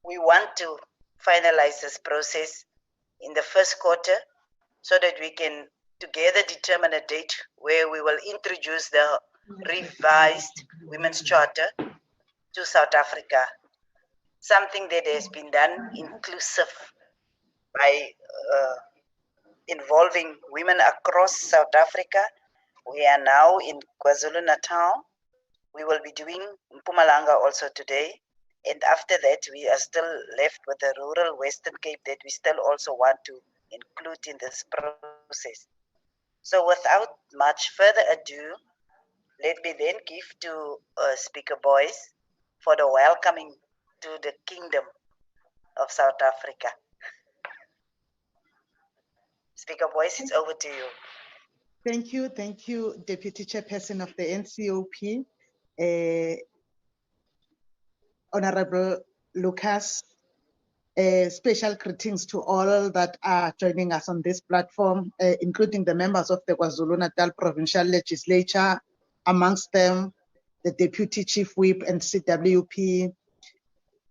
We want to finalize this process in the first quarter so that we can together determine a date where we will introduce the revised Women's Charter to South Africa. Something that has been done inclusive by involving women across South Africa. We are now in KwaZulu-Natal. We will be doing Mpumalanga also today. And after that, we are still left with the rural Western Cape that we still also want to include in this process. So without much further ado, let me then give to Speaker Boyce for the welcoming to the Kingdom of South Africa. Speaker Boyce, it's over to you. Thank you, Deputy Chairperson of the NCOP, Honorable Lucas. Special greetings to all that are joining us on this platform, including the members of the KwaZulu-Natal Provincial Legislature, amongst them the Deputy Chief Whip and CWP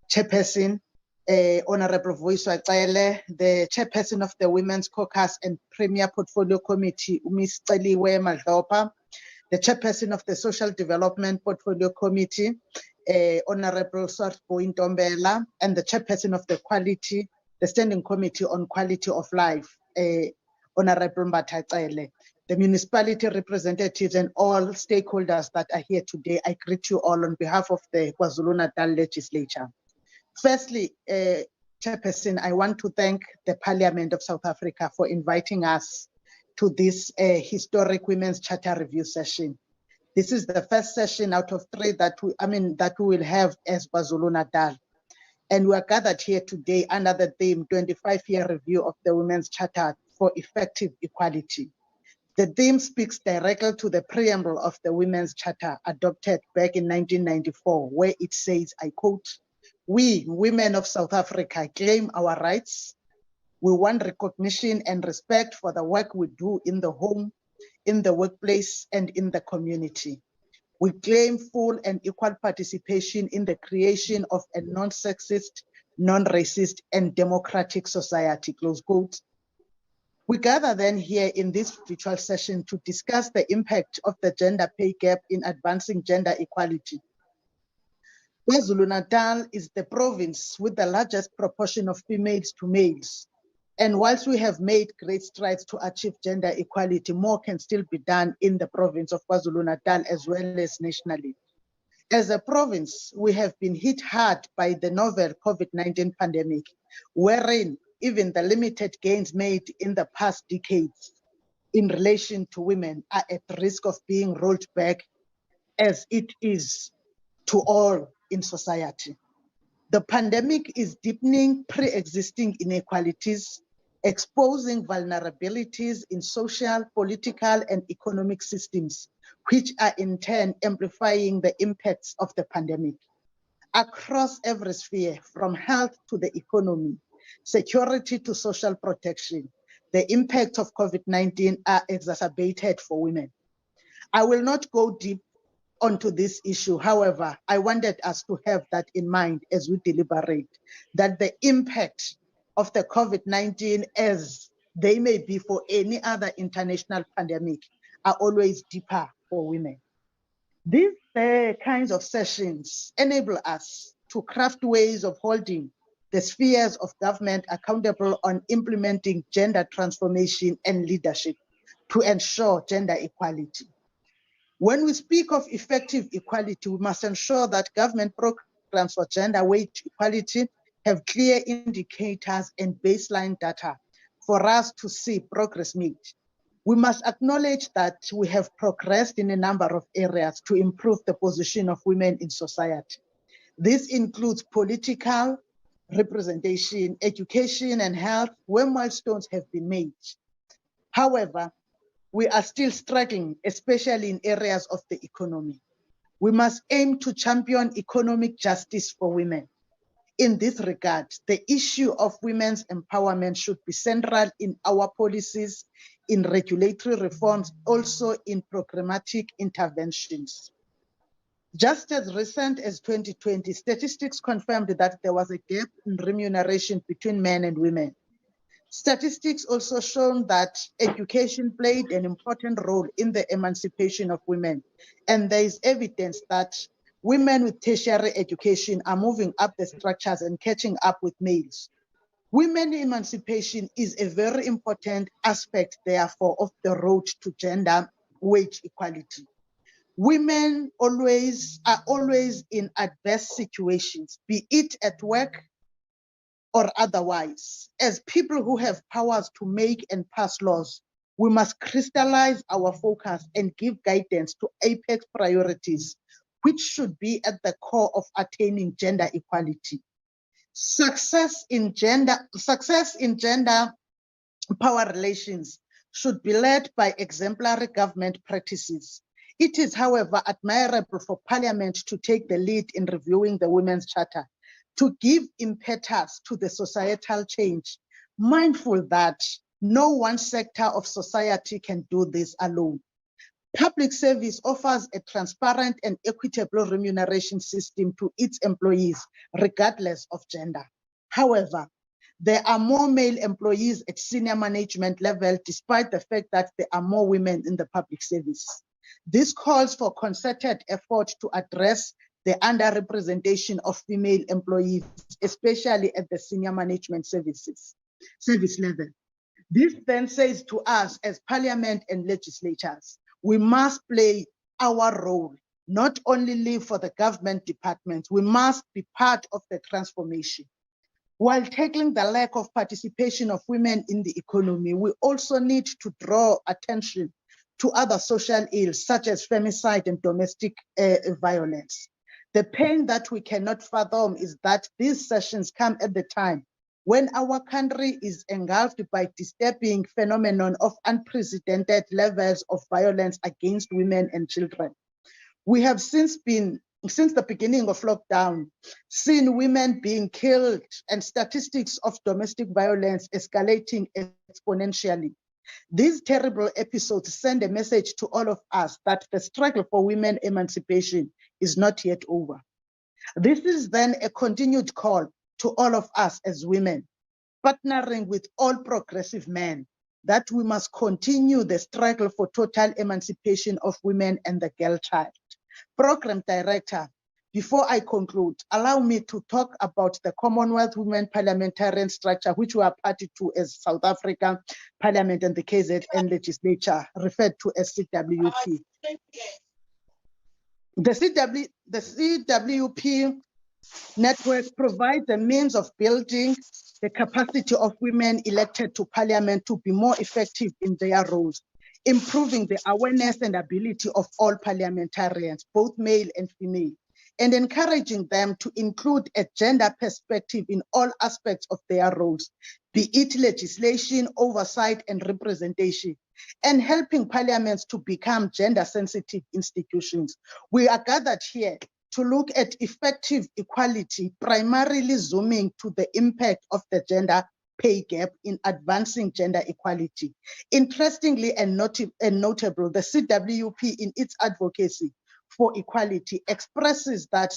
Chairperson, Honorable Voiswa Tsele, the Chairperson of the Women's Caucus and Premier Portfolio Committee, Ms. Celiwe Madlopa, the Chairperson of the Social Development Portfolio Committee, Honorable Sarbo Ntombela, and the Chairperson of the Standing Committee on Quality of Life, Honorable Mbatha Tsele, the municipality representatives and all stakeholders that are here today. I greet you all on behalf of the KwaZulu-Natal Legislature. Firstly, Chairperson, I want to thank the Parliament of South Africa for inviting us to this historic Women's Charter Review session. This is the first session out of three that we will have as KwaZulu-Natal. And we are gathered here today under the theme 25-year review of the Women's Charter for effective equality. The theme speaks directly to the preamble of the Women's Charter adopted back in 1994, where it says, I quote, "We, women of South Africa, claim our rights. We want recognition and respect for the work we do in the home, in the workplace, and in the community. We claim full and equal participation in the creation of a non-sexist, non-racist, and democratic society," close quote. We gather then here in this virtual session to discuss the impact of the gender pay gap in advancing gender equality. KwaZulu-Natal is the province with the largest proportion of females to males. And whilst we have made great strides to achieve gender equality, more can still be done in the province of KwaZulu-Natal as well as nationally. As a province, we have been hit hard by the novel COVID-19 pandemic, wherein even the limited gains made in the past decades in relation to women are at risk of being rolled back, as it is to all in society. The pandemic is deepening pre-existing inequalities, exposing vulnerabilities in social, political, and economic systems, which are in turn amplifying the impacts of the pandemic. Across every sphere, from health to the economy, security to social protection, the impacts of COVID-19 are exacerbated for women. I will not go deep onto this issue. However, I wanted us to have that in mind as we deliberate, that the impact of the COVID-19, as they may be for any other international pandemic, are always deeper for women. These kinds of sessions enable us to craft ways of holding the spheres of government accountable on implementing gender transformation and leadership to ensure gender equality. When we speak of effective equality, we must ensure that government programs for gender wage equality have clear indicators and baseline data for us to see progress made. We must acknowledge that we have progressed in a number of areas to improve the position of women in society. This includes political representation, education, and health, where milestones have been made. However, we are still struggling, especially in areas of the economy. We must aim to champion economic justice for women. In this regard, the issue of women's empowerment should be central in our policies, in regulatory reforms, also in programmatic interventions. Just as recent as 2020, statistics confirmed that there was a gap in remuneration between men and women. Statistics also shown that education played an important role in the emancipation of women, and there is evidence that women with tertiary education are moving up the structures and catching up with males. Women emancipation is a very important aspect, therefore, of the road to gender wage equality. Women are always in adverse situations, be it at work or otherwise. As people who have powers to make and pass laws, we must crystallize our focus and give guidance to apex priorities, which should be at the core of attaining gender equality. Success in gender power relations should be led by exemplary government practices. It is, however, admirable for Parliament to take the lead in reviewing the Women's Charter, to give impetus to the societal change, mindful that no one sector of society can do this alone. Public service offers a transparent and equitable remuneration system to its employees, regardless of gender. However, there are more male employees at senior management level, despite the fact that there are more women in the public service. This calls for concerted effort to address the underrepresentation of female employees, especially at the senior management service level. This then says to us as Parliament and legislators, we must play our role, not only live for the government departments, we must be part of the transformation. While tackling the lack of participation of women in the economy, we also need to draw attention to other social ills such as femicide and domestic violence. The pain that we cannot fathom is that these sessions come at the time when our country is engulfed by disturbing phenomenon of unprecedented levels of violence against women and children. We have since the beginning of lockdown, seen women being killed and statistics of domestic violence escalating exponentially. These terrible episodes send a message to all of us that the struggle for women emancipation is not yet over. This is then a continued call to all of us as women, partnering with all progressive men, that we must continue the struggle for total emancipation of women and the girl child. Program Director, before I conclude, allow me to talk about the Commonwealth Women Parliamentarian structure, which we are party to as South Africa Parliament and the KZN legislature, referred to as CWP. The CWP network provides a means of building the capacity of women elected to parliament to be more effective in their roles, improving the awareness and ability of all parliamentarians, both male and female, and encouraging them to include a gender perspective in all aspects of their roles, be it legislation, oversight, and representation, and helping parliaments to become gender-sensitive institutions. We are gathered here to look at effective equality, primarily zooming to the impact of the gender pay gap in advancing gender equality. Interestingly and notable, the CWP in its advocacy for equality expresses that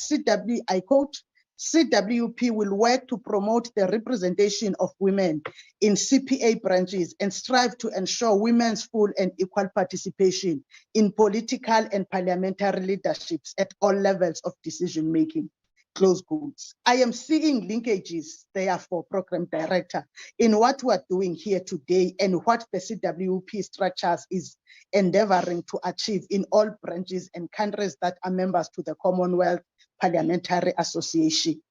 I quote, CWP will work to promote the representation of women in CPA branches and strive to ensure women's full and equal participation in political and parliamentary leaderships at all levels of decision making. Close quotes. I am seeing linkages, therefore, Program Director, in what we're doing here today and what the CWP structures is endeavoring to achieve in all branches and countries that are members to the Commonwealth Parliamentary Association.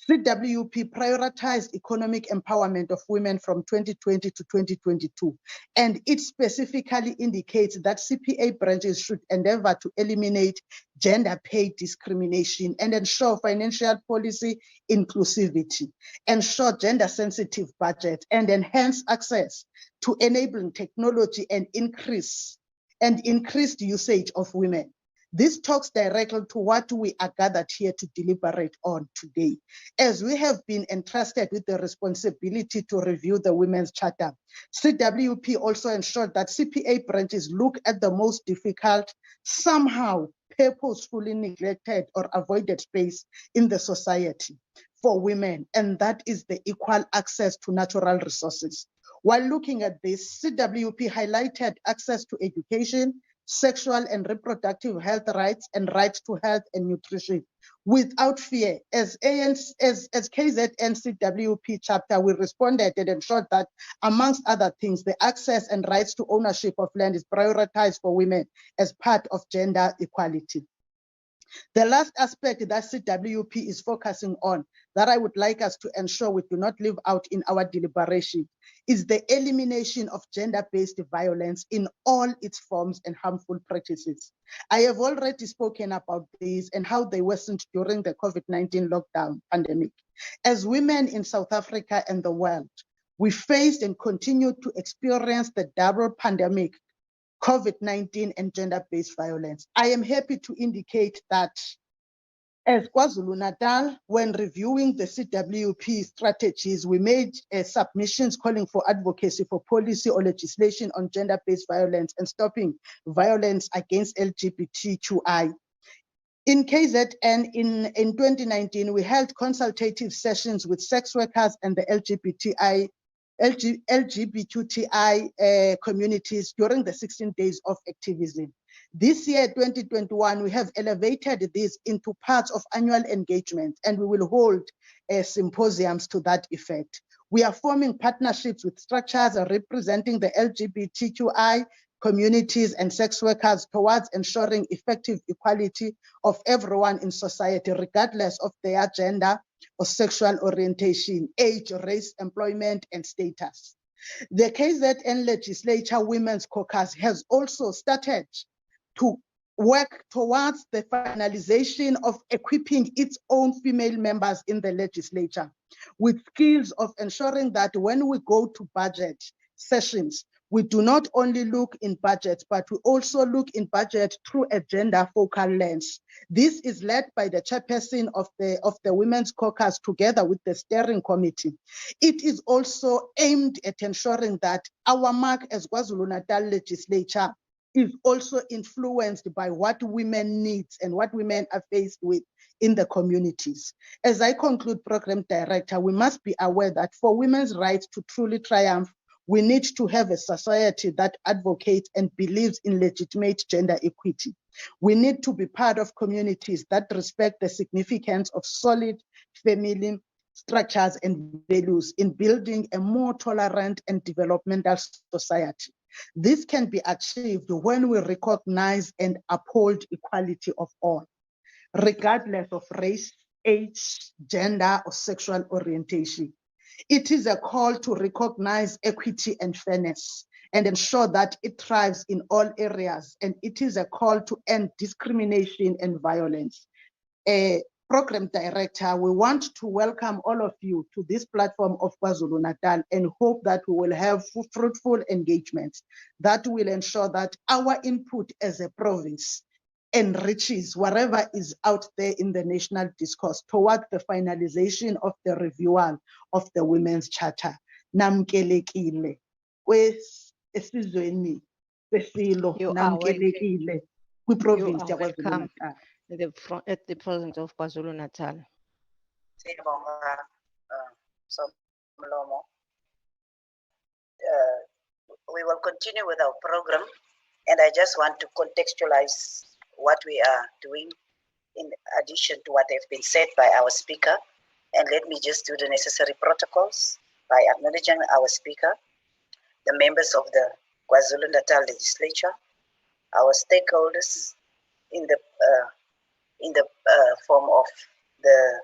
CWP prioritized economic empowerment of women from 2020 to 2022, and it specifically indicates that CPA branches should endeavor to eliminate gender pay discrimination and ensure financial policy inclusivity, ensure gender-sensitive budgets, and enhance access to enabling technology and increased usage of women. This talks directly to what we are gathered here to deliberate on today, as we have been entrusted with the responsibility to review the Women's Charter. CWP also ensured that CPA branches look at the most difficult, somehow purposefully neglected or avoided space in the society for women, and that is the equal access to natural resources. While looking at this, CWP highlighted access to education, sexual and reproductive health rights, and rights to health and nutrition without fear. As KZN CWP chapter, we responded and ensured that, amongst other things, the access and rights to ownership of land is prioritized for women as part of gender equality. The last aspect that CWP is focusing on, that I would like us to ensure we do not leave out in our deliberation, is the elimination of gender-based violence in all its forms and harmful practices. I have already spoken about these and how they worsened during the COVID-19 lockdown pandemic. As women in South Africa and the world, we faced and continue to experience the double pandemic, COVID-19 and gender-based violence. I am happy to indicate that as KwaZulu-Natal, when reviewing the CWP strategies, we made submissions calling for advocacy for policy or legislation on gender-based violence and stopping violence against LGBTQI. In KZN, in 2019, we held consultative sessions with sex workers and the LGBTQI communities during the 16 days of activism. This year, 2021, we have elevated this into parts of annual engagement, and we will hold symposiums to that effect. We are forming partnerships with structures representing the LGBTQI communities and sex workers towards ensuring effective equality of everyone in society, regardless of their gender or sexual orientation, age, race, employment, and status. The KZN Legislature Women's Caucus has also started to work towards the finalization of equipping its own female members in the legislature with skills of ensuring that when we go to budget sessions, we do not only look in budget, but we also look in budget through a gender focal lens. This is led by the chairperson of the Women's Caucus together with the steering committee. It is also aimed at ensuring that our mark as KwaZulu-Natal legislature is also influenced by what women need and what women are faced with in the communities. As I conclude, Program Director, we must be aware that for women's rights to truly triumph, we need to have a society that advocates and believes in legitimate gender equity. We need to be part of communities that respect the significance of solid family structures and values in building a more tolerant and developmental society. This can be achieved when we recognize and uphold equality of all, regardless of race, age, gender, or sexual orientation. It is a call to recognize equity and fairness and ensure that it thrives in all areas. And it is a call to end discrimination and violence. Program Director, we want to welcome all of you to this platform of KwaZulu-Natal and hope that we will have fruitful engagements that will ensure that our input as a province enriches whatever is out there in the national discourse towards the finalization of the reviewal of the Women's Charter. Namkelekile. Esizweni sesilo namkelekile kwiprovince ya KwaZulu-Natal. At the President of KwaZulu-Natal. We will continue with our program, and I just want to contextualize what we are doing in addition to what has been said by our speaker. And let me just do the necessary protocols by acknowledging our speaker, the members of the KwaZulu-Natal legislature, our stakeholders in the form of the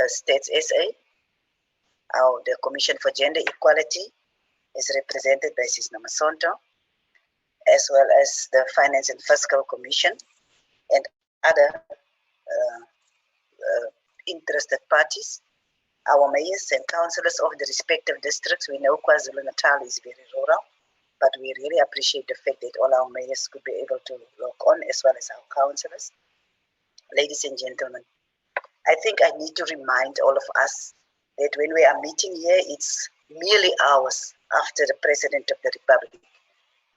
States SA, the Commission for Gender Equality is represented by Sis Namasonto, as well as the Finance and Fiscal Commission and other interested parties, our mayors and councillors of the respective districts. We know KwaZulu-Natal is very rural, but we really appreciate the fact that all our mayors could be able to log on, as well as our councillors. Ladies and gentlemen, I think I need to remind all of us that when we are meeting here, it's merely hours after the President of the Republic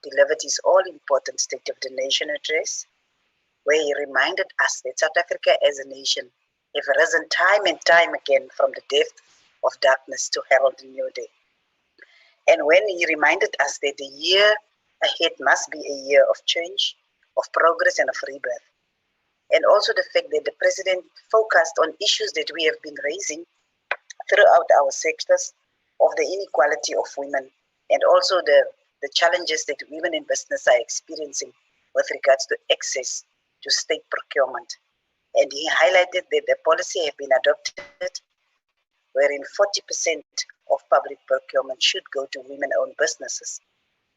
delivered his all-important State of the Nation address, where he reminded us that South Africa as a nation have risen time and time again from the depth of darkness to herald a new day. And when he reminded us that the year ahead must be a year of change, of progress, and of rebirth. And also the fact that the President focused on issues that we have been raising throughout our sectors of the inequality of women, and also the challenges that women in business are experiencing with regards to access to state procurement. And he highlighted that the policy have been adopted wherein 40% of public procurement should go to women-owned businesses,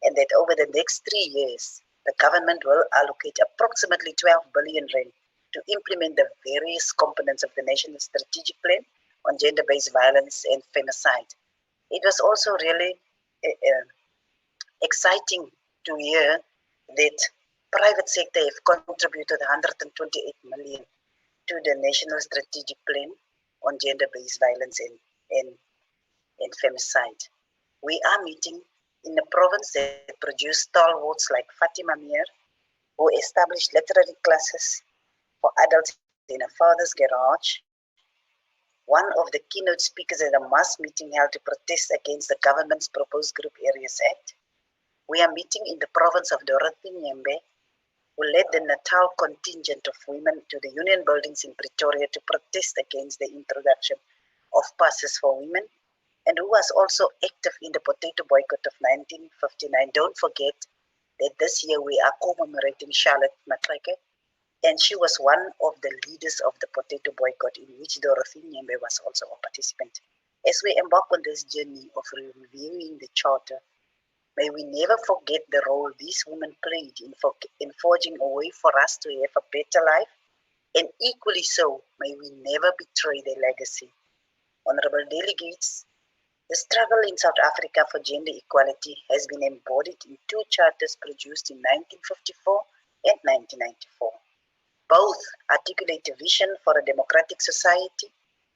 and that over the next 3 years, the government will allocate approximately 12 billion rand to implement the various components of the National Strategic Plan on gender-based violence and femicide. It was also really exciting to hear that private sector have contributed 128 million to the National Strategic Plan on gender-based violence and femicide. We are meeting in a province that produced stalwarts like Fatima Mir, who established literary classes for adults in a father's garage. One of the keynote speakers at a mass meeting held to protest against the government's proposed Group Areas Act. We are meeting in the province of Dorothy Nyembe, who led the Natal contingent of women to the union buildings in Pretoria to protest against the introduction of passes for women, and who was also active in the potato boycott of 1959. Don't forget that this year we are commemorating Charlotte Matlake, and she was one of the leaders of the potato boycott, in which Dorothy Nyembe was also a participant. As we embark on this journey of reviewing the Charter, May we never forget the role these women played in forging a way for us to have a better life, and equally so, may we never betray their legacy. Honorable delegates, the struggle in South Africa for gender equality has been embodied in two charters produced in 1954 and 1994. Both articulate a vision for a democratic society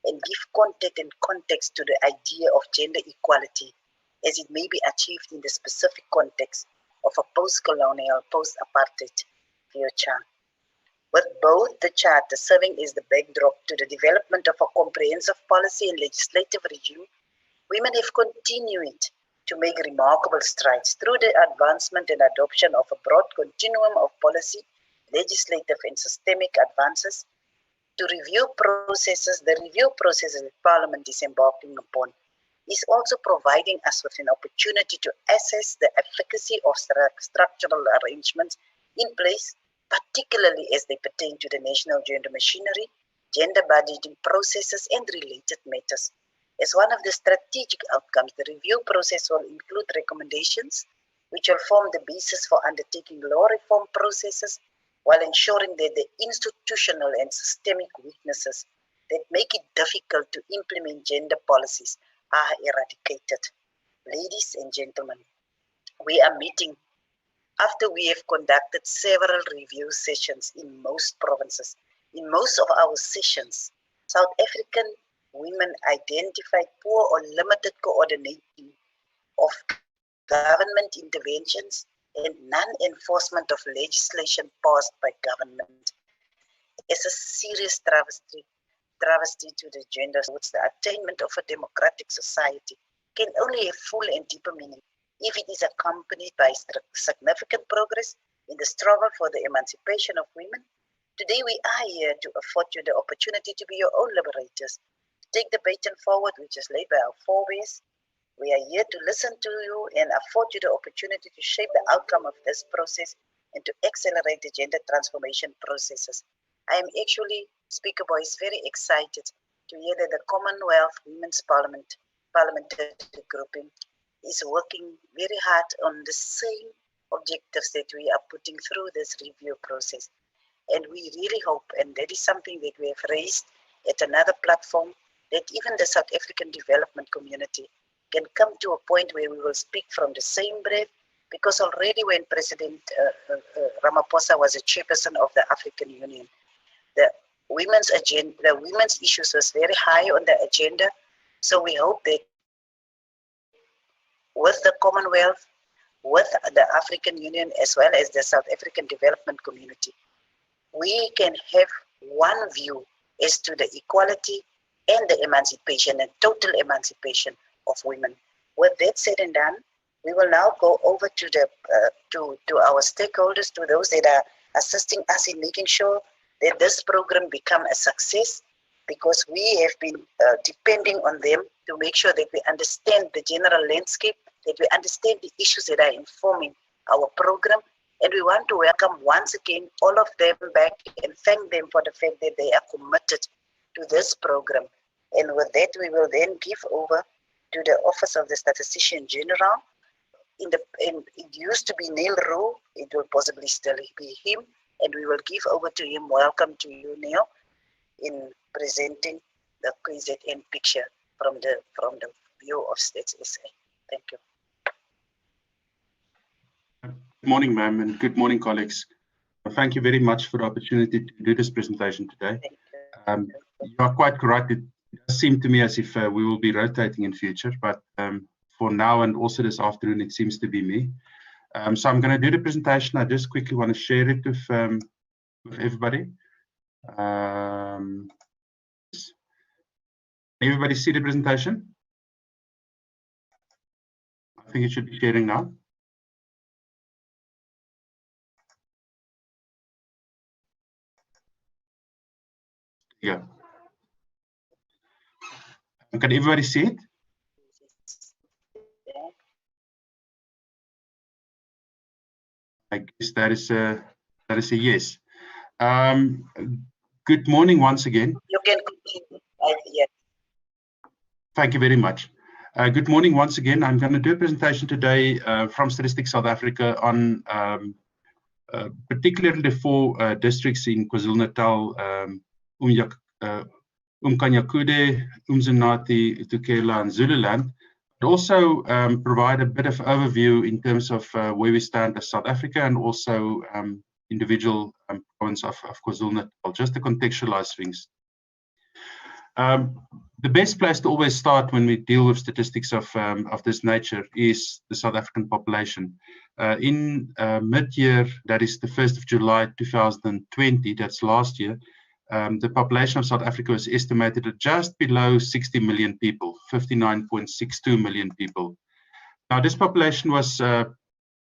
and give content and context to the idea of gender equality as it may be achieved in the specific context of a post-colonial, post-apartheid future. With both the charters serving as the backdrop to the development of a comprehensive policy and legislative regime, women have continued to make remarkable strides through the advancement and adoption of a broad continuum of policy, legislative and systemic advances to review processes. The review processes that Parliament is embarking upon is also providing us with an opportunity to assess the efficacy of structural arrangements in place, particularly as they pertain to the national gender machinery, gender budgeting processes, and related matters. As one of the strategic outcomes, the review process will include recommendations which will form the basis for undertaking law reform processes while ensuring that the institutional and systemic weaknesses that make it difficult to implement gender policies are eradicated. Ladies and gentlemen, we are meeting after we have conducted several review sessions in most provinces. In most of our sessions, South African women identified poor or limited coordinating of government interventions and non-enforcement of legislation passed by government as a serious travesty to the gender, which the attainment of a democratic society can only have full and deeper meaning if it is accompanied by significant progress in the struggle for the emancipation of women. Today we are here to afford you the opportunity to be your own liberators, to take the baton forward which is laid by our forebears. We are here to listen to you and afford you the opportunity to shape the outcome of this process and to accelerate the gender transformation processes. I am actually, Speaker Boy, is very excited to hear that the Commonwealth Women's Parliamentary grouping is working very hard on the same objectives that we are putting through this review process. And we really hope, and that is something that we have raised at another platform, that even the South African development community can come to a point where we will speak from the same breath, because already when President Ramaphosa was a chairperson of the African Union, the women's agenda, the women's issues was very high on the agenda. So we hope that with the Commonwealth, with the African Union, as well as the South African development community, we can have one view as to the equality and the emancipation and total emancipation of women. With that said and done, we will now go over to the to our stakeholders, to those that are assisting us in making sure that this program become a success, because we have been depending on them to make sure that we understand the general landscape, that we understand the issues that are informing our program. And we want to welcome once again all of them back and thank them for the fact that they are committed to this program. And with that, we will then give over to the Office of the Statistician General. It used to be Neil Roux, it will possibly still be him, and we will give over to him. Welcome to you, Neil, in presenting the KZN picture from the view of States SA. Thank you. Good morning, ma'am, and good morning, colleagues. Thank you very much for the opportunity to do this presentation today. You are quite correct. It does seem to me as if we will be rotating in future, but for now and also this afternoon, it seems to be me. So I'm going to do the presentation. I just quickly want to share it with everybody. Everybody see the presentation? I think it should be sharing now. Yeah. Can everybody see it? I guess that is a yes. Good morning once again. You can continue. Yes. Thank you very much. Good morning once again. I'm going to do a presentation today from Statistics South Africa on particularly the four districts in KwaZulu-Natal, Umkhanyakude, Umzinati, Tukela, and Zululand. But also provide a bit of overview in terms of where we stand as South Africa and also individual province of KwaZulu-Natal, just to contextualize things. The best place to always start when we deal with statistics of this nature is the South African population. In mid-year, that is the 1st of July 2020, that's last year, the population of South Africa was estimated at just below 60 million people, 59.62 million people. Now, this population was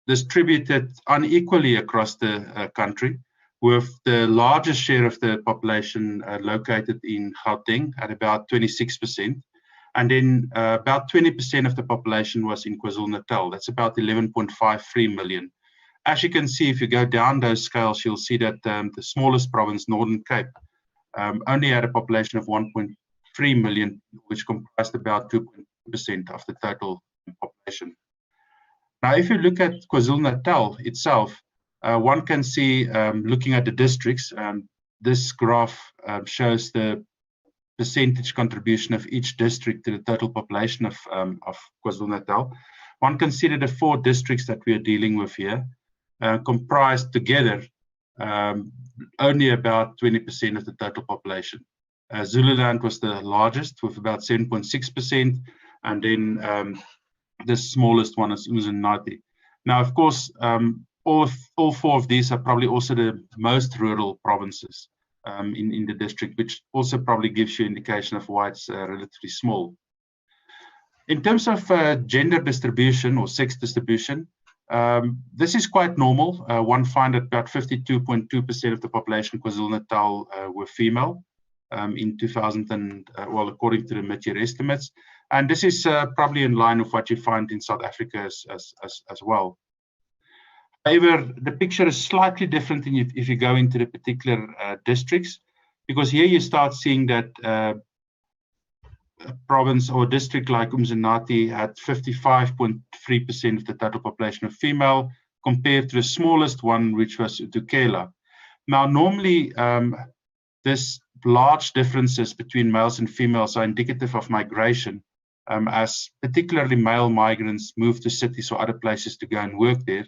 distributed unequally across the country, with the largest share of the population located in Gauteng at about 26%. And then about 20% of the population was in KwaZulu-Natal. That's about 11.53 million. As you can see, if you go down those scales, you'll see that the smallest province, Northern Cape, only had a population of 1.3 million, which comprised about 2% of the total population. Now, if you look at KwaZulu-Natal itself, one can see, looking at the districts, this graph shows the percentage contribution of each district to the total population of KwaZulu-Natal. One can see that the four districts that we are dealing with here comprise together only about 20% of the total population. Zululand was the largest with about 7.6%, and then the smallest one is Umzinati. Now, of course, all four of these are probably also the most rural provinces in the district, which also probably gives you an indication of why it's relatively small. In terms of gender distribution or sex distribution, this is quite normal. One finds that about 52.2% of the population of KwaZulu-Natal were female in 2000, well, according to the mid-year estimates. And this is probably in line with what you find in South Africa as well. However, the picture is slightly different if you go into the particular districts, because here you start seeing that a province or district like Umzinati had 55.3% of the total population of female, compared to the smallest one, which was Tukela. Now, normally, this large differences between males and females are indicative of migration, as particularly male migrants move to cities or other places to go and work there,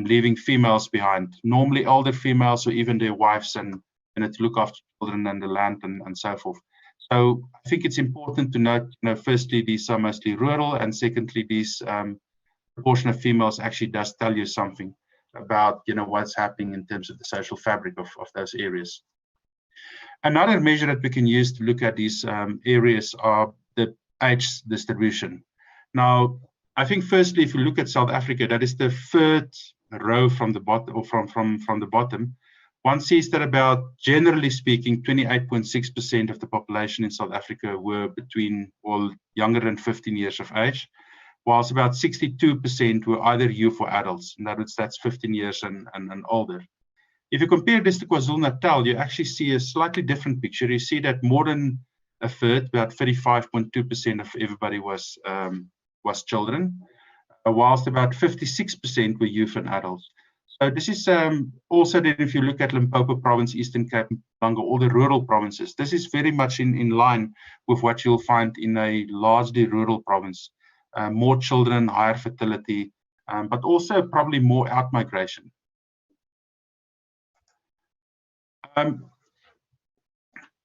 leaving females behind, normally older females or even their wives, and to look after children and the land and so forth. So I think it's important to note, firstly, these are mostly rural, and secondly, this proportion of females actually does tell you something about what's happening in terms of the social fabric of those areas. Another measure that we can use to look at these areas are the age distribution. Now, I think firstly, if you look at South Africa, that is the third row from the bottom, or from the bottom, one sees that about, generally speaking, 28.6% of the population in South Africa were between or younger than 15 years of age, whilst about 62% were either youth or adults. In other words, that's 15 years and older. If you compare this to KwaZulu-Natal, you actually see a slightly different picture. You see that more than a third, about 35.2% of everybody was children, whilst about 56% were youth and adults. So this is also that if you look at Limpopo Province, Eastern Cape, Mpumalanga, all the rural provinces, this is very much in line with what you'll find in a largely rural province. More children, higher fertility, but also probably more out-migration.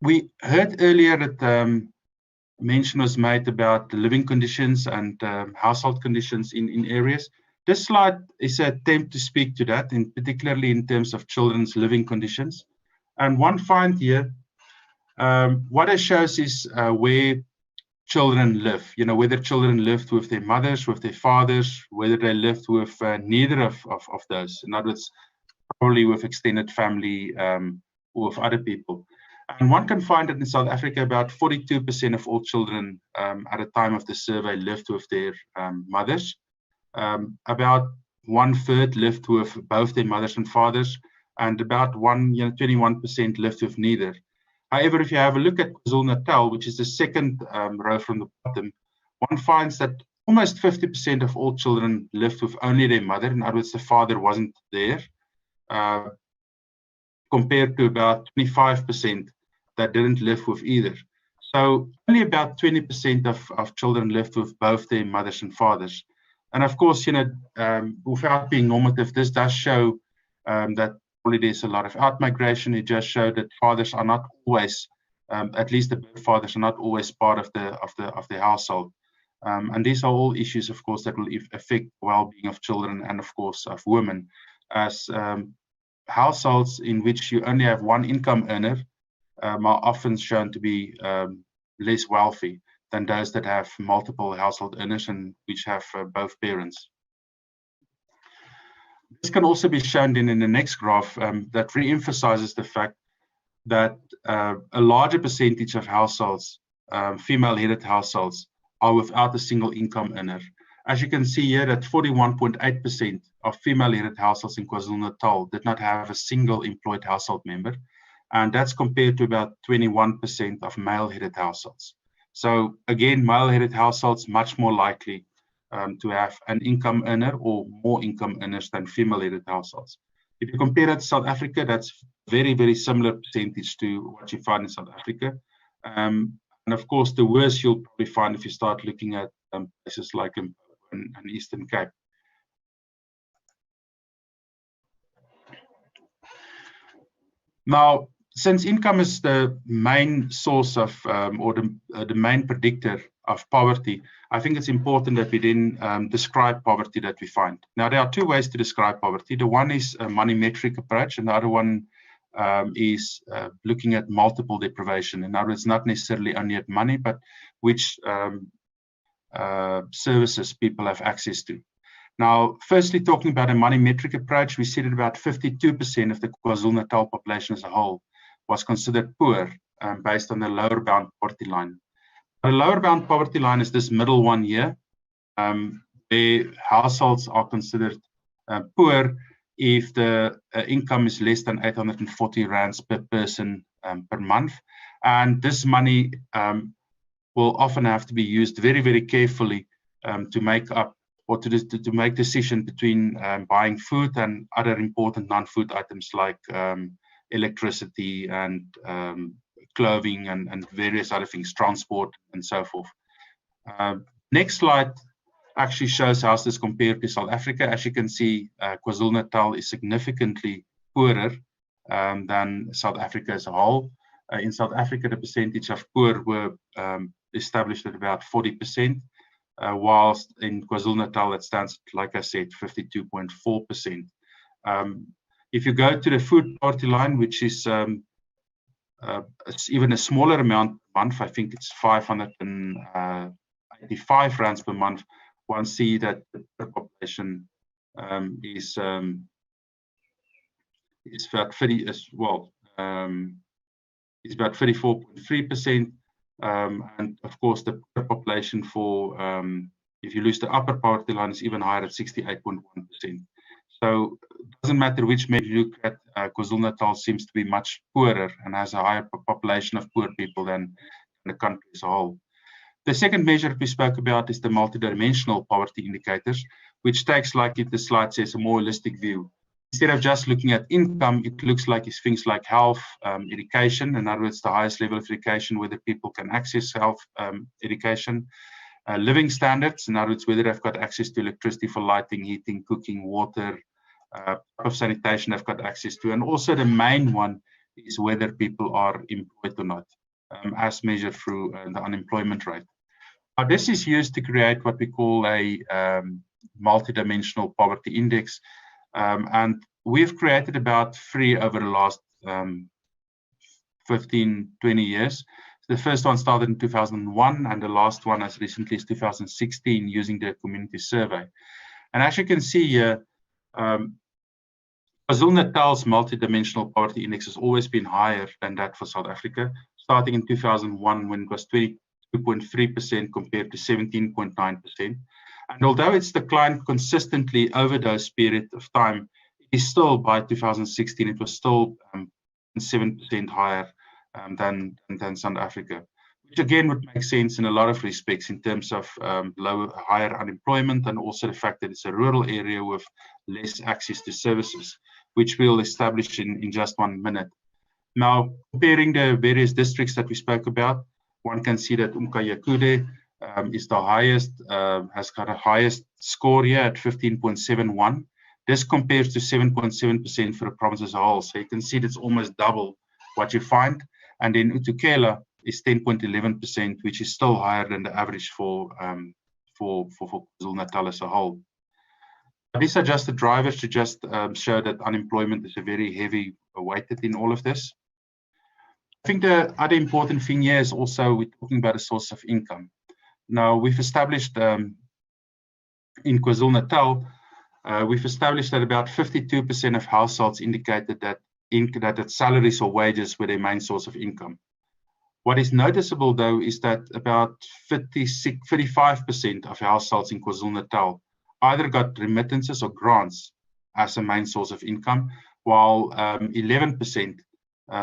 We heard earlier that mention was made about the living conditions and household conditions in areas. This slide is an attempt to speak to that, and particularly in terms of children's living conditions. And one finds here, what it shows is where children live, whether children lived with their mothers, with their fathers, whether they lived with neither of those. In other words, probably with extended family or with other people. And one can find that in South Africa, about 42% of all children at the time of the survey lived with their mothers. About 1/3 lived with both their mothers and fathers, and about 21% lived with neither. However, if you have a look at KwaZulu-Natal, which is the second row from the bottom, one finds that almost 50% of all children lived with only their mother. In other words, the father wasn't there, compared to about 25% that didn't live with either. So only about 20% of children lived with both their mothers and fathers. And of course, without being normative, this does show that probably there's a lot of out-migration. It just showed that fathers are not always, at least the birth fathers are not always part of the household. And these are all issues, of course, that will affect well-being of children and, of course, of women, as households in which you only have one income earner are often shown to be less wealthy than those that have multiple household earners and which have both parents. This can also be shown in the next graph that re-emphasizes the fact that a larger percentage of households, female-headed households, are without a single income earner. As you can see here, that 41.8% of female-headed households in KwaZulu-Natal did not have a single employed household member, and that's compared to about 21% of male-headed households. So again, male-headed households much more likely to have an income earner or more income earners than female-headed households. If you compare that to South Africa, that's very, very similar percentage to what you find in South Africa. And of course, the worst you'll probably find if you start looking at places like in Eastern Cape. Now, since income is the main source of, or the main predictor of poverty, I think it's important that we then describe poverty that we find. Now, there are two ways to describe poverty. The one is a money metric approach, and the other one is looking at multiple deprivation. In other words, not necessarily only at money, but which services people have access to. Now, firstly, talking about a money metric approach, we see that about 52% of the KwaZulu-Natal population as a whole was considered poor based on the lower bound poverty line. The lower bound poverty line is this middle one here, where households are considered poor if the income is less than 840 rands per person per month. And this money will often have to be used very, very carefully to make up or to make decision between buying food and other important non-food items like electricity and clothing and various other things, transport and so forth. Next slide actually shows how this compared to South Africa. As you can see, KwaZulu-Natal is significantly poorer than South Africa as a whole. In South Africa, the percentage of poor were established at about 40%, whilst in KwaZulu-Natal it stands, like I said, 52.4%. If you go to the food poverty line, which is it's even a smaller amount per month, I think it's 585 rands per month, one see that the population is about 34.3%, and of course the population for if you lose the upper poverty line is even higher at 68.1%. So it doesn't matter which measure you look at, KwaZulu-Natal seems to be much poorer and has a higher population of poor people than the country as a whole. The second measure we spoke about is the multidimensional poverty indicators, which takes, like the slide says, a more holistic view. Instead of just looking at income, it looks like it's things like health, education, in other words, the highest level of education, whether people can access health education, living standards, in other words, whether they've got access to electricity for lighting, heating, cooking, water, of sanitation they've got access to, and also the main one is whether people are employed or not, as measured through the unemployment rate. Now, this is used to create what we call a multidimensional poverty index, and we've created about 3 over the last 15, 20 years. The first one started in 2001, and the last one as recently as 2016 using the community survey. And as you can see here, KwaZulu-Natal's multidimensional poverty index has always been higher than that for South Africa, starting in 2001 when it was 22.3% compared to 17.9%. And although it's declined consistently over those period of time, it is still, by 2016, it was still 7% higher than South Africa, which again would make sense in a lot of respects in terms of higher unemployment, and also the fact that it's a rural area with less access to services, which we'll establish in just 1 minute. Now, comparing the various districts that we spoke about, one can see that Umkayekude is the highest, has got a highest score here at 15.71. This compares to 7.7% for the province as a whole. So you can see that's almost double what you find. And then Utukela is 10.11%, which is still higher than the average for KwaZulu-Natal as a whole. These are just the drivers to just show that unemployment is a very heavy weighted in all of this. I think the other important thing here is also we're talking about a source of income. Now, we've established in KwaZulu-Natal, we've established that about 52% of households indicated that salaries or wages were their main source of income. What is noticeable, though, is that about 35% of households in KwaZulu-Natal either got remittances or grants as a main source of income, while 11%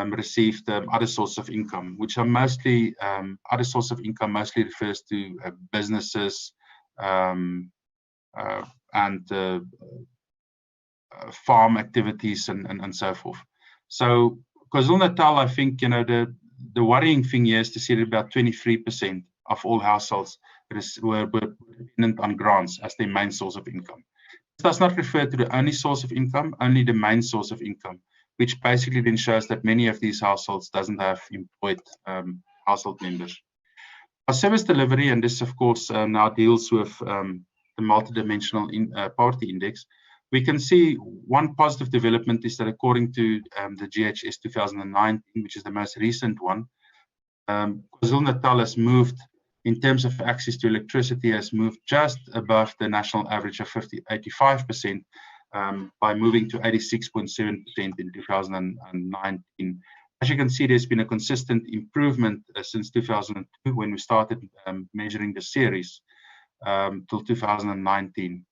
received other sources of income, which are mostly other source of income mostly refers to businesses and farm activities and so forth. So KwaZulu-Natal, I think, you know, the worrying thing here is to see that about 23% of all households were dependent on grants as their main source of income. This does not refer to the only source of income, only the main source of income, which basically then shows that many of these households doesn't have employed household members. Our service delivery, and this of course now deals with the multidimensional poverty index, we can see one positive development is that according to the GHS 2019, which is the most recent one, KwaZulu-Natal has moved, in terms of access to electricity, has moved just above the national average of 85%, by moving to 86.7% in 2019. As you can see, there's been a consistent improvement since 2002 when we started measuring the series till 2019.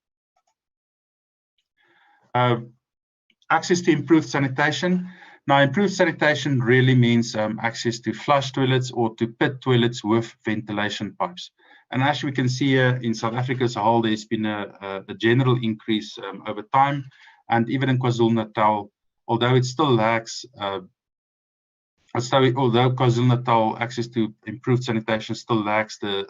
Access to improved sanitation. Now, improved sanitation really means access to flush toilets or to pit toilets with ventilation pipes. And as we can see here in South Africa as a whole, there's been a general increase over time. And even in KwaZulu-Natal, although it still lacks, although KwaZulu-Natal access to improved sanitation still lacks the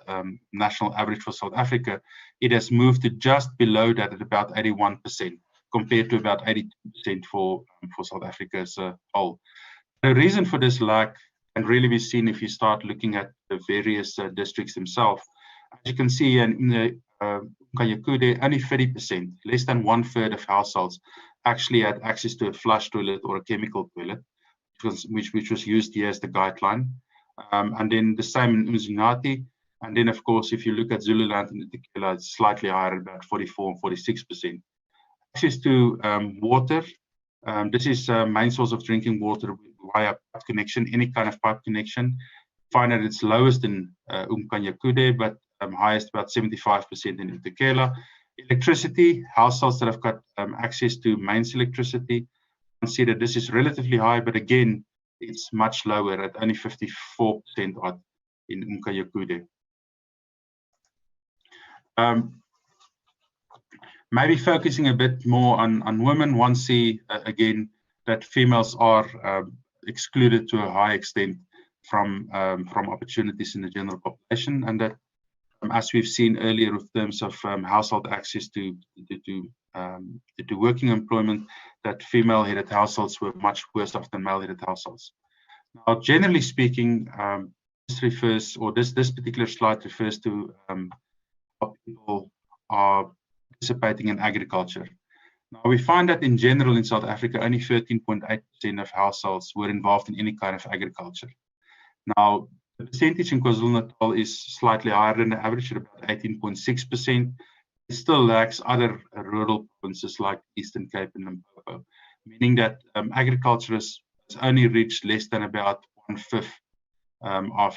national average for South Africa, it has moved to just below that at about 81%, compared to about 82% for South Africa as a whole. The reason for this lack can really be seen if you start looking at the various districts themselves. As you can see in the Umkayekude, only 30%, less than 1/3 of households actually had access to a flush toilet or a chemical toilet, which was used here as the guideline. And then the same in Umzinati. And then, of course, if you look at Zululand and Inequality, it's slightly higher, about 44 and 46%. Access to water. This is a main source of drinking water via pipe connection, any kind of pipe connection. Find that it's lowest in Umkayekude, but highest about 75% in Utukela. Electricity, households that have got access to mains electricity, you can see that this is relatively high, but again, it's much lower at only 54% odd in Umkayekude. Maybe focusing a bit more on women, one see again that females are excluded to a high extent from opportunities in the general population, and that as we've seen earlier in terms of household access to working employment, that female-headed households were much worse off than male-headed households. Now, generally speaking, this refers, or this particular slide refers to how people are participating in agriculture. Now, we find that in general in South Africa, only 13.8% of households were involved in any kind of agriculture. Now, the percentage in KwaZulu-Natal is slightly higher than the average at about 18.6%. It still lacks other rural provinces like Eastern Cape and Limpopo, meaning that agriculture has only reached less than about 1/5 of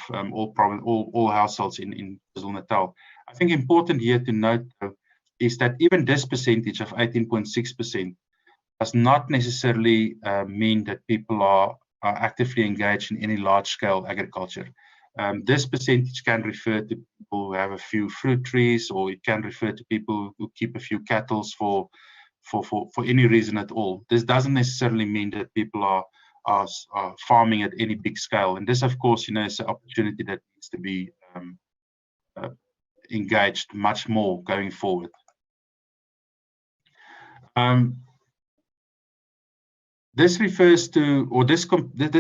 all households in KwaZulu-Natal. I think important here to note, though, is that even this percentage of 18.6% does not necessarily mean that people are actively engaged in any large-scale agriculture. This percentage can refer to people who have a few fruit trees, or it can refer to people who keep a few cattle for any reason at all. This doesn't necessarily mean that people are farming at any big scale. And this, of course, is an opportunity that needs to be engaged much more going forward. This refers to, or this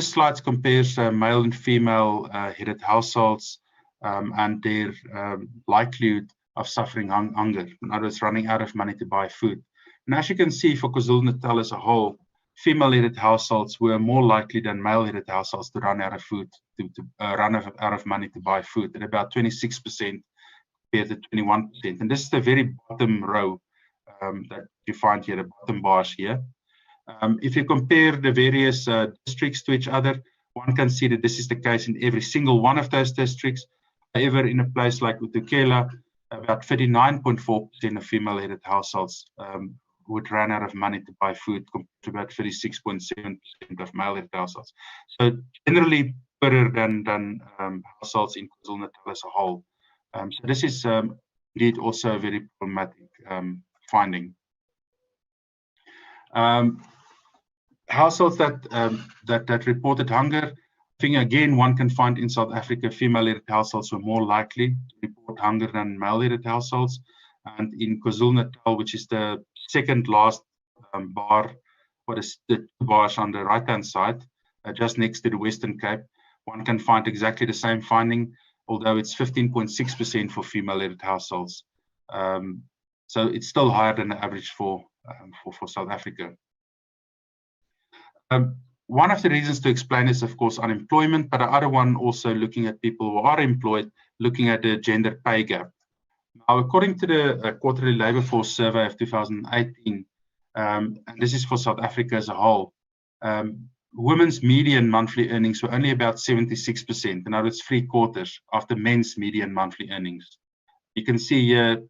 slide compares male and female headed households and their likelihood of suffering hunger, in other words, running out of money to buy food. And as you can see, for KwaZulu-Natal as a whole, female-headed households were more likely than male-headed households to run out of food, to run out of money to buy food, at about 26% compared to 21%. And this is the very bottom row that you find here, the bottom bars here. If you compare the various districts to each other, one can see that this is the case in every single one of those districts. However, in a place like uThukela, about 39.4% of female-headed households would run out of money to buy food, compared to about 36.7% of male-headed households. So generally better than households in KwaZulu-Natal as a whole. So this is indeed also a very problematic finding. Households that reported hunger, I think again one can find in South Africa female-headed households were more likely to report hunger than male-headed households. And in KwaZulu-Natal, which is the second last bar, what is the two bars on the right-hand side, just next to the Western Cape, one can find exactly the same finding, although it's 15.6% for female-headed households. So it's still higher than the average for South Africa. One of the reasons to explain is, of course, unemployment, but the other one also looking at people who are employed, looking at the gender pay gap. Now, according to the Quarterly Labour Force Survey of 2018, and this is for South Africa as a whole, women's median monthly earnings were only about 76%, and now it's 3/4 of the men's median monthly earnings. You can see here,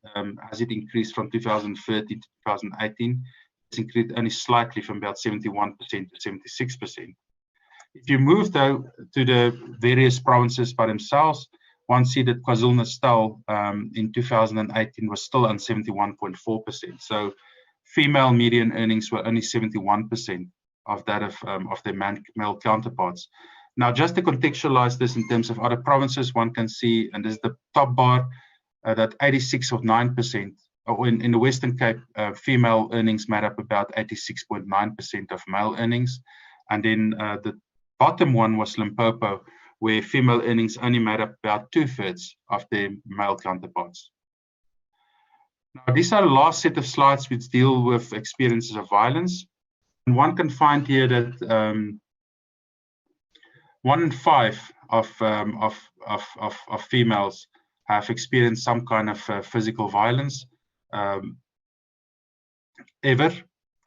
as it increased from 2013 to 2018, it's increased only slightly from about 71% to 76%. If you move, though, to the various provinces by themselves, one see that KwaZulu-Natal in 2018 was still on 71.4%. So female median earnings were only 71% of that of their male counterparts. Now, just to contextualize this in terms of other provinces, one can see, and this is the top bar, that 86.9%, or in the Western Cape, female earnings made up about 86.9% of male earnings. And then the bottom one was Limpopo, where female earnings only made up about 2/3 of their male counterparts. Now, these are the last set of slides which deal with experiences of violence. And one can find here that 1 in 5 of females have experienced some kind of physical violence ever,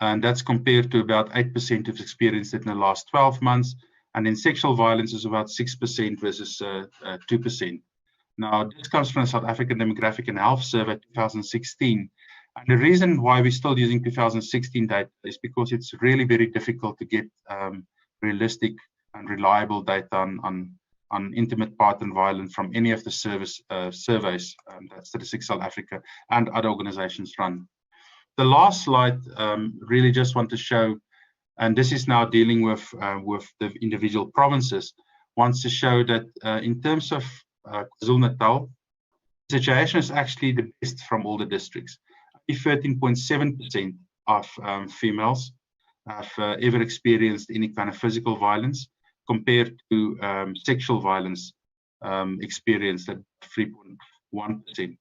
and that's compared to about 8% who've experienced it in the last 12 months. And in sexual violence is about 6% versus 2%. Now, this comes from the South African Demographic and Health Survey 2016. And the reason why we're still using 2016 data is because it's really very difficult to get realistic and reliable data on intimate partner violence from any of the surveys that Statistics South Africa and other organizations run. The last slide really just want to show, and this is now dealing with the individual provinces, wants to show that in terms of KwaZulu-Natal, the situation is actually the best from all the districts. 13.7% of females have ever experienced any kind of physical violence, compared to sexual violence experienced at 3.1%.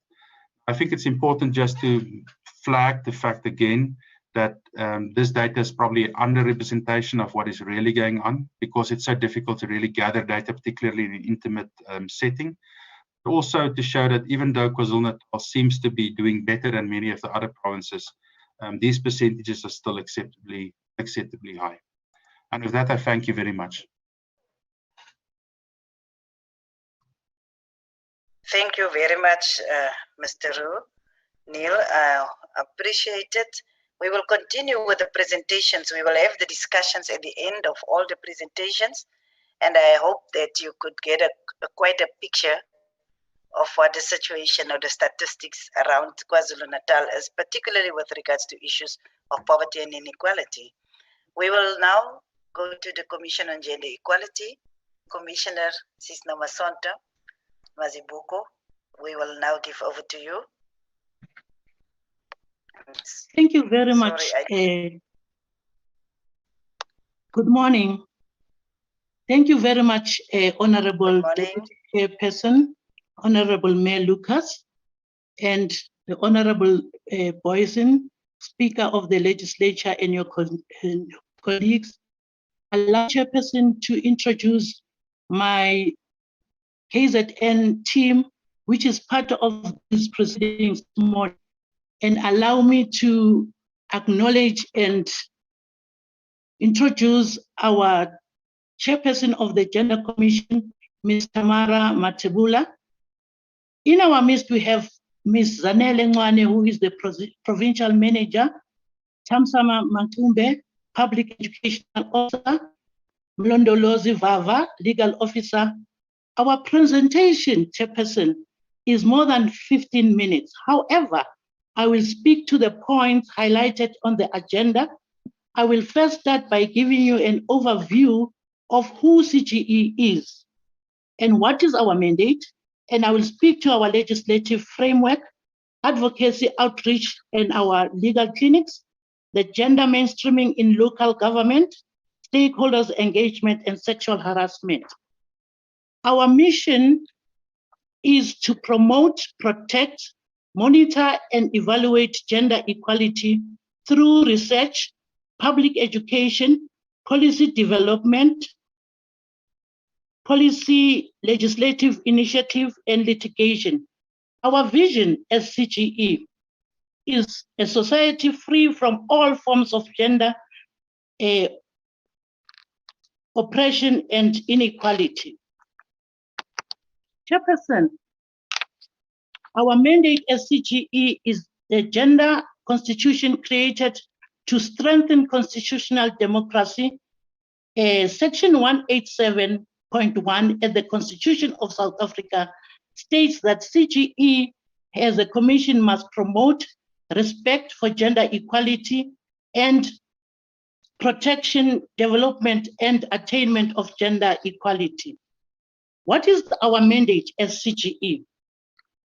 I think it's important just to flag the fact again that this data is probably an underrepresentation of what is really going on, because it's so difficult to really gather data, particularly in an intimate setting. But also to show that even though KwaZulu-Natal seems to be doing better than many of the other provinces, these percentages are still acceptably high. And with that, I thank you very much. Thank you very much, Mr. Roo. Neil, appreciate it. We will continue with the presentations. We will have the discussions at the end of all the presentations. And I hope that you could get quite a picture of what the situation or the statistics around KwaZulu-Natal is, particularly with regards to issues of poverty and inequality. We will now go to the Commission on Gender Equality. Commissioner Sisno Masonto Mazibuko, we will now give over to you. Thank you very much. Good morning. Thank you very much, Honorable Deputy Chairperson, Honorable Mayor Lucas, and the Honorable Boysen, Speaker of the Legislature, and your colleagues. Allow Chairperson to introduce my KZN team, which is part of this proceedings tomorrow, and allow me to acknowledge and introduce our Chairperson of the Gender Commission, Ms. Tamara Matebula. In our midst, we have Ms. Zanele Ngwane, who is the Provincial Manager, Tamsama Mankumbe, Public Educational Officer, Mlondolozi Vava, Legal Officer. Our presentation, Chairperson, is more than 15 minutes. However, I will speak to the points highlighted on the agenda. I will first start by giving you an overview of who CGE is and what is our mandate, and I will speak to our legislative framework, advocacy outreach, and our legal clinics, the gender mainstreaming in local government, stakeholders engagement, and sexual harassment. Our mission is to promote, protect, monitor, and evaluate gender equality through research, public education, policy development, policy, legislative initiative, and litigation. Our vision as CGE is a society free from all forms of gender oppression and inequality. Chairperson, our mandate as CGE is the gender constitution created to strengthen constitutional democracy. Section 187.1 of the Constitution of South Africa states that CGE as a commission must promote respect for gender equality and protection, development, and attainment of gender equality. What is our mandate as CGE?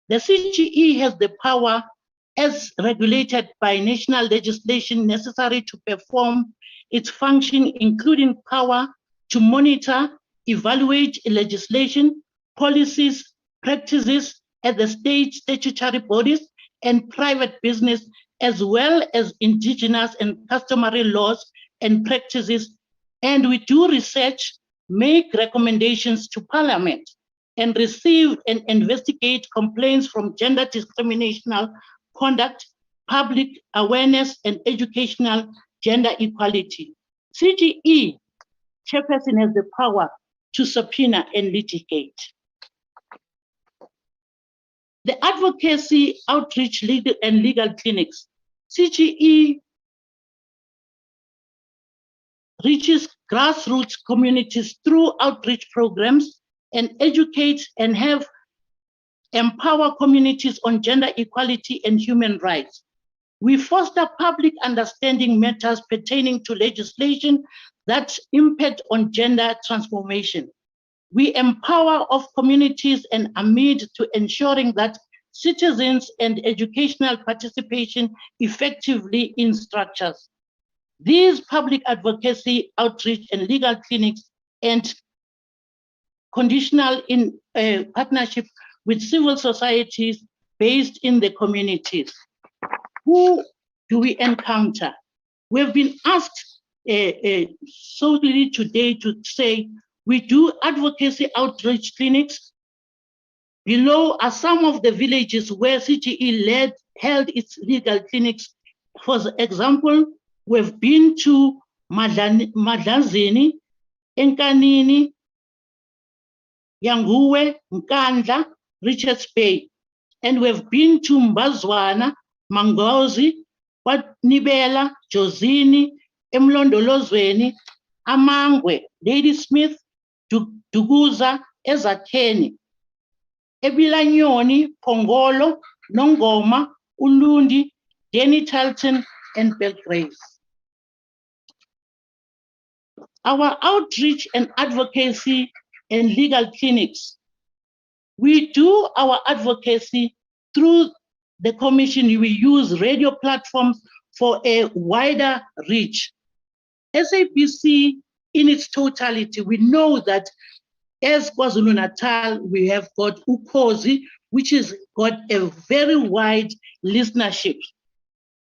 The CGE has the power as regulated by national legislation necessary to perform its function, including power to monitor, evaluate legislation, policies, practices at the state statutory bodies and private business, as well as indigenous and customary laws and practices. And we do research, make recommendations to Parliament, and receive and investigate complaints from gender discriminational conduct, public awareness, and educational gender equality. CGE, Chairperson, has the power to subpoena and litigate. The advocacy, outreach, legal and legal clinics. CGE reaches grassroots communities through outreach programs and educates and have empower communities on gender equality and human rights. We foster public understanding matters pertaining to legislation that impact on gender transformation. We empower of communities and amid to ensuring that citizens and educational participation effectively in structures. These public advocacy, outreach, and legal clinics and conditional in partnership with civil societies based in the communities. Who do we encounter? We've been asked solely today to say we do advocacy outreach clinics. Below are some of the villages where CGE held its legal clinics. For example, we've been to Madlazini, Enkanini, Yanguwe, Nkandla, Richards Bay, and we've been to Mbazwana, Mangozi, Nibela, Josini, Emlondolozweni, Amangwe, Ladysmith, Duguza, Ezakheni, Ebilanyoni, Pongolo, Nongoma, Ulundi, Denny Talton, and Belgrave. Our outreach and advocacy and legal clinics. We do our advocacy through the commission. We use radio platforms for a wider reach. SABC in its totality, we know that as KwaZulu-Natal, we have got Ukhozi, which has got a very wide listenership.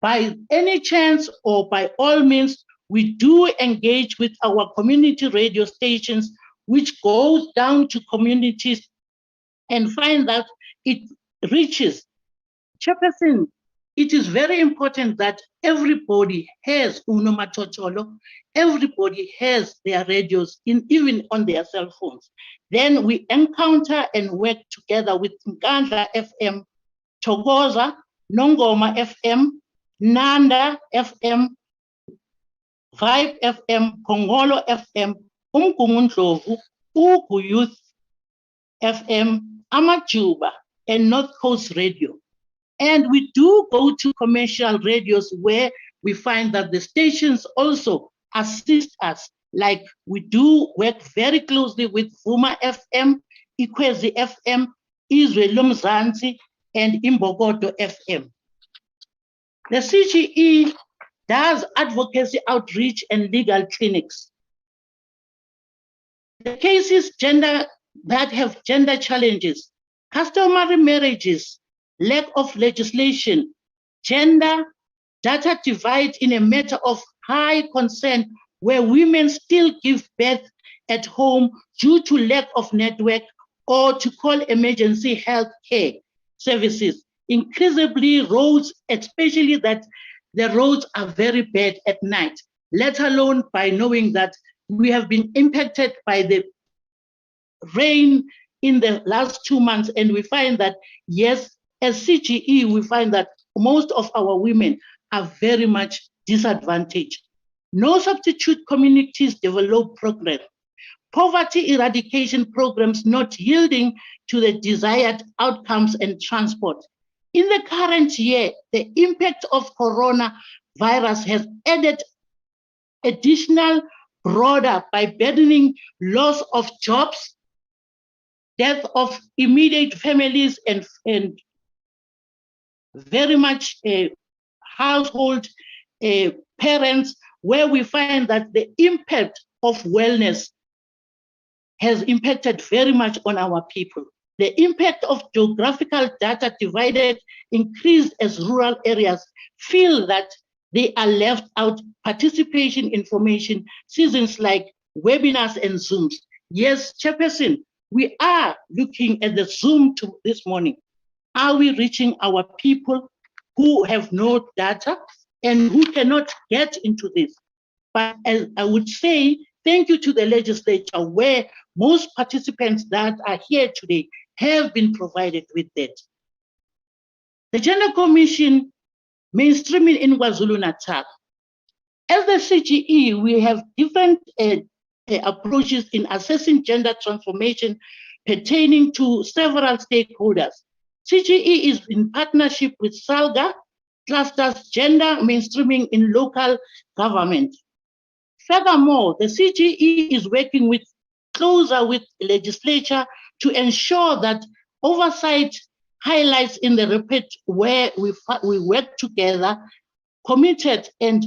By any chance or by all means, we do engage with our community radio stations, which goes down to communities and find that it reaches. Chairperson, it is very important that everybody has unomatotolo, everybody has their radios, even on their cell phones. Then we encounter and work together with Nkandla FM, Thokoza, Nongoma FM, Nanda FM, Vibe FM, Kongolo FM, Umgungundlovu, Ugu Youth FM, Amajuba, and North Coast Radio. And we do go to commercial radios where we find that the stations also assist us. Like we do work very closely with Vuma FM, Ikwezi FM, Israel Lomzansi, and Imbogodo FM. The CGE does advocacy outreach and legal clinics. The cases that have gender challenges, customary marriages, lack of legislation, gender, data divide in a matter of high concern where women still give birth at home due to lack of network or to call emergency health care services. Increasingly roads, especially that the roads are very bad at night, let alone by knowing that we have been impacted by the rain in the last 2 months. And we find that, yes, as CGE, we find that most of our women are very much disadvantaged. No substitute communities develop programs. Poverty eradication programs not yielding to the desired outcomes and transport. In the current year, the impact of coronavirus has added additional broader by burdening loss of jobs, death of immediate families, and very much household parents, where we find that the impact of wellness has impacted very much on our people. The impact of geographical data divided increased as rural areas feel that they are left out. Participation information, seasons like webinars and Zooms. Yes, Chairperson, we are looking at the Zoom this morning. Are we reaching our people who have no data and who cannot get into this? But as I would say, thank you to the legislature where most participants that are here today have been provided with that. The Gender Commission mainstreaming in KwaZulu-Natal. As the CGE, we have different approaches in assessing gender transformation pertaining to several stakeholders. CGE is in partnership with SALGA, clusters gender mainstreaming in local government. Furthermore, the CGE is working closer with the legislature to ensure that oversight highlights in the report where we work together, committed and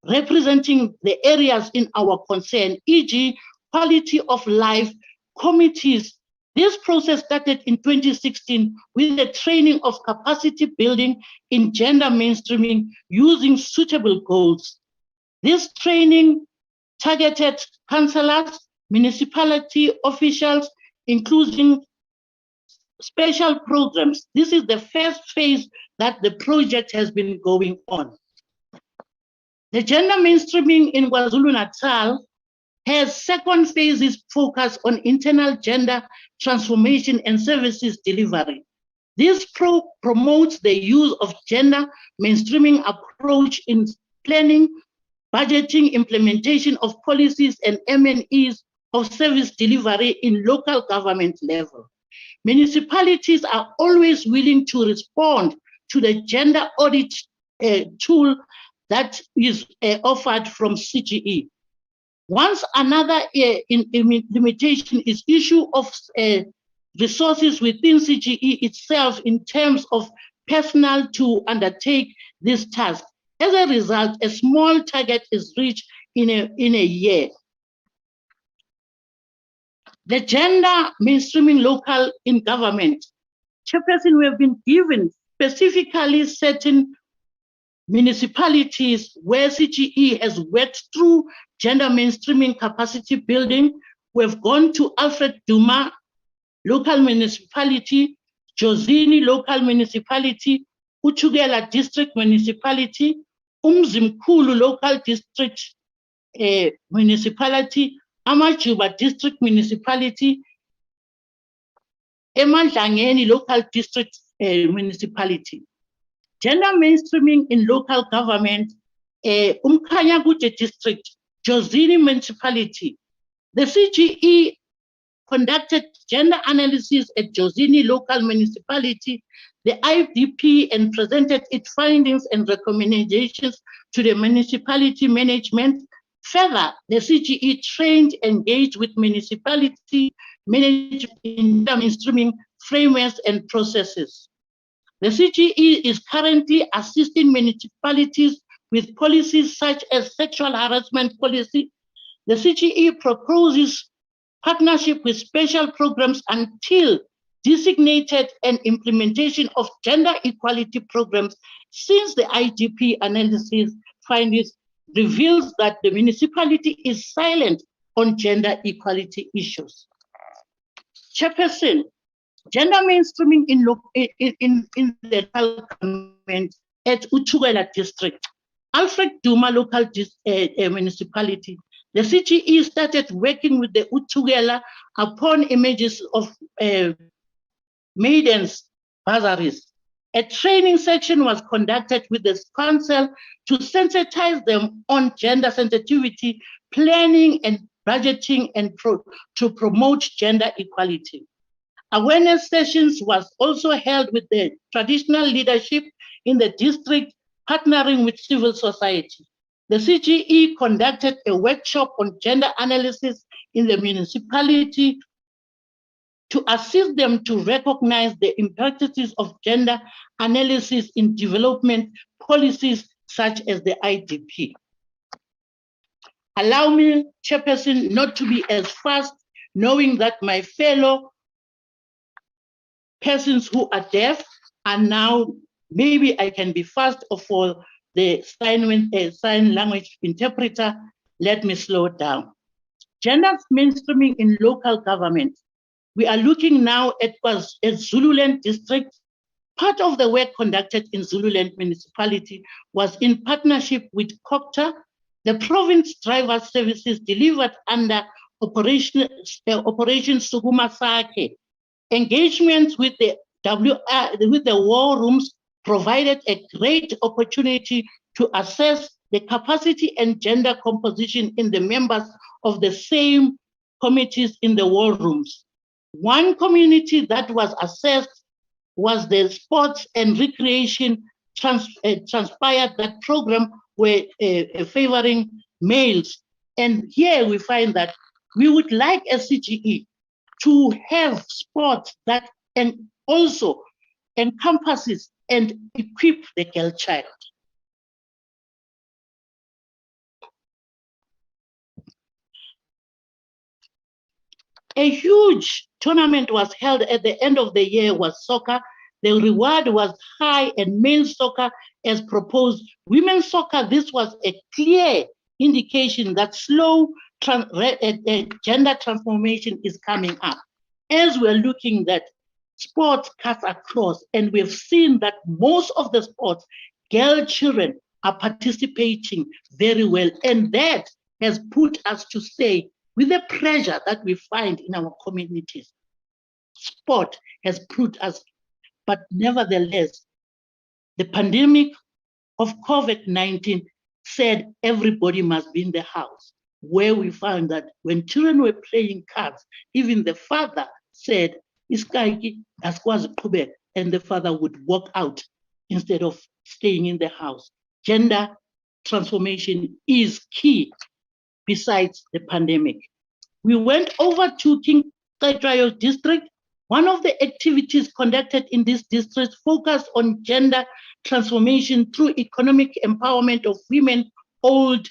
representing the areas in our concern, e.g. quality of life committees. This process started in 2016 with the training of capacity building in gender mainstreaming using suitable goals. This training targeted councillors, municipality officials, including special programs. This is the first phase that the project has been going on. The gender mainstreaming in KwaZulu-Natal has second phases focused on internal gender transformation and services delivery. This promotes the use of gender mainstreaming approach in planning, budgeting, implementation of policies and M&Es of service delivery in local government level. Municipalities are always willing to respond to the gender audit tool that is offered from CGE. Once another limitation is issue of resources within CGE itself in terms of personnel to undertake this task. As a result, a small target is reached in a year. The gender mainstreaming local in government. Chairperson, we have been given specifically certain municipalities where CGE has worked through gender mainstreaming capacity building. We've gone to Alfred Duma local municipality, Jozini local municipality, Uchugela district municipality, Umzimkulu local district municipality, Amajuba district municipality, Emandlangeni local district municipality. Gender mainstreaming in local government, Umkanyagute district, Jozini municipality. The CGE conducted gender analysis at Jozini local municipality, the IDP, and presented its findings and recommendations to the municipality management. Further, the CGE trained, engaged with municipality management in mainstreaming frameworks and processes. The CGE is currently assisting municipalities with policies such as sexual harassment policy. The CGE proposes partnership with special programs until designated and implementation of gender equality programs, since the IDP analysis findings reveals that the municipality is silent on gender equality issues. Chairperson, gender mainstreaming in the local government at Uchugela district, Alfred Duma local municipality. The CGE started working with the Uchugela upon images of maidens' bursaries. A training section was conducted with the council to sensitize them on gender sensitivity, planning and budgeting, and to promote gender equality. Awareness sessions was also held with the traditional leadership in the district, partnering with civil society. The CGE conducted a workshop on gender analysis in the municipality to assist them to recognize the importance of gender analysis in development policies such as the IDP. Allow me, Chairperson, not to be as fast, knowing that my fellow persons who are deaf are now, maybe I can be fast for the sign language interpreter. Let me slow down. Gender mainstreaming in local government. We are looking now at Zululand district. Part of the work conducted in Zululand municipality was in partnership with COCTA, the province driver services delivered under Operation Sukuma Sake. Engagements with the war rooms provided a great opportunity to assess the capacity and gender composition in the members of the same committees in the war rooms. One community that was assessed was the sports and recreation. Transpired that program were favoring males. And here we find that we would like a CGE to have sports that also encompasses and equip the girl child. A huge tournament was held at the end of the year was soccer. The reward was high, and men's soccer as proposed. Women's soccer, this was a clear indication that slow gender transformation is coming up. As we're looking that sports cuts across, and we've seen that most of the sports, girl children are participating very well. And that has put us to say, with the pressure that we find in our communities, sport has put us, but nevertheless, the pandemic of COVID-19 said everybody must be in the house. where we found that when children were playing cards, even the father said, "Iskaki askwazi qhubeka," and the father would walk out instead of staying in the house. Gender transformation is key besides the pandemic. We went over to King Kaitrayo district. One of the activities conducted in this district focused on gender transformation through economic empowerment of women-owned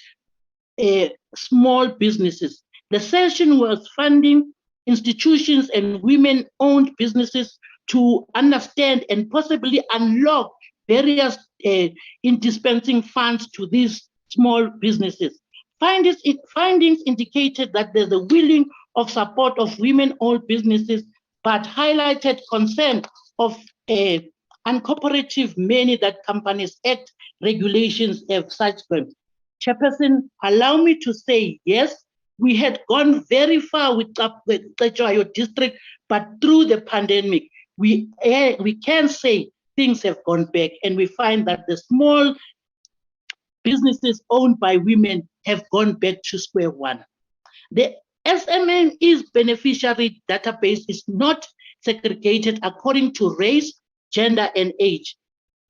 small businesses. The session was funding institutions and women-owned businesses to understand and possibly unlock various in dispensing funds to these small businesses. Findings indicated that there's a willing of support of women-owned businesses, but highlighted concern of uncooperative manner that Companies Act regulations have such firms. Chairperson, allow me to say, yes, we had gone very far with the district, but through the pandemic, we can say things have gone back, and we find that the small businesses owned by women have gone back to square one. The SMME's beneficiary database is not segregated according to race, gender, and age.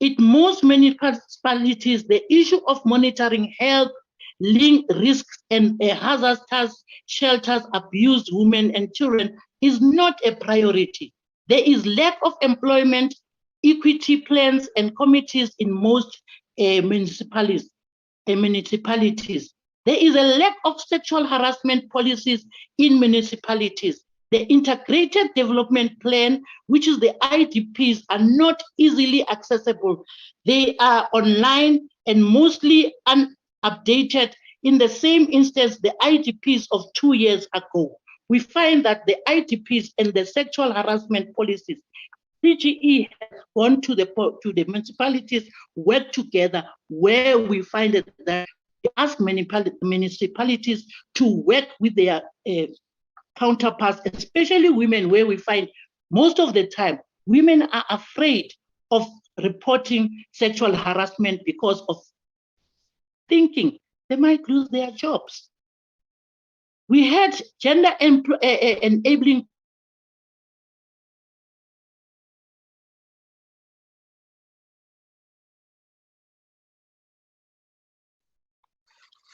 In most municipalities, the issue of monitoring health, link risks, and hazardous shelters, abused women and children is not a priority. There is lack of employment, equity plans, and committees in most municipalities. There is a lack of sexual harassment policies in municipalities. The integrated development plan, which is the IDPs, are not easily accessible. They are online and mostly unupdated. In the same instance, the IDPs of 2 years ago, we find that the IDPs and the sexual harassment policies, CGE has gone to the municipalities, work together, where we find that we ask municipalities to work with their counterparts, especially women, where we find most of the time women are afraid of reporting sexual harassment because of thinking they might lose their jobs. We had gender enabling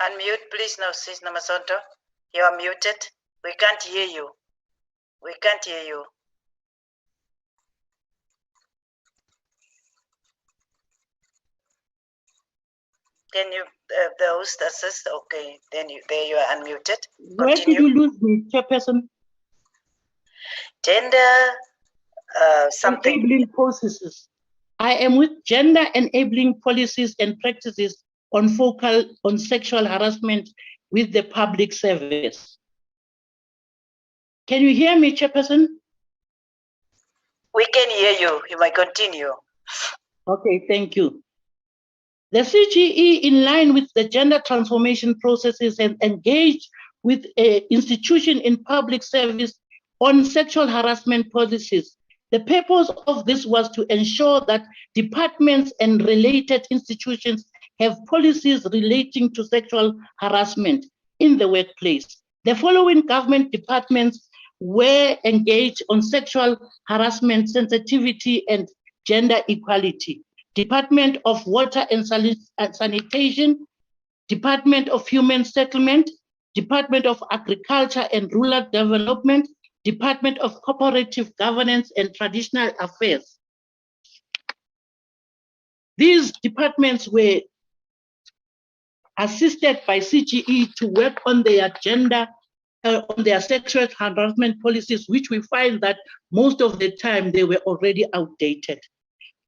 Unmute, please, now, Sis Namasonto. You are muted. We can't hear you. We can't hear you. Can you, the host assist? Okay, then there you are unmuted. Continue. Where did you lose me, Chairperson? Gender something. Enabling processes. I am with gender enabling policies and practices on sexual harassment with the public service. Can you hear me, Chairperson? We can hear you. You might continue. Okay, thank you. The CGE, in line with the gender transformation processes, and engaged with an institution in public service on sexual harassment policies. The purpose of this was to ensure that departments and related institutions have policies relating to sexual harassment in the workplace. The following government departments were engaged on sexual harassment sensitivity and gender equality: Department of Water and Sanitation, Department of Human Settlement, Department of Agriculture and Rural Development, Department of Cooperative Governance and Traditional Affairs. These departments were assisted by CGE to work on their gender, on their sexual harassment policies, which we find that most of the time they were already outdated.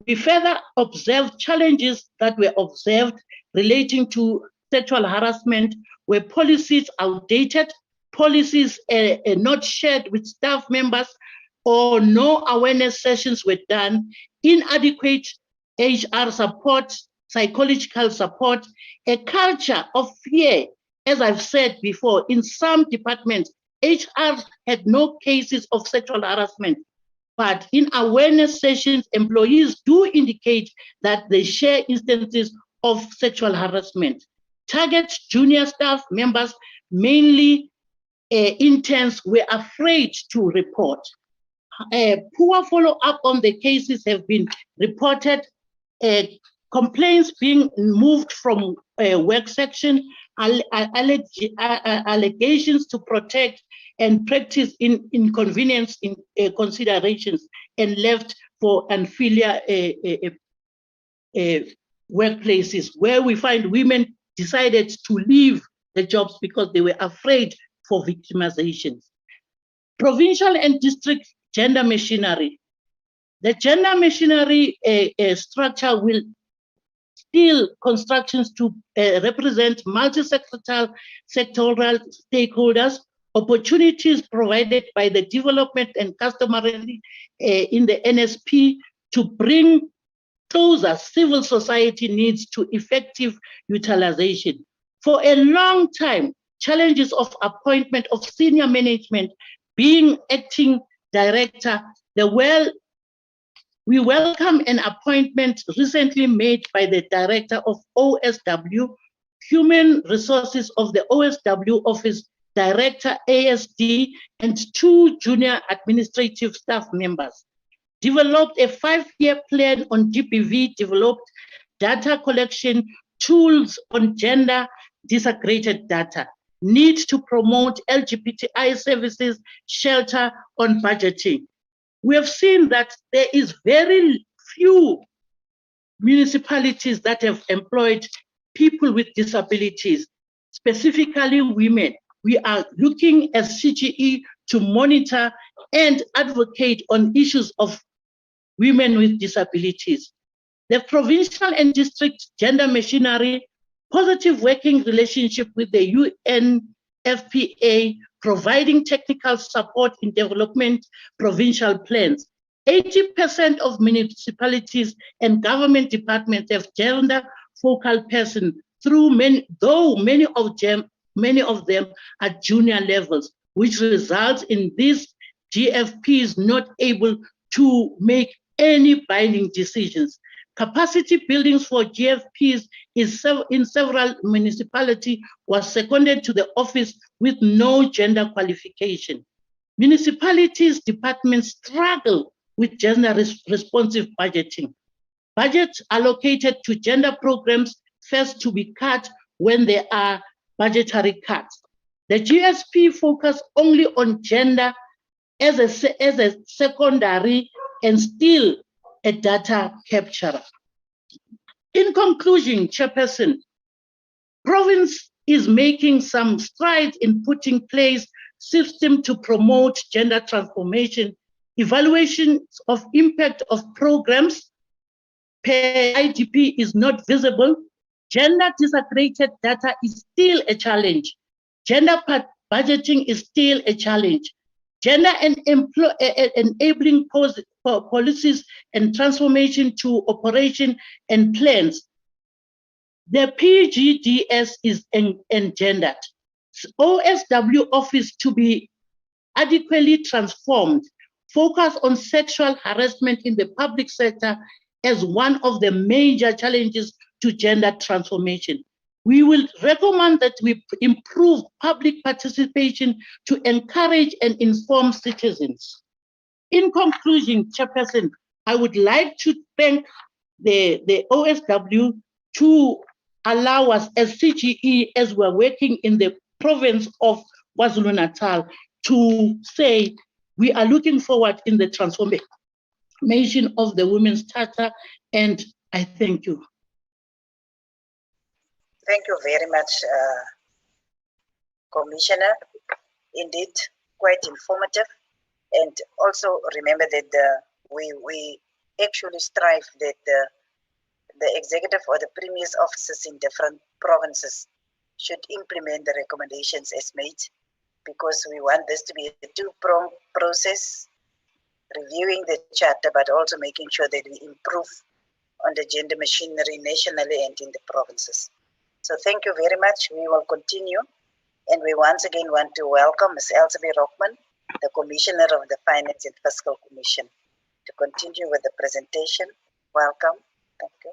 We further observed challenges that were observed relating to sexual harassment, where policies outdated, policies not shared with staff members, or no awareness sessions were done, inadequate HR support, psychological support, a culture of fear. As I've said before, in some departments, HR had no cases of sexual harassment, but in awareness sessions, employees do indicate that they share instances of sexual harassment. target junior staff members, mainly interns, were afraid to report. Poor follow-up on the cases have been reported, complaints being moved from work section, allegations to protect and practice in inconvenience in considerations, and left for unfair workplaces where we find women decided to leave the jobs because they were afraid for victimizations. Provincial and district gender machinery. The gender machinery structure will still constructions to represent multi-sectoral stakeholders, opportunities provided by the development and customarily in the NSP to bring closer civil society needs to effective utilization. For a long time, challenges of appointment of senior management being acting director, we welcome an appointment recently made by the director of OSW, Human Resources of the OSW Office, Director ASD, and 2 junior administrative staff members. Developed a 5-year plan on GBV, developed data collection tools on gender disaggregated data. Need to promote LGBTI services, shelter on budgeting. We have seen that there is very few municipalities that have employed people with disabilities, specifically women. We are looking as CGE to monitor and advocate on issues of women with disabilities. The provincial and district gender machinery, positive working relationship with the UNFPA, providing technical support in development provincial plans. 80% of municipalities and government departments have gender focal person though many of them are junior levels, which results in these GFPs not able to make any binding decisions. Capacity buildings for GFPs in several municipalities was seconded to the office with no gender qualification. Municipalities departments struggle with gender responsive budgeting. Budgets allocated to gender programs first to be cut when there are budgetary cuts. The GSP focus only on gender as a secondary and still a data capturer. In conclusion, Chairperson, province is making some strides in putting in place system to promote gender transformation, evaluations of impact of programs per IGP is not visible. Gender disaggregated data is still a challenge. Gender budgeting is still a challenge. Gender and enabling policies and transformation to operation and plans. The PGDS is engendered. OSW office to be adequately transformed, focus on sexual harassment in the public sector as one of the major challenges to gender transformation. We will recommend that we improve public participation to encourage and inform citizens. In conclusion, Chairperson, I would like to thank the OSW to allow us as CGE, as we're working in the province of KwaZulu-Natal, to say we are looking forward in the transformation of the Women's Charter, and I thank you. Thank you very much, Commissioner. Indeed, quite informative. And also remember that we actually strive that the executive or the premier's offices in different provinces should implement the recommendations as made, because we want this to be a two-pronged process, reviewing the charter, but also making sure that we improve on the gender machinery nationally and in the provinces. So thank you very much. We will continue. And we once again want to welcome Ms. Elsabe Rockman, the Commissioner of the Finance and Fiscal Commission, to continue with the presentation. Welcome. Thank you.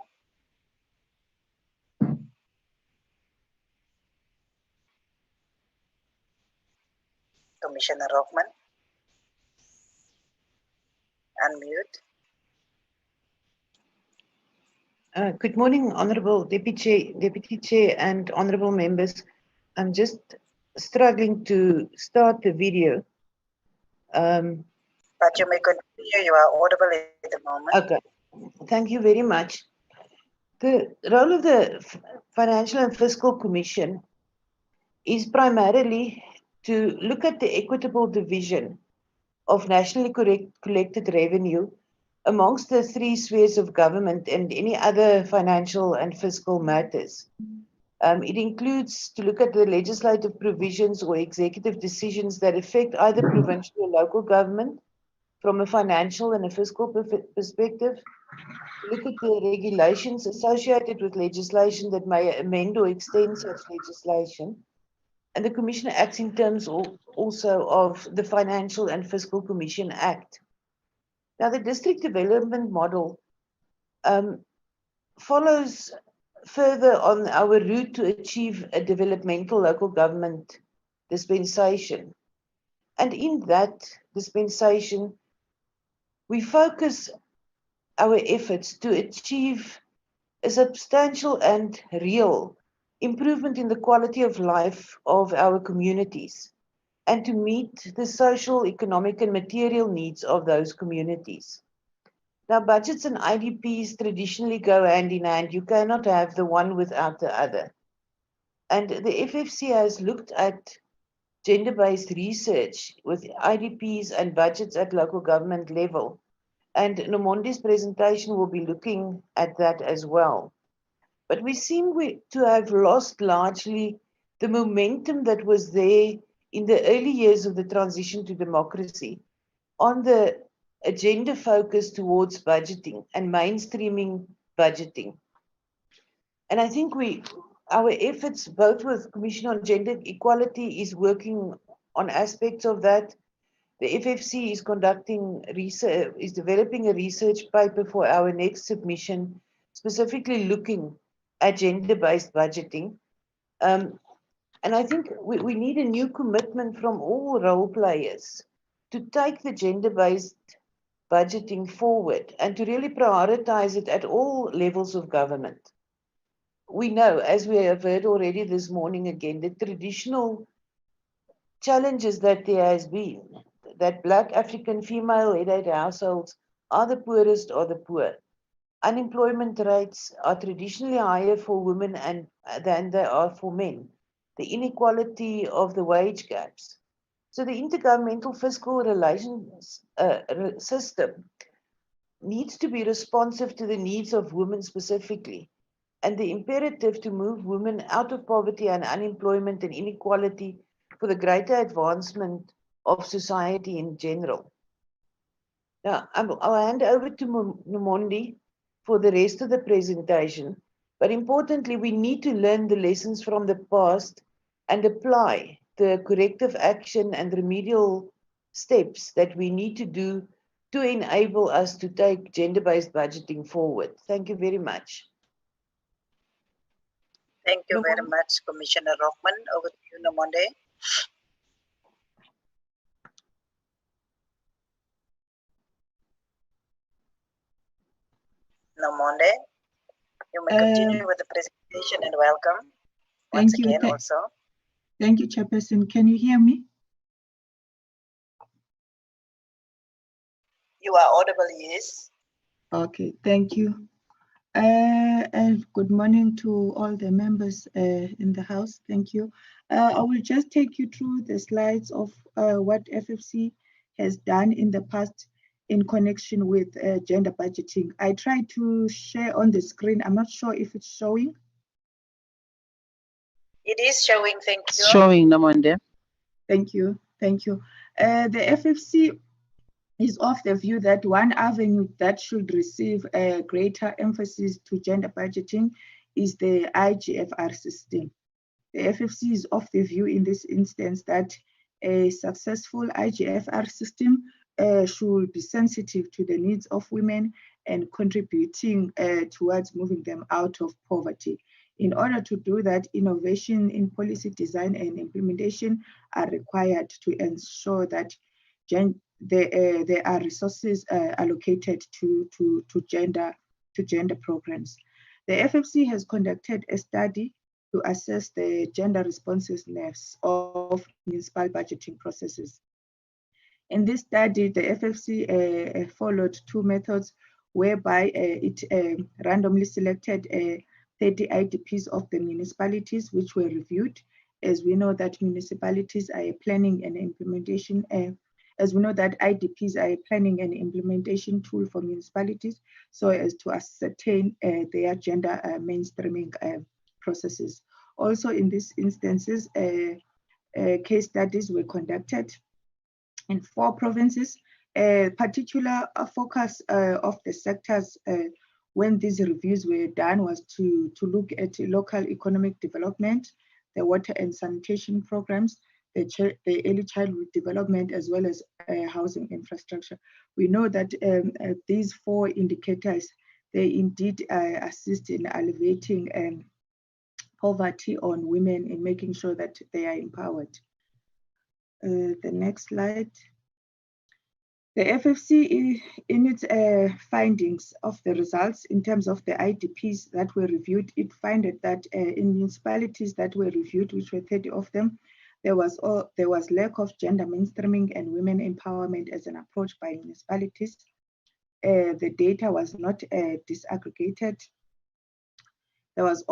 Commissioner Rockman. Unmute. Good morning, Honourable Deputy Chair and Honourable Members. I'm just struggling to start the video. But you may continue, you are audible at the moment. Okay, thank you very much. The role of the Financial and Fiscal Commission is primarily to look at the equitable division of nationally collected revenue amongst the three spheres of government and any other financial and fiscal matters. It includes to look at the legislative provisions or executive decisions that affect either provincial or local government from a financial and a fiscal perspective, to look at the regulations associated with legislation that may amend or extend such legislation. And the Commission acts in terms also of the Financial and Fiscal Commission Act. Now, the district development model follows further on our route to achieve a developmental local government dispensation. And in that dispensation, we focus our efforts to achieve a substantial and real improvement in the quality of life of our communities and to meet the social, economic and material needs of those communities. Now, budgets and IDPs traditionally go hand in hand. You cannot have the one without the other. And the FFC has looked at gender-based research with IDPs and budgets at local government level. And Nomondi's presentation will be looking at that as well. But we seem to have lost largely the momentum that was there in the early years of the transition to democracy on the agenda focus towards budgeting and mainstreaming budgeting. And I think our efforts, both with Commission on Gender Equality, is working on aspects of that. The FFC is conducting research, is developing a research paper for our next submission, specifically looking at gender-based budgeting. And I think we need a new commitment from all role players to take the gender-based budgeting forward and to really prioritize it at all levels of government. We know, as we have heard already this morning again, the traditional challenges that there has been, that Black African female-headed households are the poorest of the poor. Unemployment rates are traditionally higher for women than they are for men. The inequality of the wage gaps. So the intergovernmental fiscal relations system needs to be responsive to the needs of women specifically, and the imperative to move women out of poverty and unemployment and inequality for the greater advancement of society in general. Now, I'll hand over to Nomondi for the rest of the presentation, but importantly, we need to learn the lessons from the past and apply the corrective action and remedial steps that we need to do to enable us to take gender-based budgeting forward. Thank you very much. Thank you very much, Commissioner Rockman. Over to you, Nomonde. Nomonde, you may continue with the presentation and welcome. Once again also. Thank you, Chairperson. Can you hear me? You are audible, yes. Okay, thank you. And good morning to all the members in the House. Thank you. I will just take you through the slides of what FFC has done in the past in connection with gender budgeting. I tried to share on the screen. I'm not sure if it's showing. It is showing, thank you. Showing, Nomonde. Thank you, thank you. The FFC is of the view that one avenue that should receive a greater emphasis to gender budgeting is the IGFR system. The FFC is of the view in this instance that a successful IGFR system should be sensitive to the needs of women and contributing towards moving them out of poverty. In order to do that, innovation in policy design and implementation are required to ensure that there are resources allocated to gender programs. The FFC has conducted a study to assess the gender responsiveness of municipal budgeting processes. In this study, the FFC followed two methods whereby it randomly selected 30 IDPs of the municipalities which were reviewed. As we know that municipalities are a planning and implementation, as we know that IDPs are a planning and implementation tool for municipalities, so as to ascertain their gender mainstreaming processes. Also in these instances, case studies were conducted in 4 provinces. Particular focus of the sectors when these reviews were done was to look at local economic development, the water and sanitation programs, the early childhood development, as well as housing infrastructure. We know that these 4 indicators, they indeed assist in alleviating poverty on women, in making sure that they are empowered. The next slide. The FFC, in its findings of the results in terms of the IDPs that were reviewed, it found that in municipalities that were reviewed, which were 30 of them, there was lack of gender mainstreaming and women empowerment as an approach by municipalities. The data was not disaggregated. There were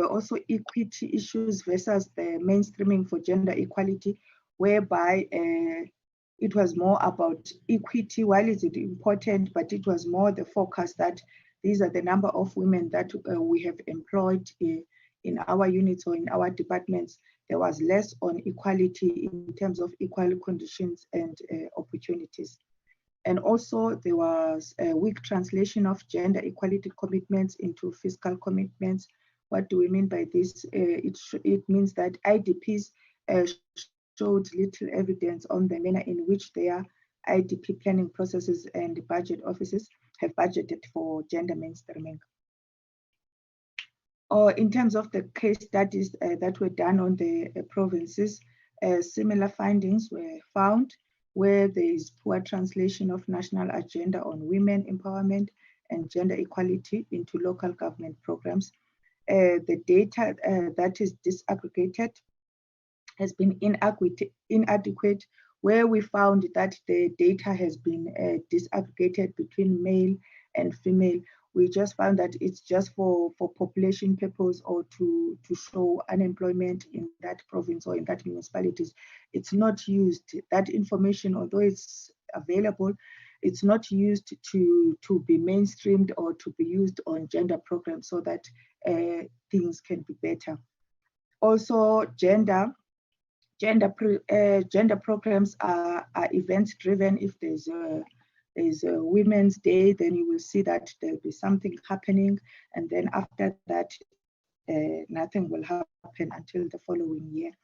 also equity issues versus the mainstreaming for gender equality, whereby it was more about equity. While it's important, but it was more the focus that these are the number of women that we have employed in our units or in our departments. There was less on equality in terms of equal conditions and opportunities. And also there was a weak translation of gender equality commitments into fiscal commitments. What do we mean by this? It means that IDPs showed little evidence on the manner in which their IDP planning processes and budget offices have budgeted for gender mainstreaming. Or in terms of the case studies that were done on the provinces, similar findings were found where there is poor translation of national agenda on women empowerment and gender equality into local government programs. The data that is disaggregated has been inadequate, where we found that the data has been disaggregated between male and female. We just found that it's just for population purpose or to show unemployment in that province or in that municipalities. It's not used, that information, although it's available, it's not used to be mainstreamed or to be used on gender programs so that things can be better. Also, gender programs are event driven. If there's a Women's Day, then you will see that there'll be something happening, and then after that, nothing will happen until the following year.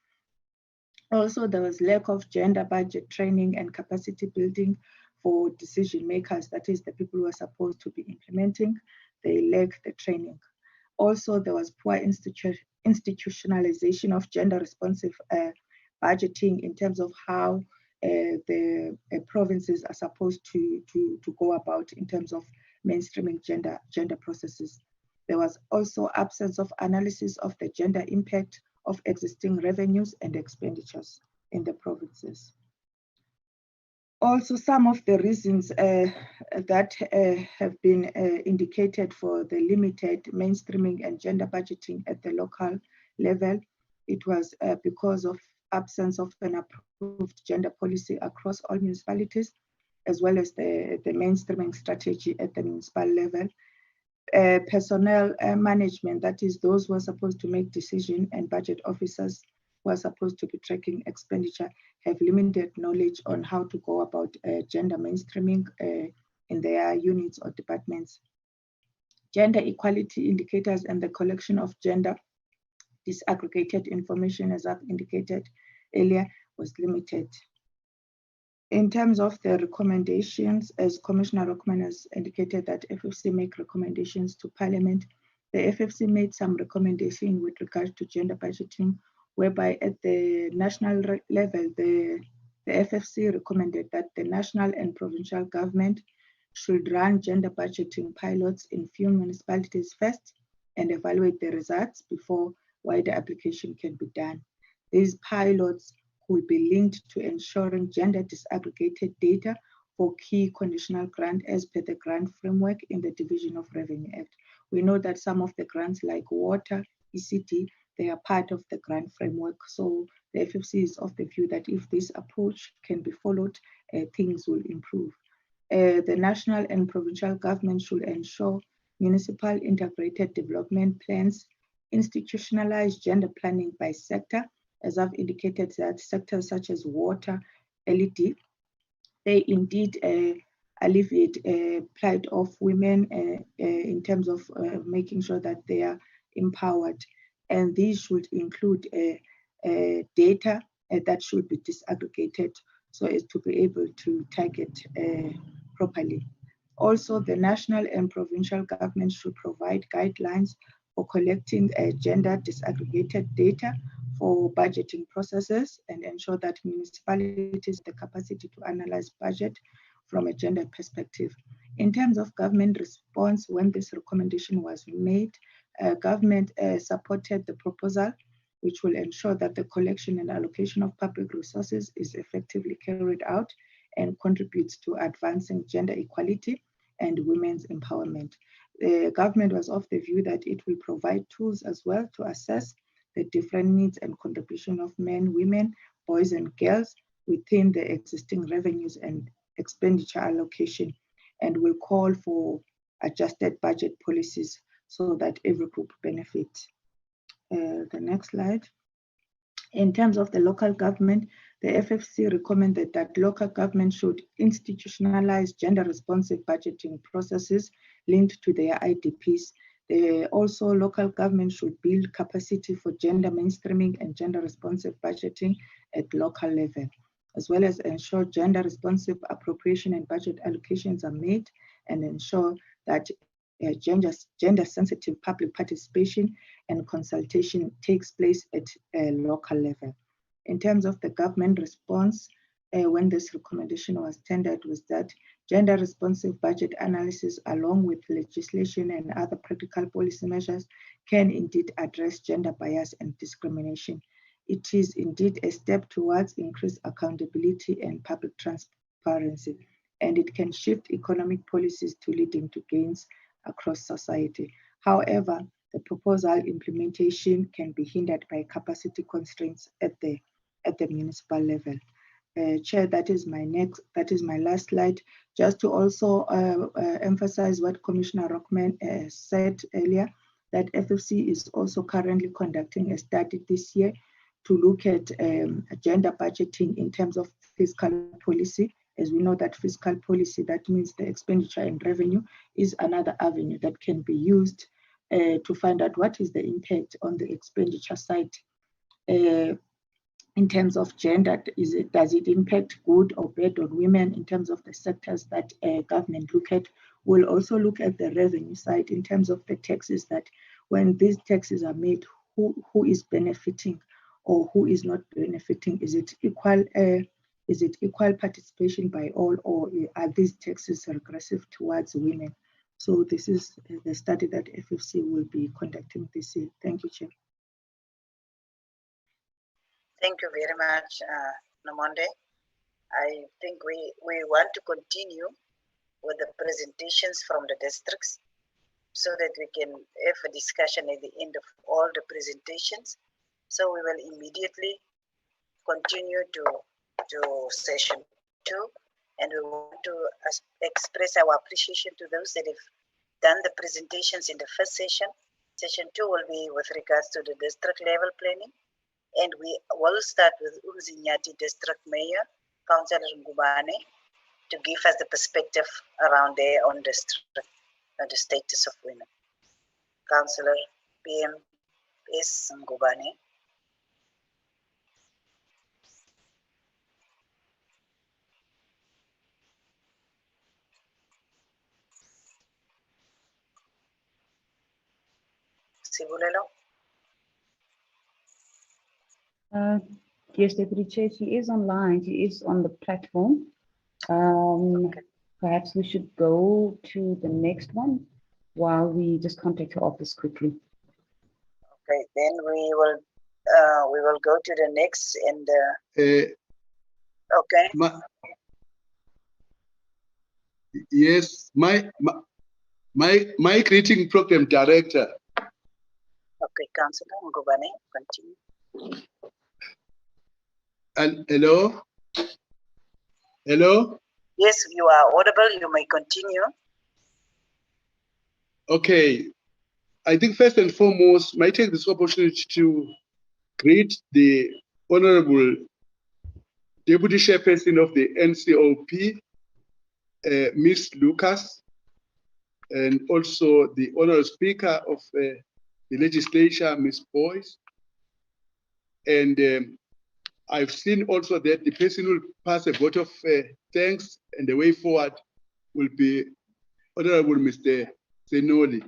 Also, there was lack of gender budget training and capacity building for decision makers, that is the people who are supposed to be implementing. They lack the training. Also, there was poor institutionalization of gender responsive budgeting in terms of how the provinces are supposed to go about in terms of mainstreaming gender processes. There was also absence of analysis of the gender impact of existing revenues and expenditures in the provinces. Also, some of the reasons that have been indicated for the limited mainstreaming and gender budgeting at the local level, it was because of absence of an approved gender policy across all municipalities, as well as the mainstreaming strategy at the municipal level. Personnel management, that is those who are supposed to make decisions, and budget officers who are supposed to be tracking expenditure, have limited knowledge on how to go about gender mainstreaming in their units or departments. Gender equality indicators and the collection of gender disaggregated information, as I've indicated earlier, was limited. In terms of the recommendations, as Commissioner Rockman has indicated that FFC make recommendations to Parliament The FFC made some recommendation with regard to gender budgeting, whereby at the national level, the FFC recommended that the national and provincial government should run gender budgeting pilots in few municipalities first and evaluate the results before wider application can be done. These pilots will be linked to ensuring gender disaggregated data for key conditional grant as per the grant framework in the Division of Revenue Act. We know that some of the grants like water, ECD, they are part of the grant framework. So the FFC is of the view that if this approach can be followed, things will improve. The national and provincial government should ensure municipal integrated development plans institutionalize gender planning by sector. As I've indicated, that sectors such as water, LED, they indeed alleviate plight of women in terms of making sure that they are empowered. And these should include data that should be disaggregated so as to be able to target properly. Also, the national and provincial governments should provide guidelines for collecting gender disaggregated data for budgeting processes and ensure that municipalities have the capacity to analyze budget from a gender perspective. In terms of government response, when this recommendation was made, government supported the proposal, which will ensure that the collection and allocation of public resources is effectively carried out and contributes to advancing gender equality and women's empowerment. The government was of the view that it will provide tools as well to assess the different needs and contribution of men, women, boys, and girls within the existing revenues and expenditure allocation, and will call for adjusted budget policies so that every group benefits. The next slide. In terms of the local government, the FFC recommended that local government should institutionalize gender-responsive budgeting processes linked to their IDPs. Also, local government should build capacity for gender mainstreaming and gender-responsive budgeting at local level, as well as ensure gender-responsive appropriation and budget allocations are made, and ensure that gender-sensitive public participation and consultation takes place at a local level. In terms of the government response, when this recommendation was tendered, was that gender-responsive budget analysis, along with legislation and other practical policy measures, can indeed address gender bias and discrimination. It is indeed a step towards increased accountability and public transparency, and it can shift economic policies to leading to gains across society. However, the proposal implementation can be hindered by capacity constraints at the municipal level. Chair, that is my last slide. Just to also emphasize what Commissioner Rockman said earlier, that FFC is also currently conducting a study this year to look at gender budgeting in terms of fiscal policy. As we know that fiscal policy, that means the expenditure and revenue, is another avenue that can be used to find out what is the impact on the expenditure side. In terms of gender, does it impact good or bad on women in terms of the sectors that government look at? We'll also look at the revenue side in terms of the taxes, that when these taxes are made, who is benefiting or who is not benefiting? Is it equal participation by all, or are these taxes regressive towards women? So this is the study that FFC will be conducting this year. Thank you, Chair. Thank you very much, Nomonde. I think we want to continue with the presentations from the districts so that we can have a discussion at the end of all the presentations. So we will immediately continue to session 2, and we want to express our appreciation to those that have done the presentations in the first session. Session 2 will be with regards to the district level planning. And we will start with Umzinyati District Mayor, Councillor Ngubane, to give us the perspective around their own district and the status of women. Councillor PMS Ngubane. Sibulelo? Yes, Deputy Chair, she is online. She is on the platform. Perhaps we should go to the next one while we just contact her office quickly. Okay, then we will go to the next and okay. Yes, my greeting program director. Okay, Councillor Ngubane, continue. And hello? Hello? Yes, you are audible. You may continue. Okay. I think first and foremost, I take this opportunity to greet the Honorable Deputy Chairperson of the NCOP, Ms. Lucas, and also the Honorable Speaker of the Legislature, Ms. Boyce. And I've seen also that the person who will pass a vote of thanks and the way forward will be Honorable Mr. Senoli,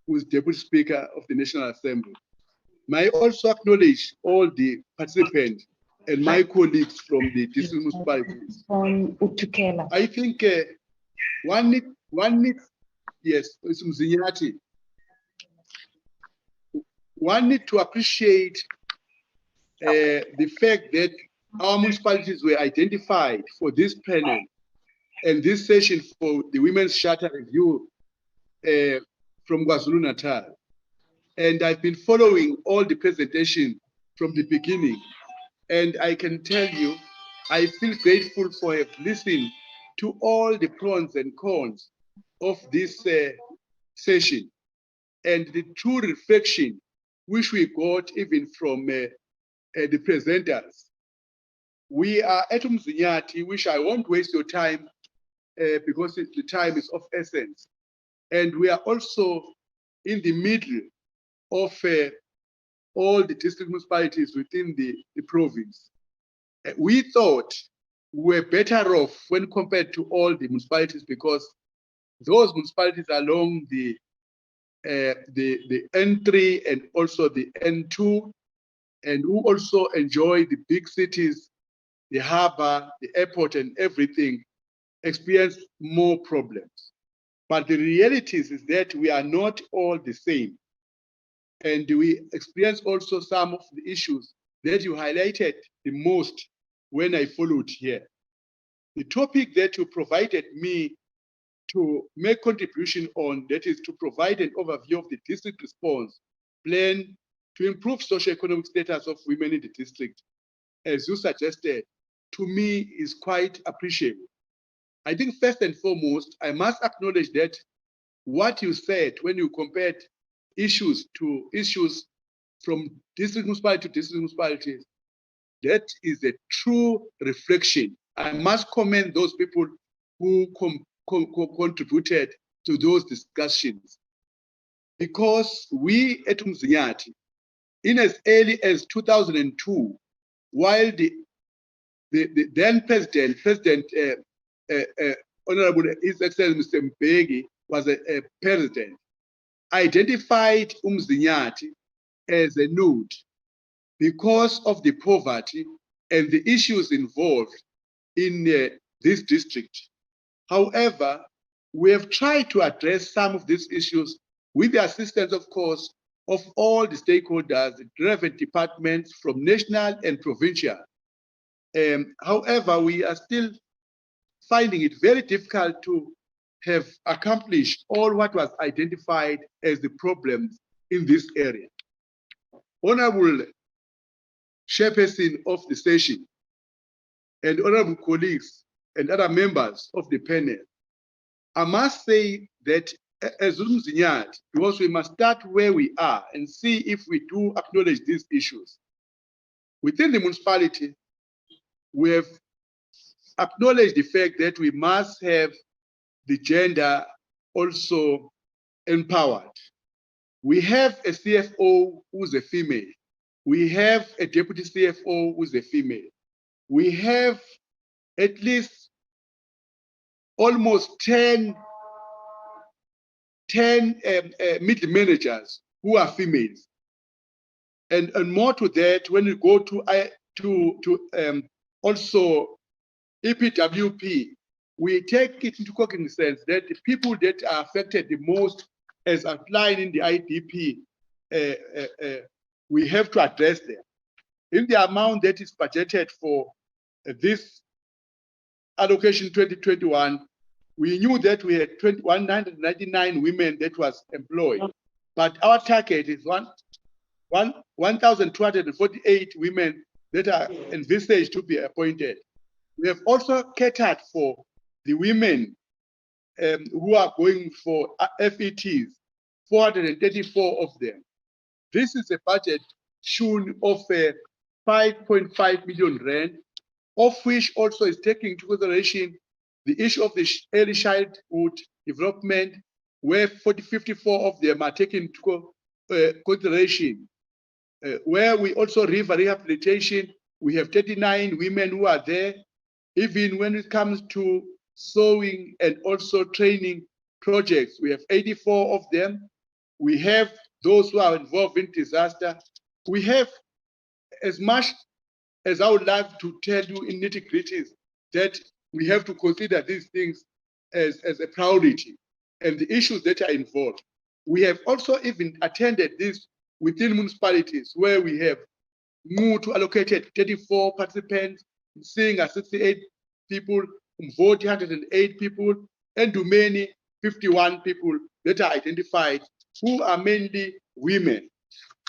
who is Deputy Speaker of the National Assembly. May I also acknowledge all the participants and my colleagues from the district municipalities. I think one need, yes, one need to appreciate the fact that our municipalities were identified for this panel and this session for the Women's Charter Review from KwaZulu-Natal. And I've been following all the presentation from the beginning. And I can tell you, I feel grateful for having listened to all the pros and cons of this session and the true reflection which we got even from the presenters. We are at Umzinyati, which I won't waste your time because the time is of essence. And we are also in the middle of all the district municipalities within the province. We thought we were better off when compared to all the municipalities because those municipalities along the N3 and also the N2, and who also enjoy the big cities, the harbor, the airport, and everything, experience more problems. But the reality is that we are not all the same. And we experience also some of the issues that you highlighted the most when I followed here. The topic that you provided me to make contribution on, that is to provide an overview of the district response plan to improve socioeconomic status of women in the district, as you suggested, to me is quite appreciable. I think first and foremost, I must acknowledge that what you said when you compared issues to issues from district municipality to district municipalities, that is a true reflection. I must commend those people who contributed to those discussions. Because we at Umzinyati, in as early as 2002, while the then President Honorable His Excellency Mr. Mbeki was a president, identified Umzinyati as a node because of the poverty and the issues involved in this district. However, we have tried to address some of these issues with the assistance, of course, of all the stakeholders, the relevant departments from national and provincial. However, we are still finding it very difficult to have accomplished all what was identified as the problems in this area. Honorable Chairperson of the session and honorable colleagues and other members of the panel, I must say that as Umzinyati, because we must start where we are and see if we do acknowledge these issues. Within the municipality, we have acknowledged the fact that we must have the gender also empowered. We have a CFO who's a female. We have a deputy CFO who's a female. We have at least almost 10 middle managers who are females. And more to that, when you go to also EPWP, we take it into cognizance that the people that are affected the most, as outlined in the IDP, we have to address them. In the amount that is budgeted for this allocation 2021, we knew that we had 199 women that was employed, but our target is 1,248 women that are envisaged to be appointed. We have also catered for the women who are going for FETs, 434 of them. This is a budget shown of 5.5 million rand, of which also is taking into consideration the issue of the early childhood development, where 54 of them are taken into consideration. Where we also rehabilitation, we have 39 women who are there. Even when it comes to sewing and also training projects, we have 84 of them. We have those who are involved in disaster. We have, as much as I would like to tell you in nitty-gritties, that we have to consider these things as a priority and the issues that are involved. We have also even attended this within municipalities where we have moved to allocated 34 participants, seeing 68 people, voting 108 people, and to many 51 people that are identified, who are mainly women.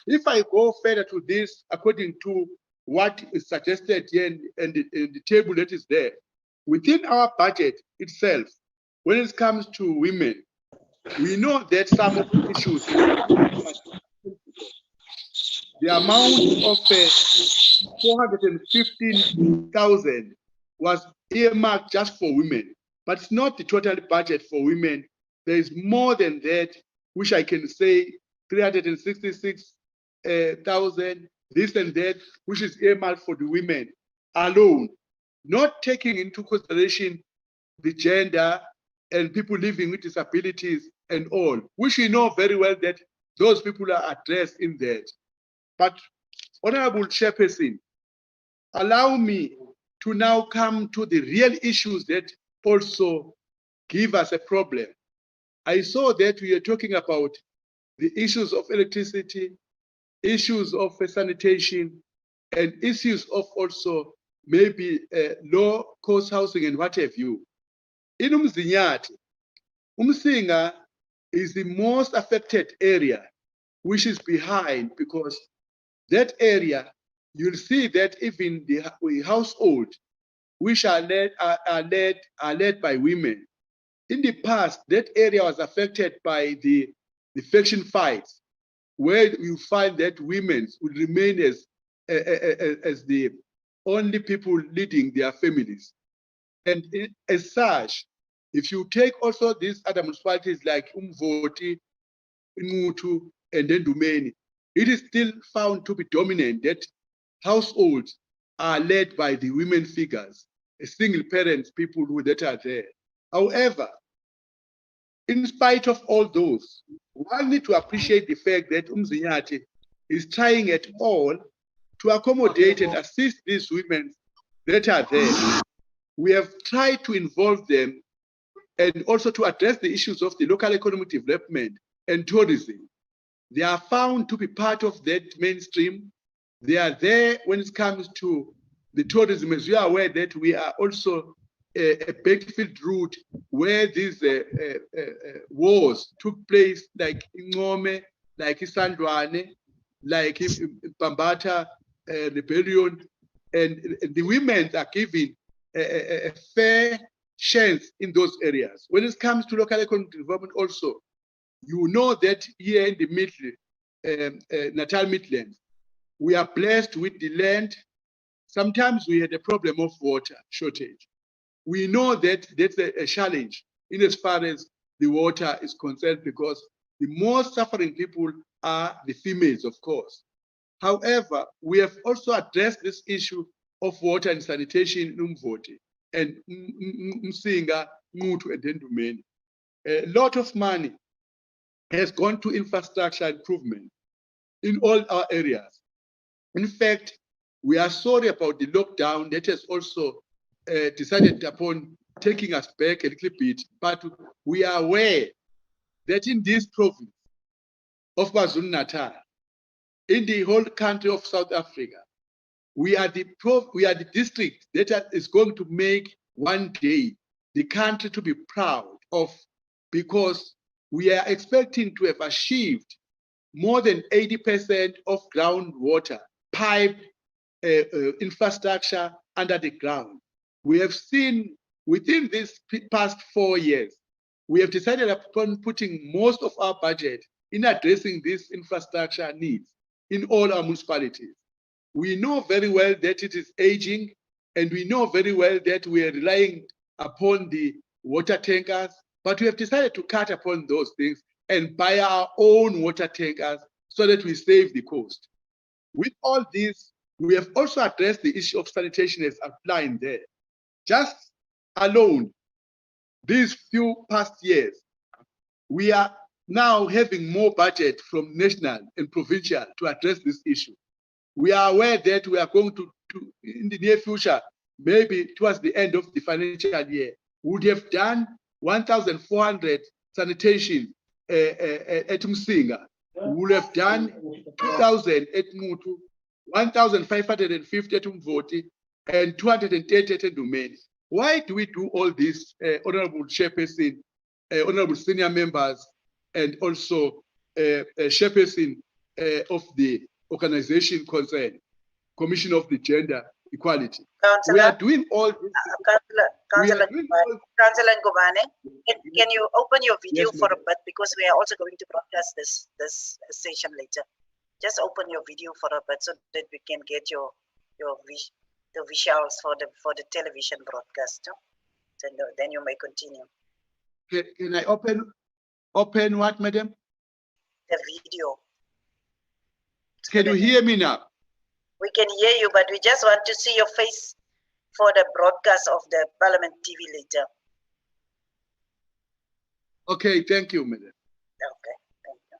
If I go further to this, according to what is suggested here and the table that is there, within our budget itself, when it comes to women, we know that some of the issues, the amount of 415,000 was earmarked just for women, but it's not the total budget for women. There is more than that, which I can say 366,000, this and that, which is earmarked for the women alone, not taking into consideration the gender and people living with disabilities and all, which we know very well that those people are addressed in that. But Honorable Chairperson, allow me to now come to the real issues that also give us a problem. I saw that we are talking about the issues of electricity, issues of sanitation, and issues of also maybe low-cost housing and what have you. In Umzinyati, Umsinga is the most affected area, which is behind, because that area, you'll see that even the household, which are led by women. In the past, that area was affected by the faction fights, where you find that women would remain as the only people leading their families. And as such, if you take also these other municipalities like Umvoti, Imutu, and then Dumeni, it is still found to be dominant that households are led by the women figures, single parents, people that are there. However, in spite of all those, one need to appreciate the fact that Umzinyati is trying at all to accommodate and assist these women that are there. We have tried to involve them and also to address the issues of the local economic development and tourism. They are found to be part of that mainstream. They are there when it comes to the tourism, as you are aware that we are also a battlefield route where these wars took place, like in Ngome, like in Sandwane, like in Pambata rebellion, and the women are given a fair chance in those areas. When it comes to local economic development also, you know that here in the Natal Midlands, we are blessed with the land. Sometimes we had a problem of water shortage. We know that that's a challenge in as far as the water is concerned, because the most suffering people are the females, of course. However, we have also addressed this issue of water and sanitation in Umvoti and Msinga, Mutu, and Ndumeni. A lot of money has gone to infrastructure improvement in all our areas. In fact, we are sorry about the lockdown that has also decided upon taking us back a little bit, but we are aware that in this province of KwaZulu-Natal, in the whole country of South Africa, we are the district that is going to make one day the country to be proud of, because we are expecting to have achieved more than 80% of groundwater pipe infrastructure under the ground. We have seen within these past 4 years, we have decided upon putting most of our budget in addressing these infrastructure needs in all our municipalities. We know very well that it is aging, and we know very well that we are relying upon the water tankers, but we have decided to cut upon those things and buy our own water tankers so that we save the cost. With all this, we have also addressed the issue of sanitation as outlined there. Just alone, these few past years, we are now having more budget from national and provincial to address this issue. We are aware that we are going to in the near future, maybe towards the end of the financial year, would have done 1,400 sanitation at Msinga. We would have done 2,000 at Mutu, 1,550 at Umvoti, and 230 at Ndumeni. Why do we do all this, Honorable Chairperson, Honorable Senior Members, and also Chairperson of the organization concerned, Commission of the Gender Equality? Councillor, we are doing all this. Councillor Ngubane, can you open your video for a bit, because we are also going to broadcast this session later. Just open your video for a bit so that we can get the visuals for the television broadcast. Then you may continue. Can I open what, madam? The video. Can you hear me now? We can hear you, but we just want to see your face for the broadcast of the Parliament TV later. Okay, thank you, madam. Okay, thank you.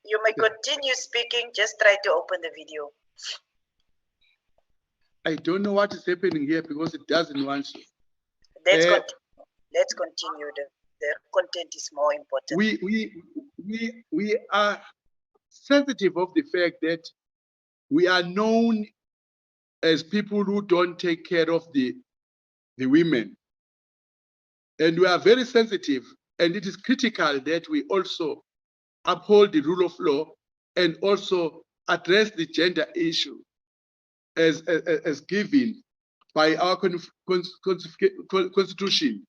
You may continue speaking, just try to open the video. I don't know what is happening here because it doesn't want to. Let's continue. The content is more important. We are sensitive of the fact that we are known as people who don't take care of the women. And we are very sensitive, and it is critical that we also uphold the rule of law and also address the gender issue as given by our constitution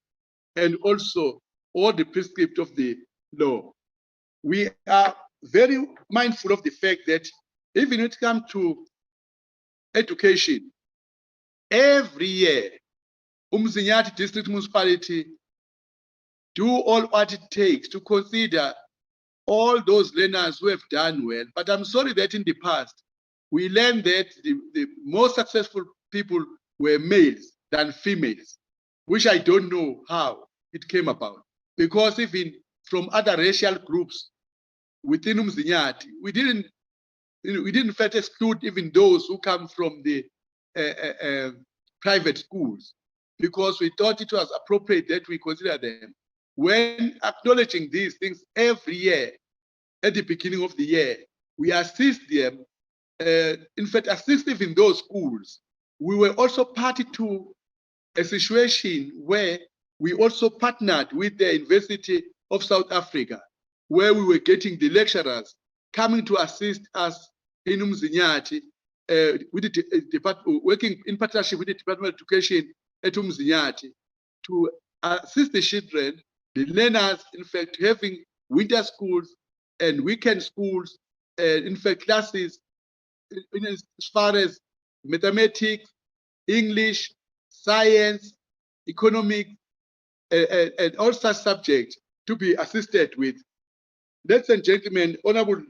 and also all the prescript of the law. We are very mindful of the fact that even when it comes to education, every year, Umzinyathi District Municipality do all what it takes to consider all those learners who have done well. But I'm sorry that in the past, we learned that the most successful people were males than females, which I don't know how it came about. Because even from other racial groups within Umzinyathi, we didn't exclude even those who come from the private schools, because we thought it was appropriate that we consider them. When acknowledging these things every year, at the beginning of the year, we assist them, in fact, assist even those schools. We were also party to a situation where we also partnered with the University of South Africa, where we were getting the lecturers coming to assist us in Umzinyathi, with the working in partnership with the Department of Education at Umzinyathi to assist the children, the learners, in fact, having winter schools and weekend schools, in fact, classes as far as mathematics, English, science, economics, and all such subjects to be assisted with. Ladies and gentlemen, Honorable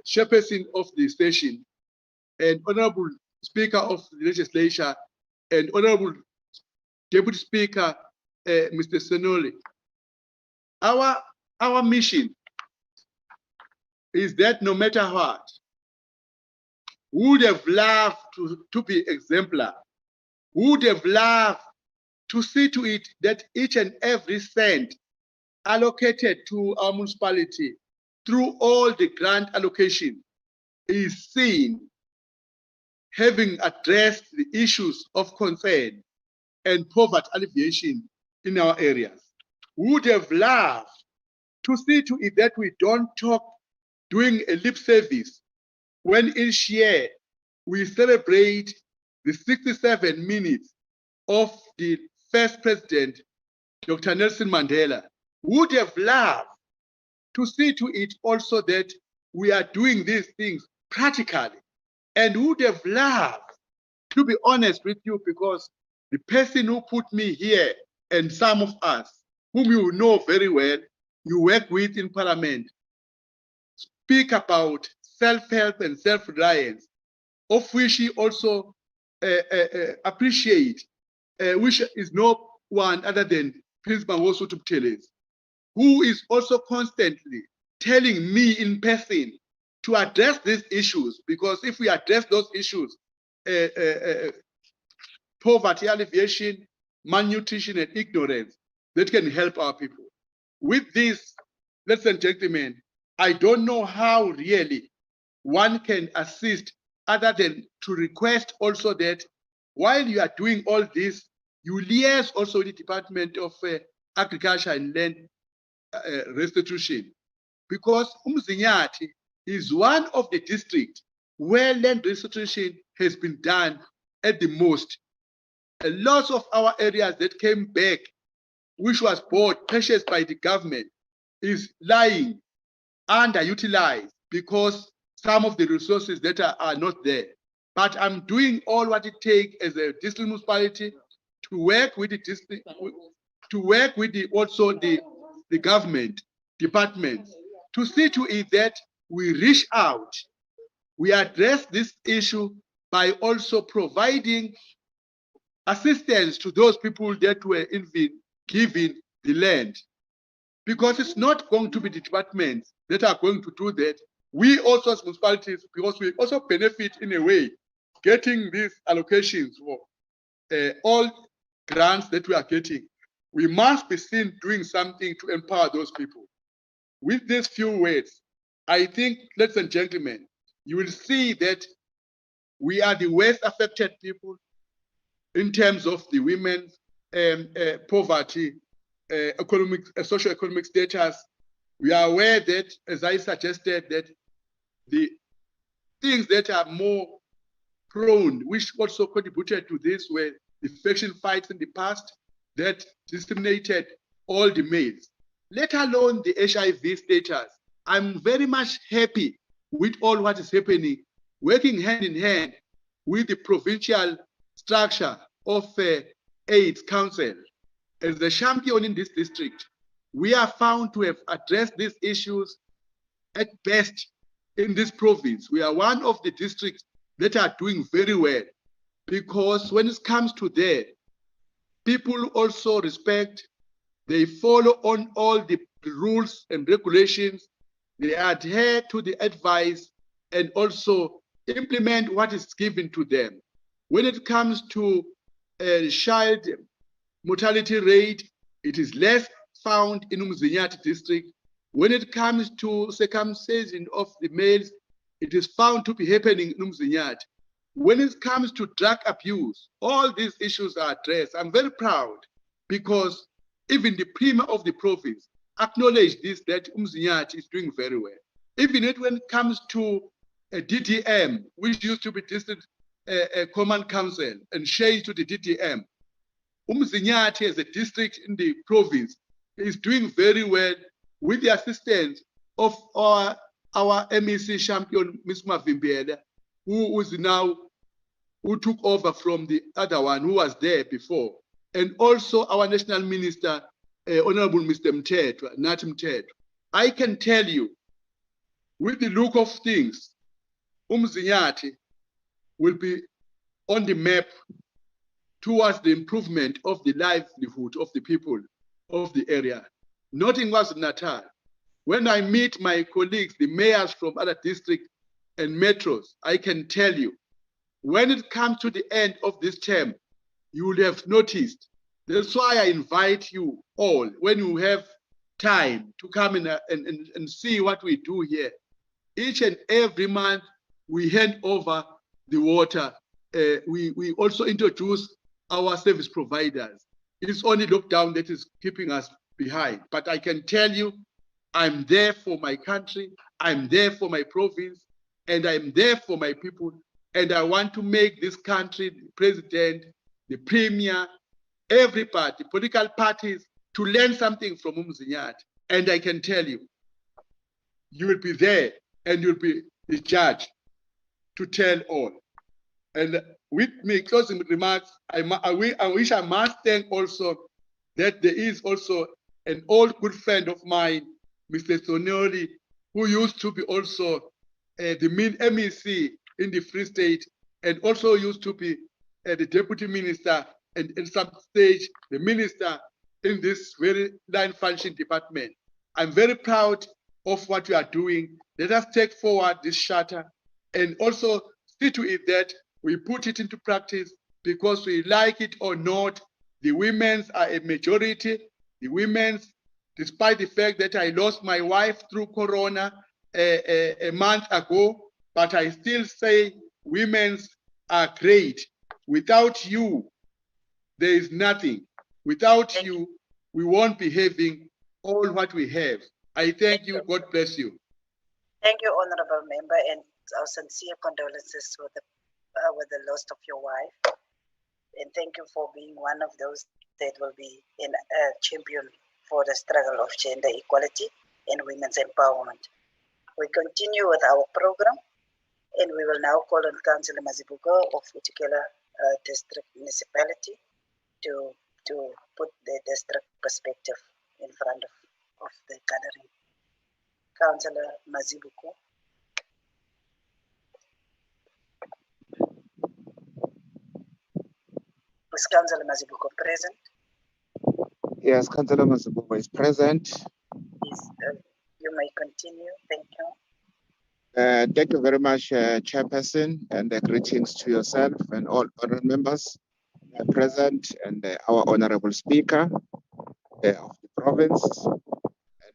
Chairperson of the station, and Honorable Speaker of the Legislature, and Honorable Deputy Speaker, Mr. Senoli, our mission is that no matter what, we would have loved to be exemplar. We would have loved to see to it that each and every cent allocated to our municipality through all the grant allocation is seen having addressed the issues of concern and poverty alleviation in our areas. We would have loved to see to it that we don't talk doing a lip service when each year we celebrate the 67 minutes of the first president, Dr. Nelson Mandela. We would have loved to see to it also that we are doing these things practically. And would have loved, to be honest with you, because the person who put me here and some of us, whom you know very well, you work with in Parliament, speak about self-help and self-reliance, of which he also appreciate, which is no one other than Prince Mangosuthu Buthelezi, who is also constantly telling me in person to address these issues, because if we address those issues, poverty alleviation, malnutrition, and ignorance, that can help our people. With this, ladies and gentlemen, I don't know how really one can assist other than to request also that while you are doing all this, you liaise also with the Department of Agriculture and Land Restitution, because Umzinyathi is one of the districts where land restitution has been done at the most. A lot of our areas that came back, which was bought, purchased by the government, is lying underutilized because some of the resources that are not there. But I'm doing all what it takes as a district municipality to work with the district, to work with the government departments, to see to it that we reach out, we address this issue by also providing assistance to those people that were given the land. Because it's not going to be the departments that are going to do that. We also as municipalities, because we also benefit in a way, getting these allocations for all grants that we are getting. We must be seen doing something to empower those people. With these few words, I think, ladies and gentlemen, you will see that we are the worst affected people in terms of the women's poverty, socio-economic status. We are aware that, as I suggested, that the things that are more prone, which also contributed to this, were the faction fights in the past that disseminated all the males, let alone the HIV status. I'm very much happy with all what is happening, working hand in hand with the provincial structure of AIDS Council. As the champion in this district, we are found to have addressed these issues at best in this province. We are one of the districts that are doing very well, because when it comes to that, people also respect, they follow on all the rules and regulations, they adhere to the advice and also implement what is given to them. When it comes to child mortality rate, it is less found in Umzinyathi district. When it comes to circumcision of the males, it is found to be happening in Umzinyathi. When it comes to drug abuse, all these issues are addressed. I'm very proud because even the Premier of the province acknowledged this, that Umzinyathi is doing very well. Even when it comes to a DDM, which used to be District Command Council and changed to the DDM, Umzinyathi as a district in the province is doing very well with the assistance of our MEC champion, Ms. Mavimbiela, who took over from the other one who was there before, and also our national minister, Honorable Mr. Mtetwa, Nat Mtetwa. I can tell you, with the look of things, Umzinyathi will be on the map towards the improvement of the livelihood of the people of the area. Not in KwaZulu-Natal. When I meet my colleagues, the mayors from other districts and metros, I can tell you, when it comes to the end of this term, you will have noticed. That's why I invite you all, when you have time, to come in and see what we do here. Each and every month, we hand over the water. We also introduce our service providers. It's only lockdown that is keeping us behind. But I can tell you, I'm there for my country, I'm there for my province, and I'm there for my people. And I want to make this country, the president, the premier, everybody, political parties, to learn something from Umzinyat. And I can tell you, you will be there and you'll be the judge to tell all. And with me closing remarks, I wish I must thank also that there is also an old good friend of mine, Mr. Sonoli, who used to be also the MEC in the Free State, and also used to be the deputy minister, and in some stage, the minister in this very line function department. I'm very proud of what you are doing. Let us take forward this charter and also see to it that we put it into practice, because we like it or not, the women's are a majority. The women's, despite the fact that I lost my wife through Corona a month ago, but I still say women's are great. Without you, there is nothing. Without you, we won't be having all what we have. I thank you. God bless you. Thank you, Honorable Member, and our sincere condolences with the loss of your wife. And thank you for being one of those that will be a champion for the struggle of gender equality and women's empowerment. We continue with our program, and we will now call on Councillor Mazibuko of Utikela District Municipality to put the district perspective in front of the gathering. Councillor Mazibuko. Is Councillor Mazibuko present? Yes, Councillor Mazibuko is present. Yes, you may continue. Thank you. Thank you very much, Chairperson, and greetings to yourself and all other members present, and our Honorable Speaker of the province,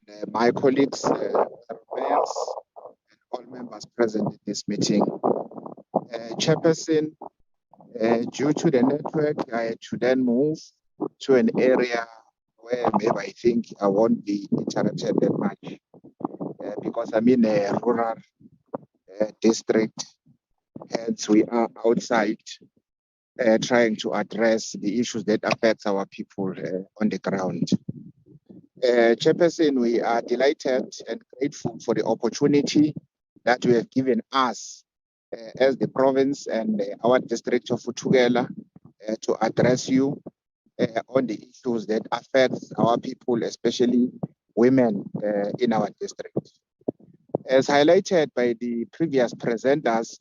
and my colleagues, mayors, and all members present in this meeting. Chairperson, due to the network, I had to then move to an area where maybe I think I won't be interrupted that much, because I'm in a rural district, hence we are outside trying to address the issues that affect our people on the ground. Chairperson, we are delighted and grateful for the opportunity that you have given us as the province and our district of Utukela to address you on the issues that affect our people, especially women in our district. As highlighted by the previous presenters,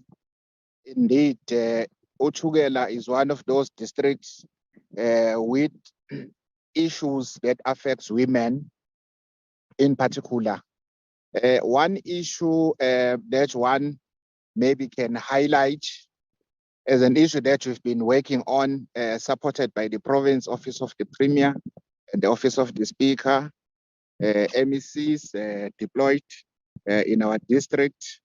indeed, Utukela is one of those districts with issues that affects women in particular. One issue that one maybe can highlight as an issue that we've been working on, supported by the Province Office of the Premier and the Office of the Speaker, MECs deployed in our district,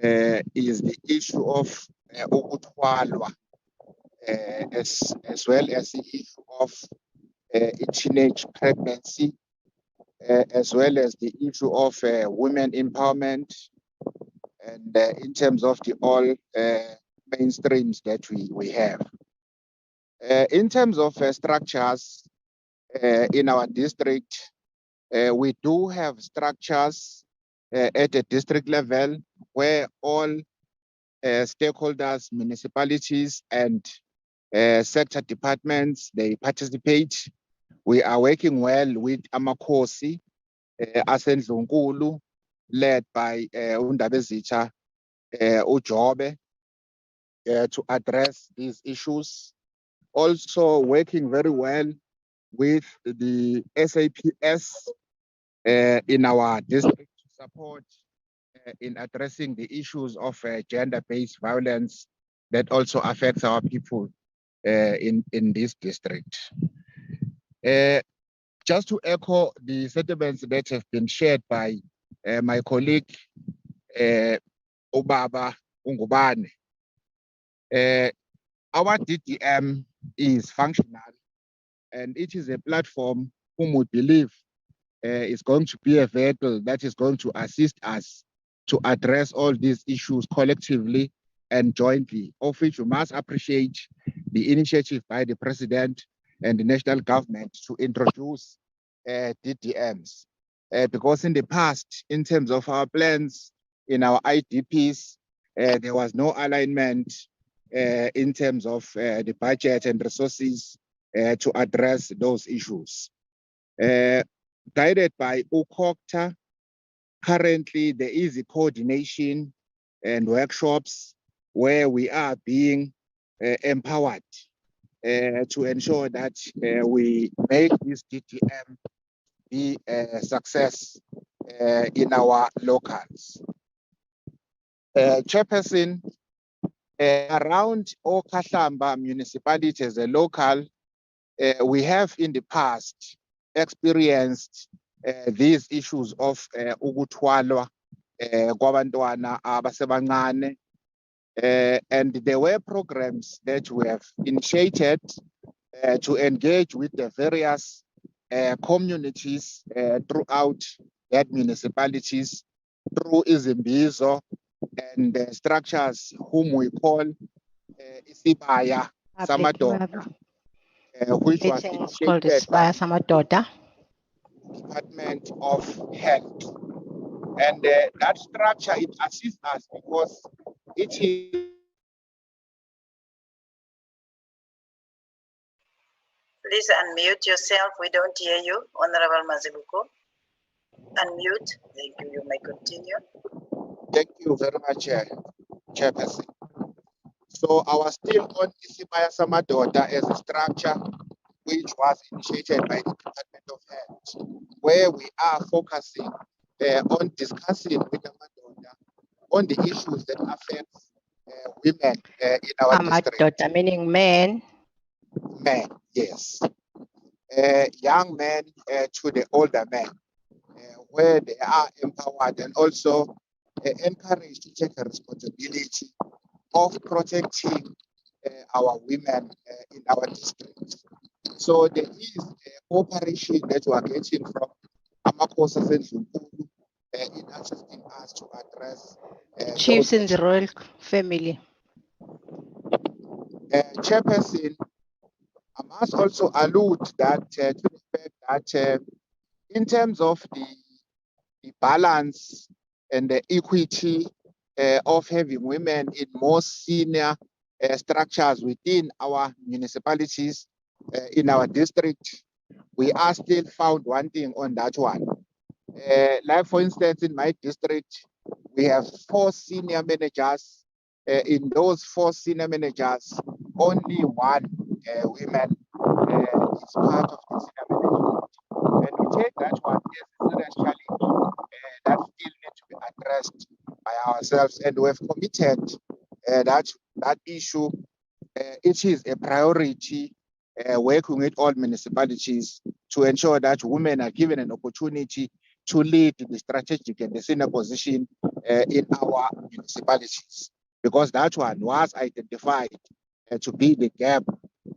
is the issue of ukuthwalwa, as well as the issue of teenage pregnancy, as well as the issue of women empowerment, and in terms of the all mainstreams that we have. In terms of structures in our district, we do have structures at a district level where all stakeholders, municipalities, and sector departments, they participate. We are working well with Amakhosi, Asendlunkulu, led by Undabezitha Ujobe, to address these issues. also working very well with the SAPS in our district to support in addressing the issues of gender-based violence that also affects our people in this district. Just to echo the sentiments that have been shared by my colleague, Obaba Ungubane, our DDM is functional, and it is a platform whom we believe is going to be a vehicle that is going to assist us to address all these issues collectively and jointly, of which we must appreciate the initiative by the President and the national government to introduce DDMs. Because in the past, in terms of our plans, in our IDPs, there was no alignment in terms of the budget and resources to address those issues. Guided by UCOCTA, currently there is a coordination and workshops where we are being empowered to ensure that we make this DDM be a success in our locals. Chairperson, around Okahlamba municipality as a local, we have in the past experienced these issues of ukuthwalwa kwabantwana abasebancane, and there were programs that we have initiated to engage with the various communities throughout that municipalities through izimbizo and structures whom we call isibaya samadoda, which was called Isibaya Samadoda. Department of Health. And that structure, it assists us because it is. Please unmute yourself. We don't hear you, Honorable Mazibuko. Unmute. Thank you. You may continue. Thank you very much, Chairperson. So I was still on Isibaya Samadoda as a structure which was initiated by the Department of Health, where we are focusing on discussing with the Madoda on the issues that affect women in our district. Amadoda meaning men. Men, yes. Young men to the older men, where they are empowered and also encouraged to take a responsibility of protecting our women in our district. So there is a cooperation that we are getting from Amakosa Zululand in assisting us to address Chiefs in the royal family. Chairperson, I must also allude that to the fact that in terms of the balance and the equity of having women in more senior structures within our municipalities, in our district, we are still found wanting on that one. Like for instance, in my district, we have 4 senior managers. In those 4 senior managers, only 1 woman is part of the senior management. And we take that one as a serious challenge that still need to be addressed by ourselves. And we have committed that issue. It is a priority working with all municipalities to ensure that women are given an opportunity to lead the strategic and the senior position in our municipalities, because that one was identified to be the gap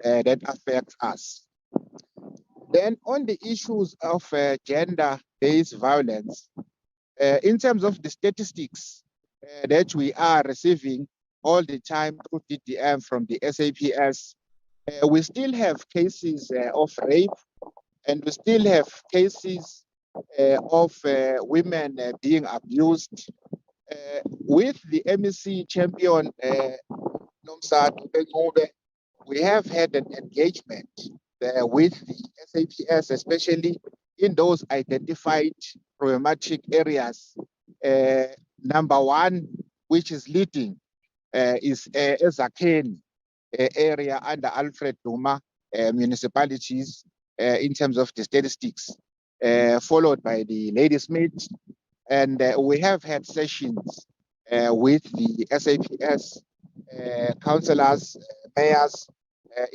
that affects us. Then on the issues of gender-based violence, in terms of the statistics that we are receiving all the time through DDM from the SAPS, we still have cases of rape, and we still have cases of women being abused. With the MEC champion, we have had an engagement with the SAPS, especially in those identified problematic areas. Number 1, which is leading, is Ezakheni, area under Alfred Duma municipalities in terms of the statistics, followed by the Ladysmith. And we have had sessions with the SAPS councillors, mayors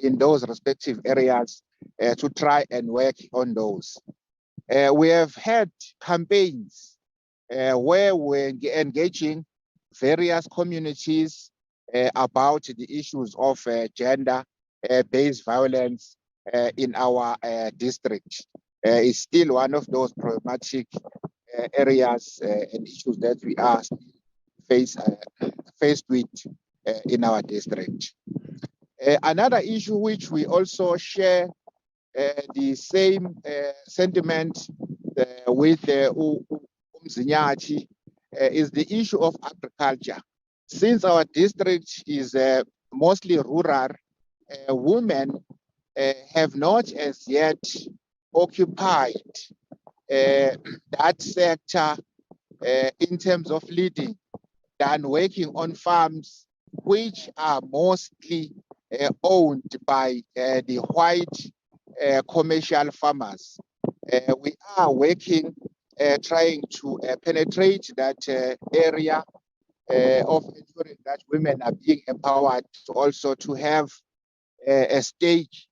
in those respective areas to try and work on those. We have had campaigns where we're engaging various communities about the issues of gender-based violence in our district. It's still one of those problematic areas and issues that we are faced with in our district. Another issue which we also share the same sentiment with Umzinyati is the issue of agriculture. Since our district is mostly rural, women have not as yet occupied that sector in terms of leading than working on farms which are mostly owned by the white commercial farmers. We are working, trying to penetrate that area of ensuring that women are being empowered to also to have a stake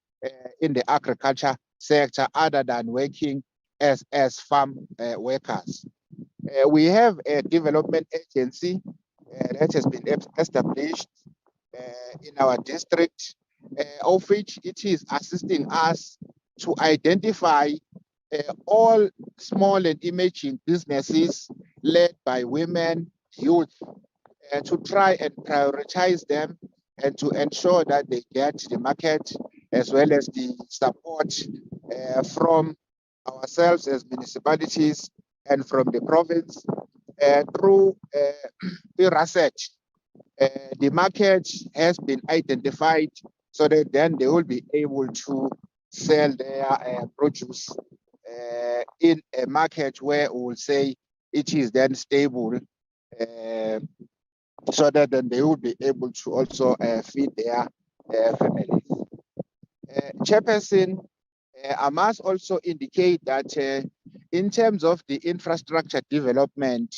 in the agriculture sector other than working as farm workers. We have a development agency that has been established in our district, of which it is assisting us to identify all small and emerging businesses led by women, youth, to try and prioritize them and to ensure that they get the market as well as the support from ourselves as municipalities and from the province through the research. The market has been identified so that then they will be able to sell their produce in a market where we will say it is then stable, so that then they will be able to also feed their families. Chairperson, I must also indicate that in terms of the infrastructure development,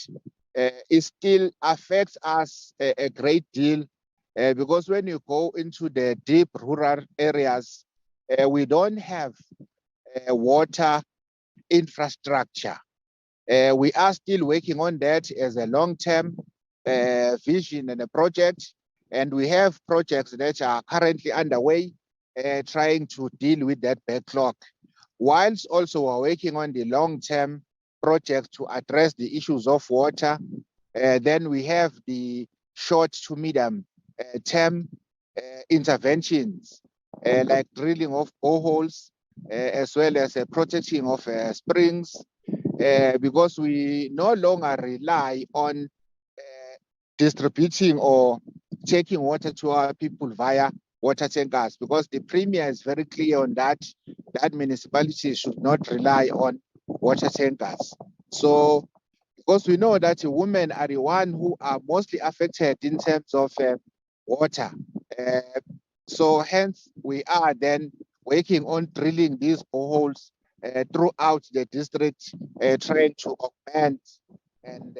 it still affects us a great deal because when you go into the deep rural areas, we don't have water infrastructure. We are still working on that as a long-term vision and a project, and we have projects that are currently underway trying to deal with that backlog, whilst also we're working on the long-term project to address the issues of water. Then we have the short to medium term interventions like drilling of boreholes as well as protecting of springs, because we no longer rely on distributing or taking water to our people via water tankers, because the premier is very clear on that municipalities should not rely on water tankers. So because we know that women are the one who are mostly affected in terms of water, so hence we are then working on drilling these boreholes throughout the district, trying to augment and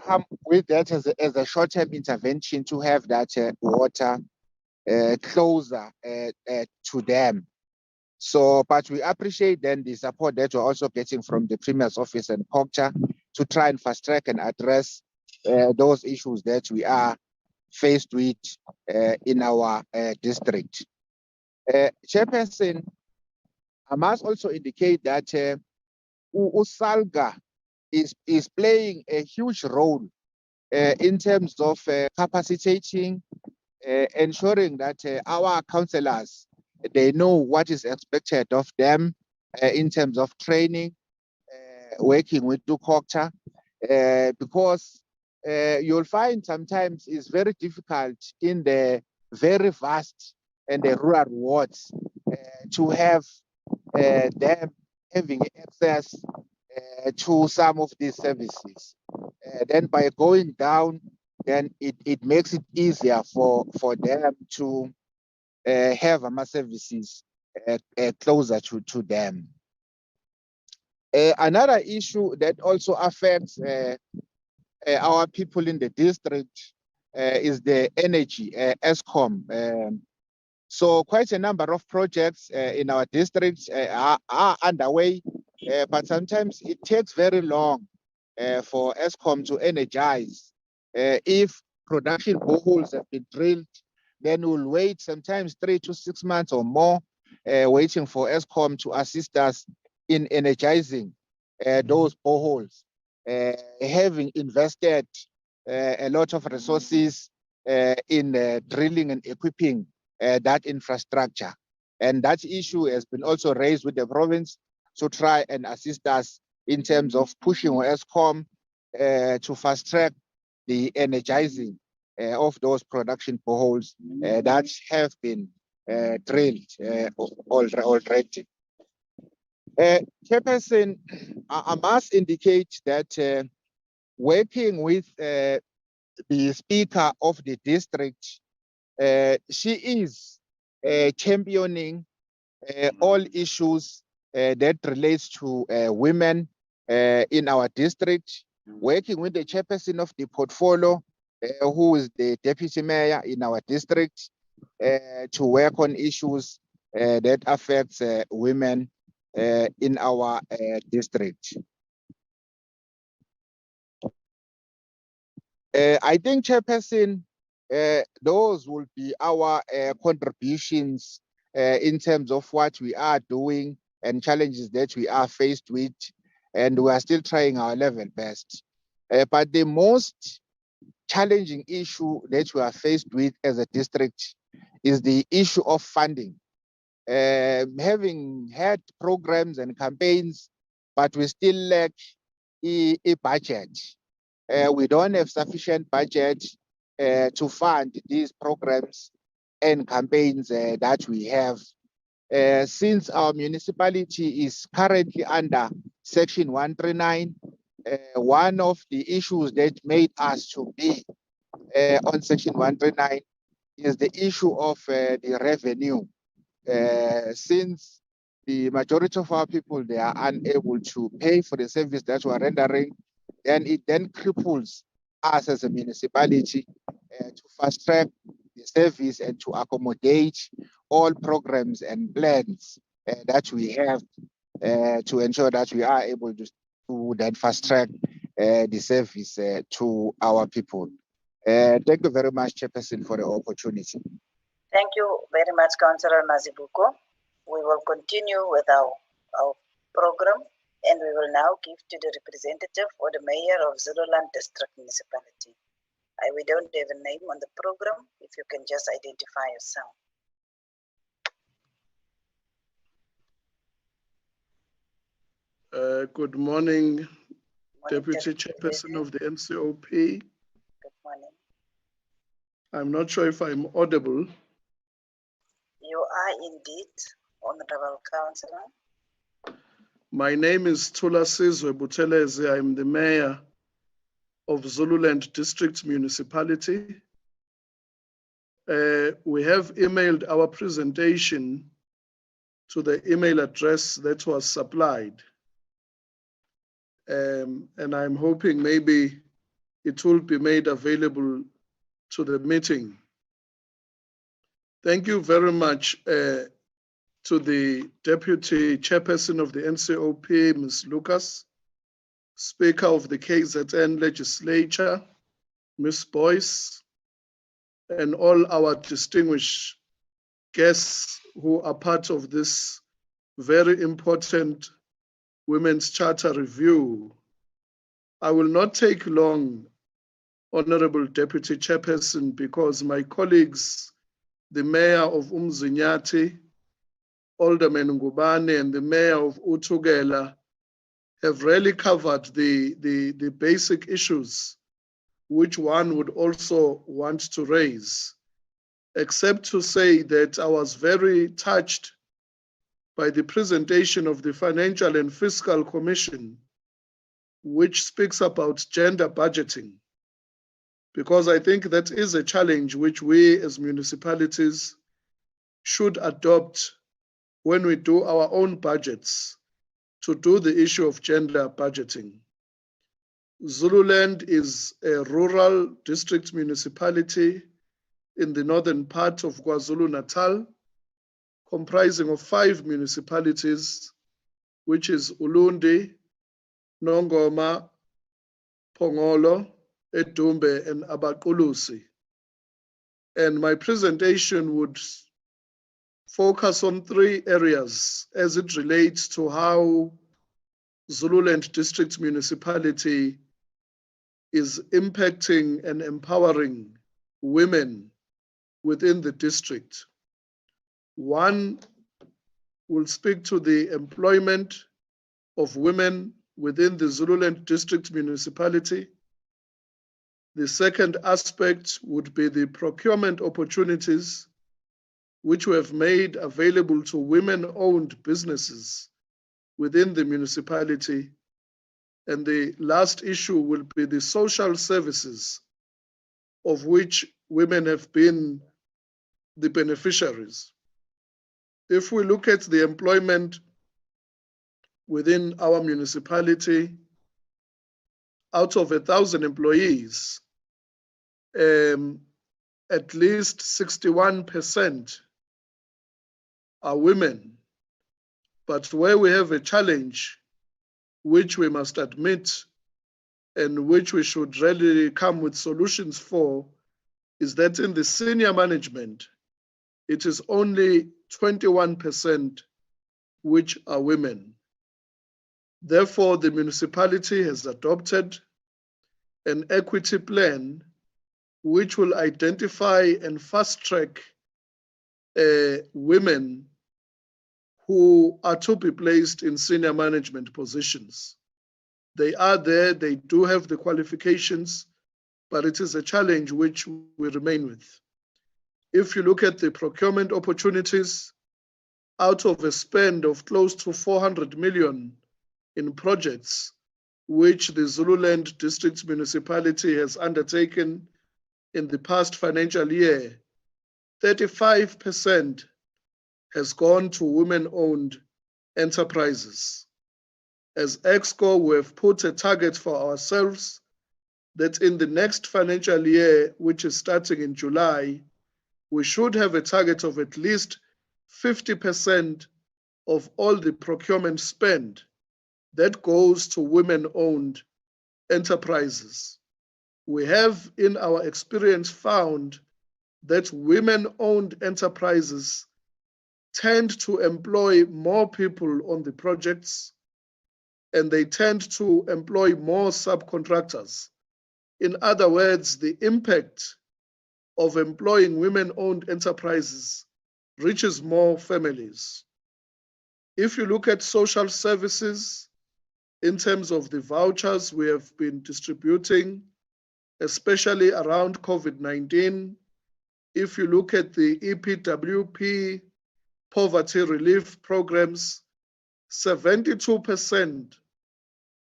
come with that as a short-term intervention to have that water closer to them. So, but we appreciate then the support that we're also getting from the Premier's office and COGTA to try and fast track and address those issues that we are faced with in our district. Chairperson, I must also indicate that USALGA is playing a huge role in terms of capacitating, ensuring that our councillors, they know what is expected of them in terms of training, working with COGTA, because you'll find sometimes it's very difficult in the very vast and the rural wards to have them having access to some of these services. Then by going down then it makes it easier for them to have services closer to them. Another issue that also affects our people in the district is the energy, ESCOM. So quite a number of projects in our districts are underway, but sometimes it takes very long for ESCOM to energize. If production boreholes have been drilled, then we'll wait sometimes 3 to 6 months or more, waiting for ESCOM to assist us in energizing those boreholes. Having invested a lot of resources in drilling and equipping that infrastructure. And that issue has been also raised with the province to try and assist us in terms of pushing ESCOM to fast track the energizing of those production boreholes that have been drilled already. Chairperson, I must indicate that working with the Speaker of the district, she is championing all issues that relates to women in our district, working with the chairperson of the portfolio, who is the deputy mayor in our district, to work on issues that affects women in our district. I think, Chairperson, those will be our contributions in terms of what we are doing and challenges that we are faced with, and we are still trying our level best. But the most challenging issue that we are faced with as a district is the issue of funding. Having had programs and campaigns, but we still lack a budget. We don't have sufficient budget to fund these programs and campaigns that we have. Since our municipality is currently under Section 139, one of the issues that made us to be on Section 139 is the issue of the revenue. Since the majority of our people, they are unable to pay for the service that we are rendering, and it then cripples us as a municipality to fast track the service and to accommodate all programs and plans that we have to ensure that we are able to then fast track the service to our people. Thank you very much, Chairperson, for the opportunity. Thank you very much, Councillor Mazibuko. We will continue with our program, and we will now give to the representative or the mayor of Zululand District Municipality. We don't have a name on the program. If you can just identify yourself. Good morning, Deputy Chairperson of the NCOP. Good morning. I'm not sure if I'm audible. You are indeed, Honorable Councillor. My name is Thulasizwe Buthelezi. I'm the mayor of Zululand District Municipality. We have emailed our presentation to the email address that was supplied. And I'm hoping maybe it will be made available to the meeting. Thank you very much to the Deputy Chairperson of the NCOP, Ms. Lucas, Speaker of the KZN Legislature, Ms. Boyce, and all our distinguished guests who are part of this very important Women's Charter Review. I will not take long, Honorable Deputy Chairperson, because my colleagues, the Mayor of Umzinyathi, Alderman Ngubane, and the Mayor of Utugela have really covered the basic issues which one would also want to raise, except to say that I was very touched by the presentation of the Financial and Fiscal Commission, which speaks about gender budgeting. because I think that is a challenge which we as municipalities should adopt when we do our own budgets, to do the issue of gender budgeting. Zululand is a rural district municipality in the northern part of KwaZulu-Natal, comprising of 5 municipalities, which is Ulundi, Nongoma, Pongolo, Edumbe, and Abaqulusi. And my presentation would focus on 3 areas as it relates to how Zululand District Municipality is impacting and empowering women within the district. 1 will speak to the employment of women within the Zululand District Municipality. The second aspect would be the procurement opportunities which we have made available to women-owned businesses within the municipality. And the last issue will be the social services of which women have been the beneficiaries. If we look at the employment within our municipality, out of 1,000 employees, at least 61% are women. But where we have a challenge, which we must admit and which we should really come with solutions for, is that in the senior management, it is only 21% which are women. Therefore, the municipality has adopted an equity plan which will identify and fast-track women who are to be placed in senior management positions. They are there, they do have the qualifications, but it is a challenge which we remain with. If you look at the procurement opportunities, out of a spend of close to 400 million in projects, which the Zululand District Municipality has undertaken in the past financial year, 35% has gone to women-owned enterprises. As EXCO, we have put a target for ourselves that in the next financial year, which is starting in July, we should have a target of at least 50% of all the procurement spend that goes to women-owned enterprises. We have, in our experience, found that women-owned enterprises tend to employ more people on the projects, and they tend to employ more subcontractors. In other words, the impact of employing women-owned enterprises reaches more families. If you look at social services, in terms of the vouchers we have been distributing, especially around COVID-19, if you look at the EPWP poverty relief programs, 72%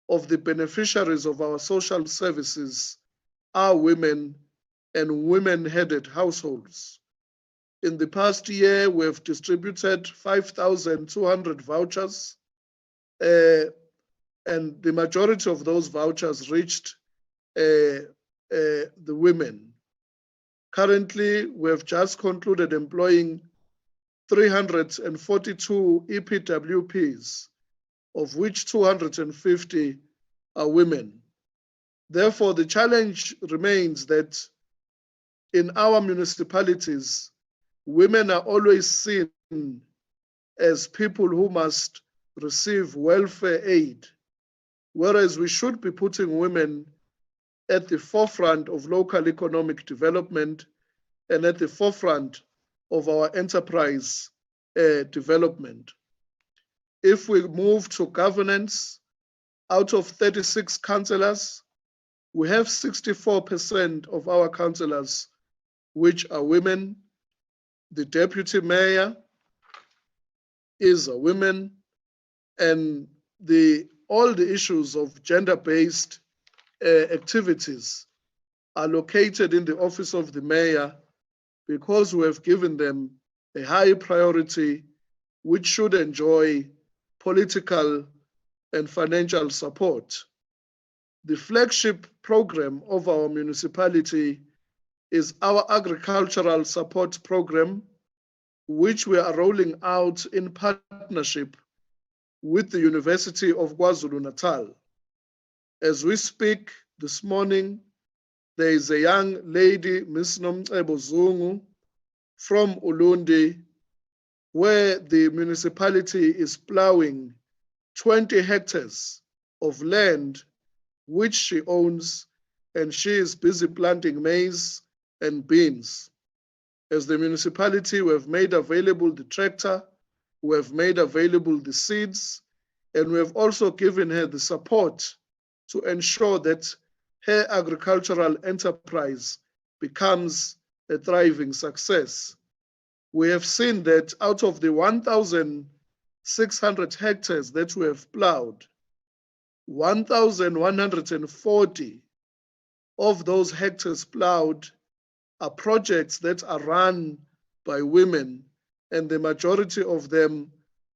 of the beneficiaries of our social services are women and women-headed households. In the past year, we have distributed 5,200 vouchers, and the majority of those vouchers reached the women. Currently, we have just concluded employing 342 EPWPs, of which 250 are women. Therefore, the challenge remains that in our municipalities, women are always seen as people who must receive welfare aid, whereas we should be putting women at the forefront of local economic development and at the forefront of our enterprise development. If we move to governance, out of 36 councillors, we have 64% of our councillors which are women. The deputy mayor is a woman, and all the issues of gender-based activities are located in the office of the mayor because we have given them a high priority which should enjoy political and financial support. The flagship program of our municipality is our agricultural support program, which we are rolling out in partnership with the University of KwaZulu-Natal. As we speak this morning, there is a young lady, Ms. Nomcebo Zungu, from Ulundi, where the municipality is plowing 20 hectares of land which she owns, and she is busy planting maize and beans. As the municipality, we have made available the tractor, we have made available the seeds, and we have also given her the support to ensure that her agricultural enterprise becomes a thriving success. We have seen that out of the 1,600 hectares that we have plowed, 1,140 of those hectares plowed are projects that are run by women, and the majority of them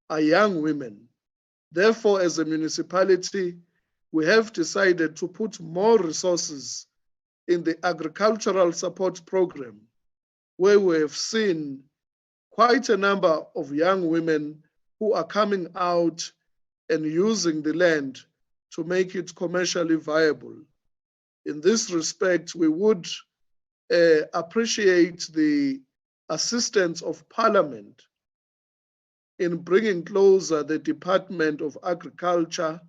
are young women. Therefore, as a municipality, we have decided to put more resources in the agricultural support program, where we have seen quite a number of young women who are coming out and using the land to make it commercially viable. In this respect, we would appreciate the assistance of Parliament in bringing closer the Department of Agriculture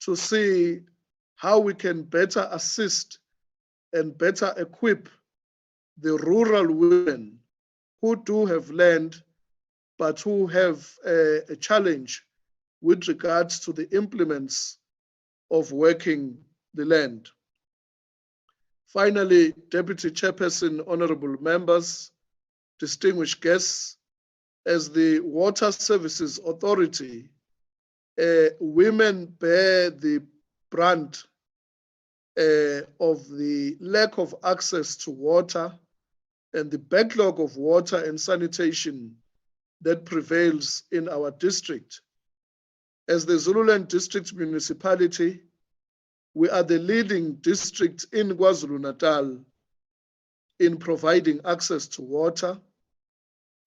to see how we can better assist and better equip the rural women who do have land, but who have a challenge with regards to the implements of working the land. Finally, Deputy Chairperson, honorable members, distinguished guests, as the Water Services Authority, women bear the brunt of the lack of access to water and the backlog of water and sanitation that prevails in our district. As the Zululand District Municipality, we are the leading district in KwaZulu-Natal in providing access to water,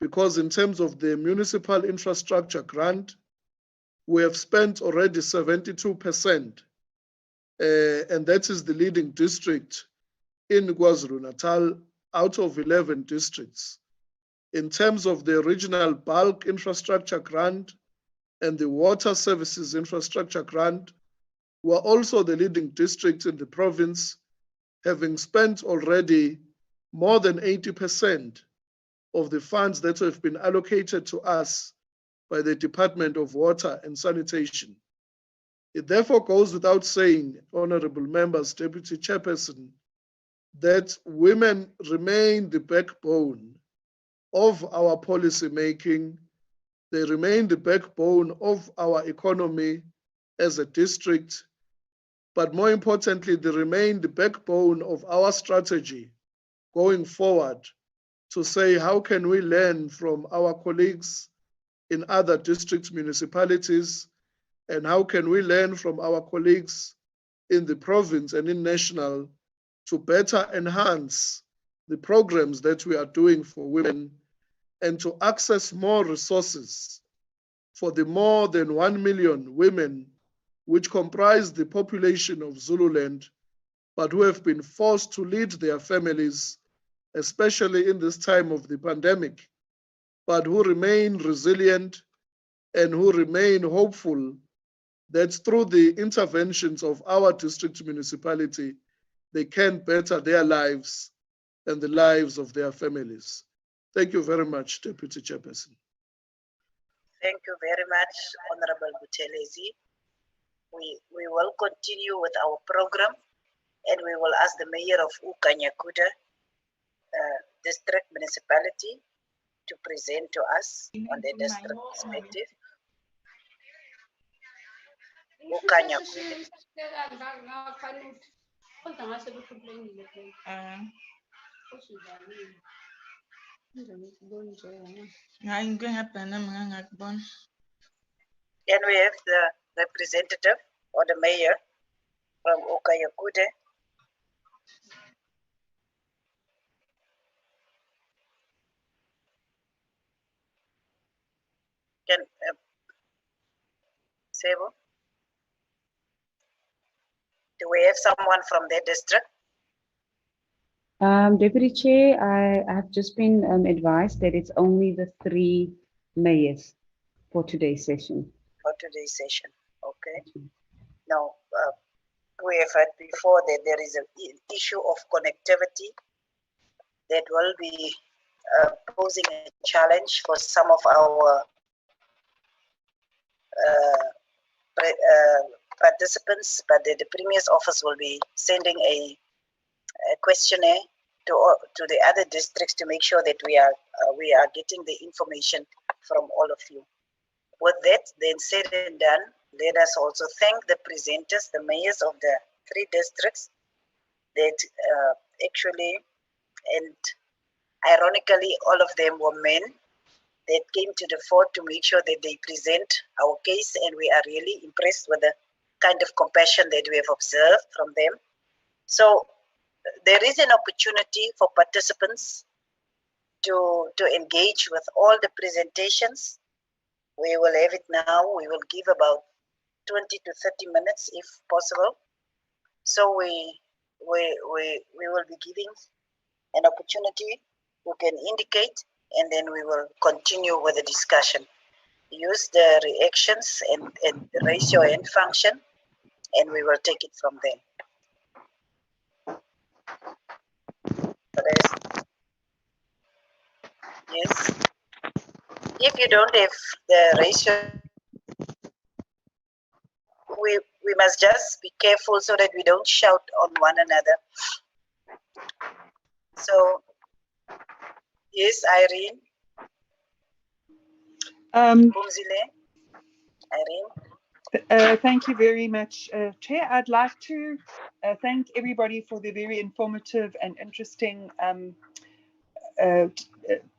because in terms of the municipal infrastructure grant, we have spent already 72%, and that is the leading district in KwaZulu-Natal out of 11 districts. In terms of the regional bulk infrastructure grant and the water services infrastructure grant, we're also the leading district in the province, having spent already more than 80% of the funds that have been allocated to us by the Department of Water and Sanitation. It therefore goes without saying, honorable members, Deputy Chairperson, that women remain the backbone of our policy making. They remain the backbone of our economy as a district, but more importantly, they remain the backbone of our strategy going forward to say, how can we learn from our colleagues in other district municipalities, and how can we learn from our colleagues in the province and in national to better enhance the programs that we are doing for women and to access more resources for the more than 1 million women which comprise the population of Zululand, but who have been forced to lead their families, especially in this time of the pandemic, but who remain resilient and who remain hopeful that through the interventions of our district municipality, they can better their lives and the lives of their families. Thank you very much, Deputy Chairperson. Thank you very much, Honorable Buthelezi. We will continue with our program, and we will ask the Mayor of Ukanyakuda District Municipality to present to us on the district perspective. Ukanyakuda. Can we have the representative or the mayor from Okayakude? Can Sebo? Do we have someone from their district? Deputy Chair, I have just been advised that it's only the 3 mayors for today's session. For today's session, okay. Now, we have heard before that there is an issue of connectivity that will be posing a challenge for some of our participants, but the Premier's office will be sending a questionnaire to the other districts to make sure that we are getting the information from all of you. With that then said and done, let us also thank the presenters, the mayors of the 3 districts that actually, and ironically, all of them were men that came to the fore to make sure that they present our case, and we are really impressed with the kind of compassion that we have observed from them. So there is an opportunity for participants to engage with all the presentations. We will have it now. We will give about 20 to 30 minutes if possible. So we will be giving an opportunity. You can indicate, and then we will continue with the discussion. Use the reactions and raise your hand function, and we will take it from there. Yes. If you don't have the ratio, we must just be careful so that we don't shout on one another. So, yes, Irene. Irene. Thank you very much, Chair. I'd like to thank everybody for the very informative and interesting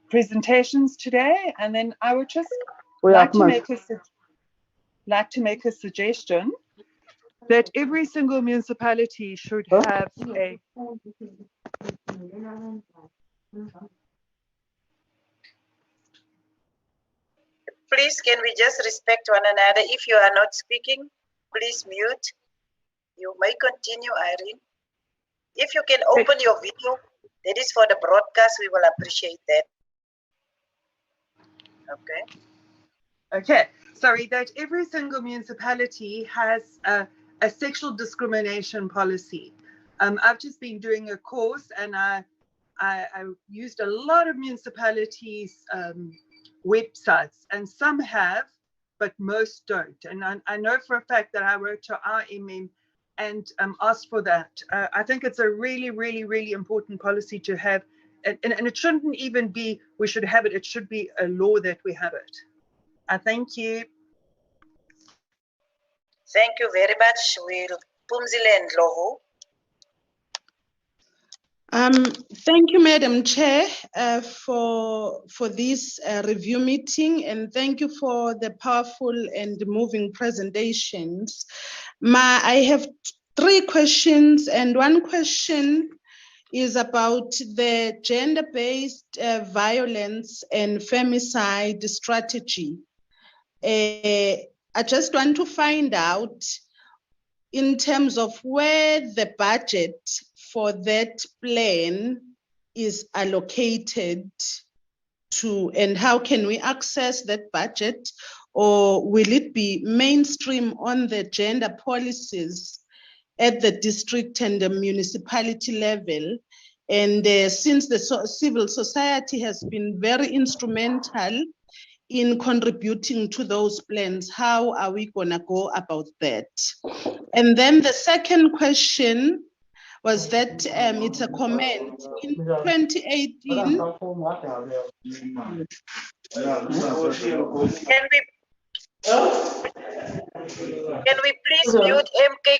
presentations today. And then I would just like to make a suggestion that every single municipality should have a... Please, can we just respect one another? If you are not speaking, please mute. You may continue, Irene. If you can open your video, that is for the broadcast, we will appreciate that. Okay. Okay, sorry, that every single municipality has a sexual discrimination policy. I've just been doing a course, and I used a lot of municipalities' websites, and some have, but most don't. And I know for a fact that I wrote to RMM and asked for that. I think it's a really, really, really important policy to have, and it shouldn't even be we should have it, it should be a law that we have it. Thank you. Thank you very much. We'll Pumzile and Lovo. Thank you, Madam Chair, for this review meeting, and thank you for the powerful and moving presentations. I have 3 questions, and one question is about the gender-based violence and femicide strategy. I just want to find out, in terms of where the budget for that plan is allocated to, and how can we access that budget, or will it be mainstream on the gender policies at the district and the municipality level? And since the civil society has been very instrumental in contributing to those plans, how are we gonna go about that? And then the second question was that it's a comment in 2018. Can we please mute MK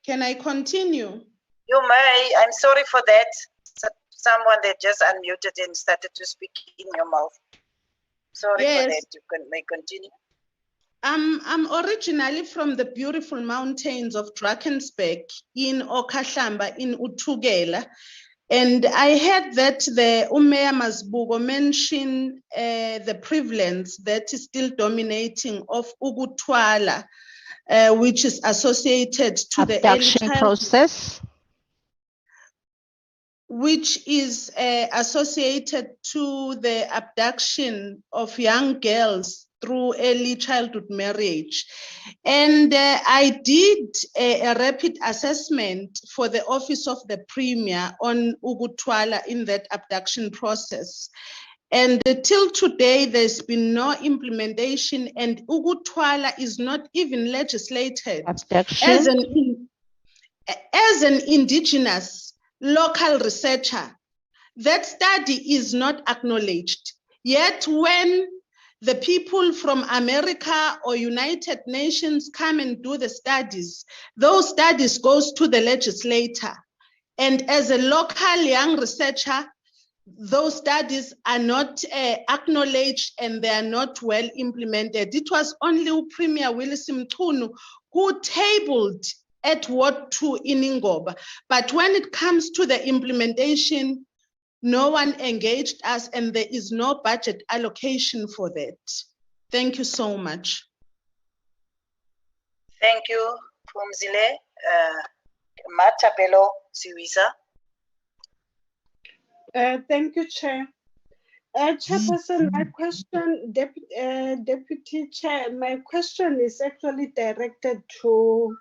Can I continue? You may. I'm sorry for that. Someone that just unmuted and started to speak in your mouth. Sorry for that. You may continue. I'm originally from the beautiful mountains of Drakensberg in Okahlamba in Uthugela. And I heard that the Umeya Masbugo mentioned the prevalence that is still dominating of Ugutwala, which is associated to the abduction process, which is associated to the abduction of young girls through early childhood marriage. And I did a rapid assessment for the Office of the Premier on Ugutwala in that abduction process. And till today, there's been no implementation, and Ugutwala is not even legislated as an indigenous local researcher. That study is not acknowledged. Yet when the people from America or United Nations come and do the studies, those studies goes to the legislator. And as a local young researcher, those studies are not acknowledged and they are not well implemented. It was only Premier Willis Mchunu who tabled at Ward 2 in Ingoba. But when it comes to the implementation, no one engaged us and there is no budget allocation for that. Thank you so much. Thank you, Phumzile. Matapelo Siwisa. Thank you, Chair. Chairperson, my question, Deputy Chair, my question is actually directed to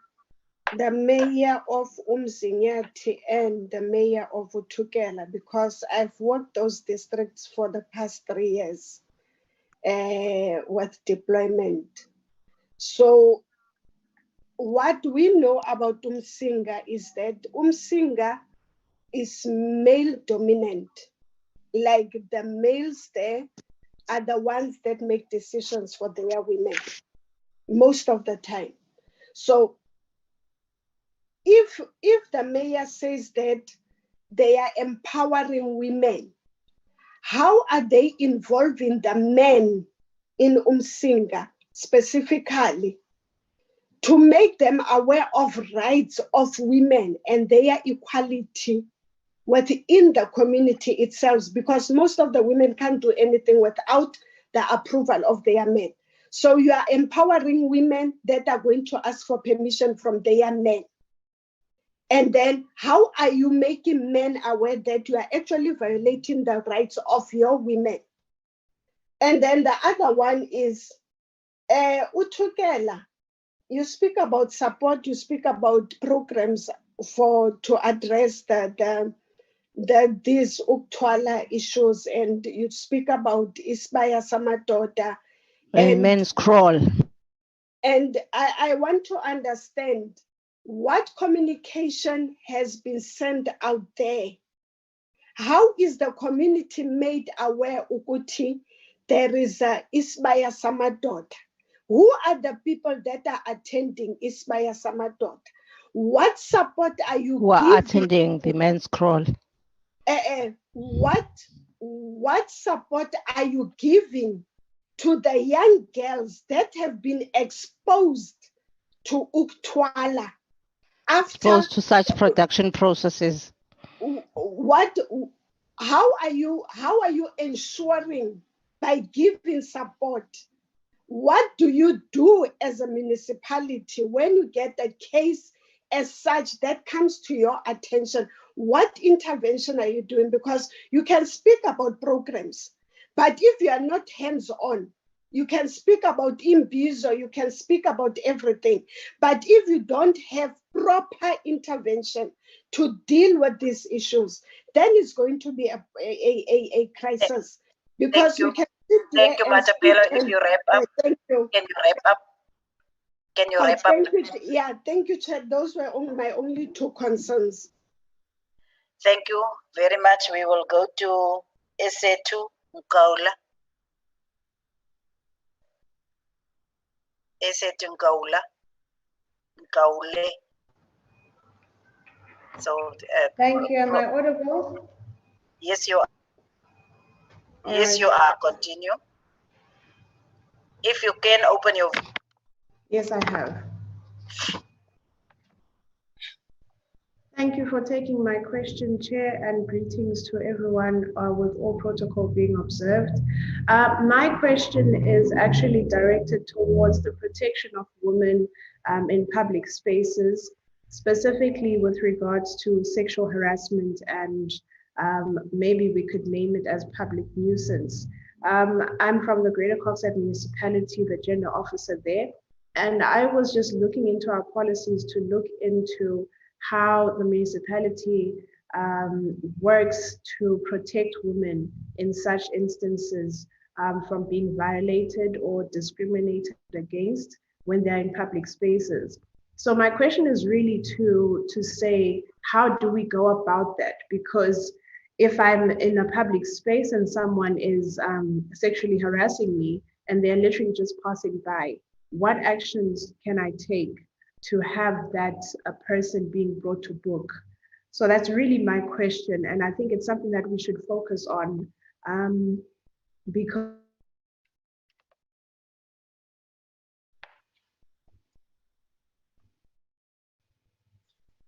the Mayor of Umzinyathi and the Mayor of Uthugela, because I've worked those districts for the past 3 years with deployment. So what we know about Umsinga is that Umsinga is male dominant. Like the males there are the ones that make decisions for their women most of the time. So if the mayor says that they are empowering women, how are they involving the men in Umsinga specifically to make them aware of rights of women and their equality within the community itself? Because most of the women can't do anything without the approval of their men. So you are empowering women that are going to ask for permission from their men. And then how are you making men aware that you are actually violating the rights of your women? And then the other one is Uthugela. You speak about support, you speak about programs to address these Uthwala issues, and you speak about Isbaya Samadoda and men's crawl. And I want to understand what communication has been sent out there. How is the community made aware, Ukuti, there is a Isbaya Samadoda? Who are the people that are attending Isbaya Samadoda? What support are you who are attending the men's crawl? What support are you giving to the young girls that have been exposed to Uthwala? Exposed to such production processes. How are you ensuring by giving support? What do you do as a municipality when you get a case as such that comes to your attention? What intervention are you doing? Because you can speak about programs, but if you are not hands-on, you can speak about imbizo, you can speak about everything. But if you don't have proper intervention to deal with these issues, then it's going to be a crisis. Because we can sit there. Thank you, Matapelo. If you wrap up, thank you. Can you wrap up? Can you wrap up? Yeah, thank you, Chair. Those were my only two concerns. Thank you very much. We will go to SA2 Nkaula. SA2 Nkaula. Nkaule. So, thank you. Am I audible? Yes, you are. All Yes, right. you are. Continue. If you can open your. Yes, I have. Thank you for taking my question, Chair, and greetings to everyone with all protocol being observed. My question is actually directed towards the protection of women in public spaces, specifically with regards to sexual harassment, and maybe we could name it as public nuisance. I'm from the Greater KZN Municipality, the gender officer there, and I was just looking into our policies to look into how the municipality works to protect women in such instances from being violated or discriminated against when they're in public spaces. So my question is really to say, how do we go about that? Because if I'm in a public space and someone is sexually harassing me and they're literally just passing by, what actions can I take to have that a person being brought to book? So that's really my question, and I think it's something that we should focus on because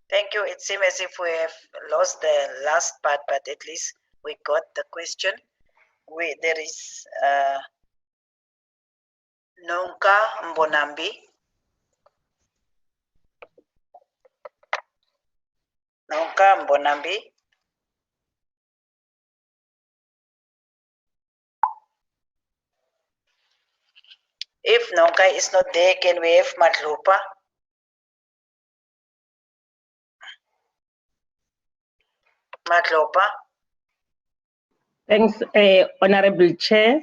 Thank you. It seems as if we have lost the last part, but at least we got the question. There is Nonka Mbonambi. Nonka Mbonambi. If Nonka is not there, can we have Matlopa? Matlopa. Thanks, Honorable Chair.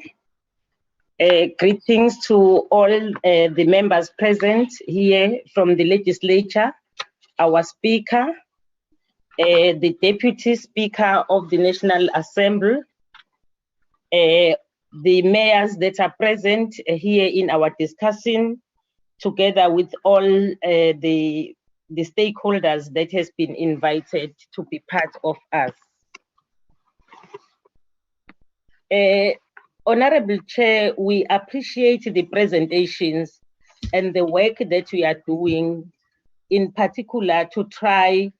Greetings to all the members present here from the legislature, our Speaker, the Deputy Speaker of the National Assembly, the mayors that are present here in our discussion, together with all the stakeholders that has been invited to be part of us. Honorable Chair, we appreciate the presentations and the work that we are doing, in particular to try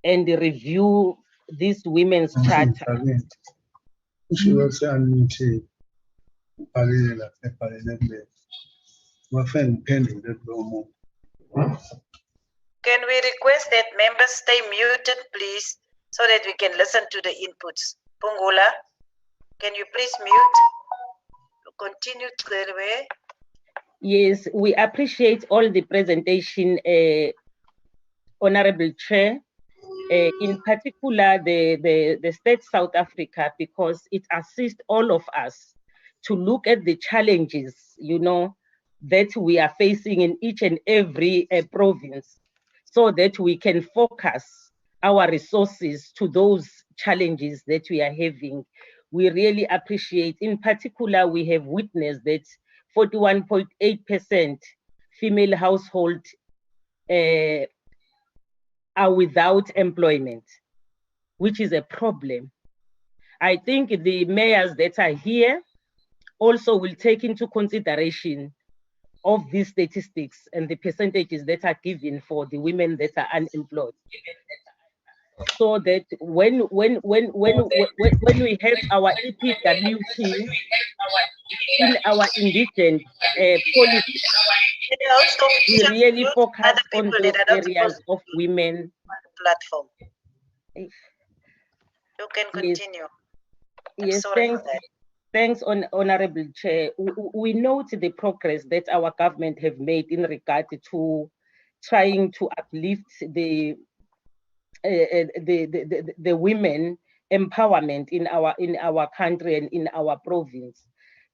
and review this women's charter. Can we request that members stay muted, please, so that we can listen to the inputs? Pungula, can you please mute? Continue the way. Yes, we appreciate all the presentation, Honorable Chair, in particular the State South Africa, because it assists all of us to look at the challenges, you know, that we are facing in each and every province, so that we can focus our resources to those challenges that we are having. We really appreciate. In particular, we have witnessed that 41.8% female households are without employment, which is a problem. I think the mayors that are here also will take into consideration of these statistics and the percentages that are given for the women that are unemployed, so that when we have our EPWP in our indigent policy, we really focus on those areas of women. Platform. You can continue. Yes, thanks, Honorable Chair. We note the progress that our government have made in regard to trying to uplift the women empowerment in our country and in our province.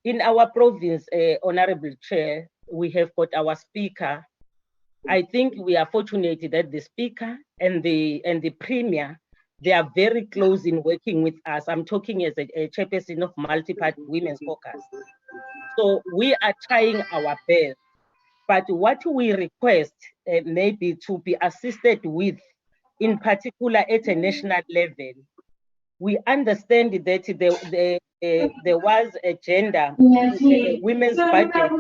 In our province, Honorable Chair, we have got our Speaker. I think we are fortunate that the Speaker and the Premier They are very close in working with us. I'm talking as a chairperson of Multi-Party Women's Caucus. So we are trying our best. But what we request maybe to be assisted with, in particular at a national level, we understand that there was a gender, a women's budget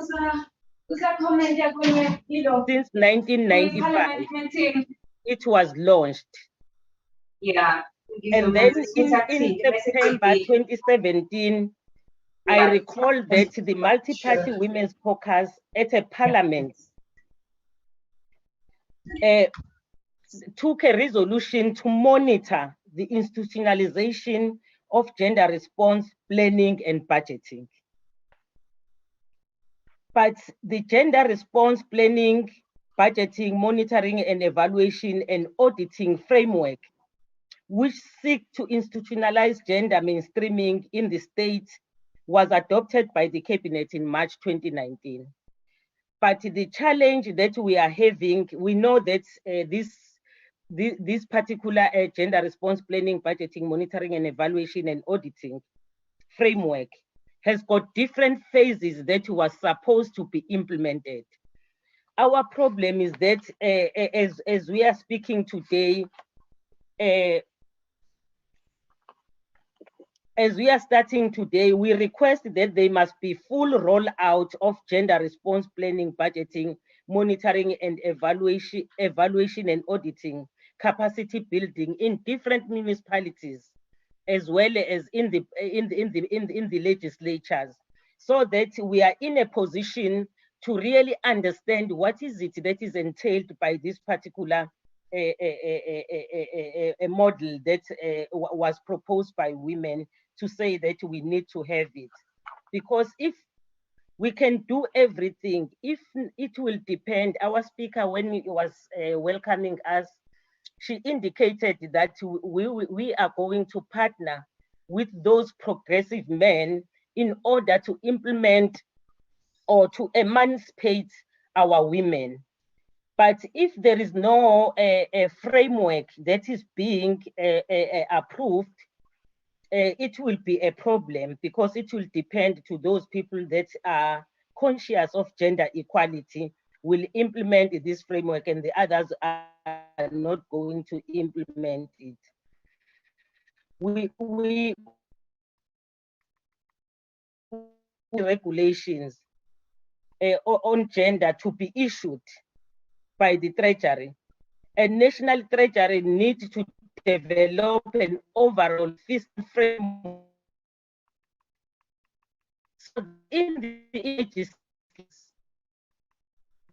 since 1995. It was launched. Yeah. And then in September 2017, I recall that the Multi-Party Women's Caucus at a parliament took a resolution to monitor the institutionalization of gender response planning and budgeting. But the gender response planning, budgeting, monitoring and evaluation and auditing framework, which seek to institutionalize gender mainstreaming in the state, was adopted by the cabinet in March 2019. But the challenge that we are having, we know that this particular gender response planning, budgeting, monitoring and evaluation and auditing framework has got different phases that was supposed to be implemented. Our problem is that as we are speaking today, as we are starting today, we request that there must be full rollout of gender response planning, budgeting, monitoring and evaluation and auditing, capacity building in different municipalities, as well as in the legislatures, so that we are in a position to really understand what is it that is entailed by this particular a model that was proposed by women, to say that we need to have it. Because if we can do everything, if it will depend, our speaker, when he was welcoming us, she indicated that we are going to partner with those progressive men in order to implement or to emancipate our women. But if there is no a framework that is being approved, it will be a problem, because it will depend to those people that are conscious of gender equality will implement this framework, and the others are not going to implement it. We regulations on gender to be issued by the Treasury, and National Treasury needs to develop an overall fiscal framework. So in the ages,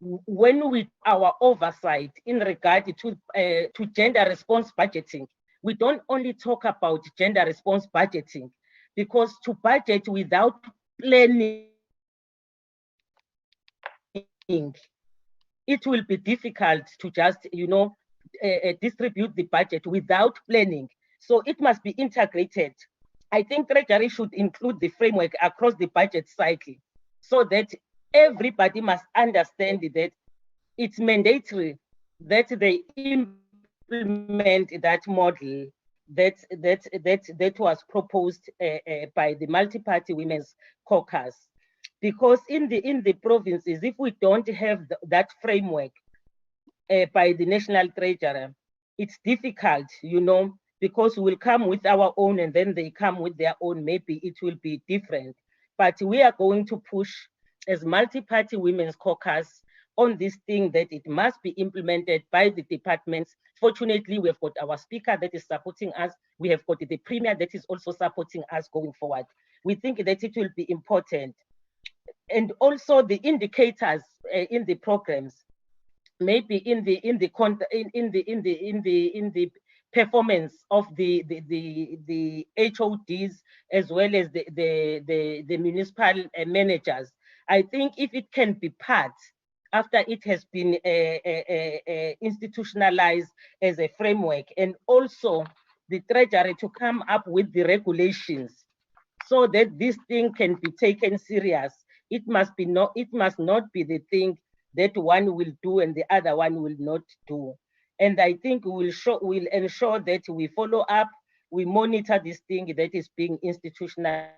when we do our oversight in regard to gender response budgeting, we don't only talk about gender response budgeting, because to budget without planning, it will be difficult to just, distribute the budget without planning. So it must be integrated. I think Treasury should include the framework across the budget cycle, so that everybody must understand that it's mandatory that they implement that model that was proposed by the Multi-Party Women's Caucus. Because in the provinces, if we don't have that framework by the National Treasury, it's difficult, because we'll come with our own and then they come with their own, maybe it will be different. But we are going to push as Multi-Party Women's Caucus on this thing, that it must be implemented by the departments. Fortunately, we've got our speaker that is supporting us. We have got the premier that is also supporting us going forward. We think that it will be important. And also the indicators in the programs, maybe in the performance of the HODs, as well as the municipal managers. I think if it can be part, after it has been institutionalized as a framework, and also the Treasury to come up with the regulations, so that this thing can be taken serious. It must not be the thing that one will do and the other one will not do. And I think we'll ensure that we follow up, we monitor this thing that is being institutionalized.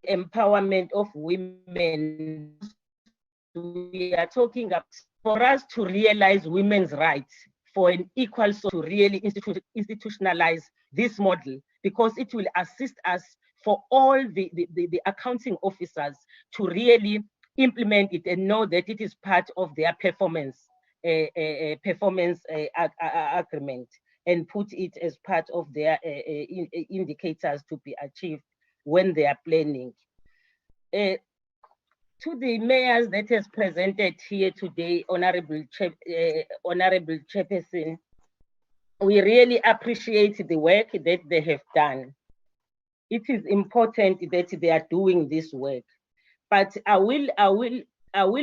Empowerment of women. We are talking about for us to realize women's rights for an equal so to really institutionalize this model, because it will assist us for all the accounting officers to really implement it and know that it is part of their performance agreement, and put it as part of their indicators to be achieved when they are planning. To the mayors that has presented here today, Honorable Chairperson, we really appreciate the work that they have done. It is important that they are doing this work, but I will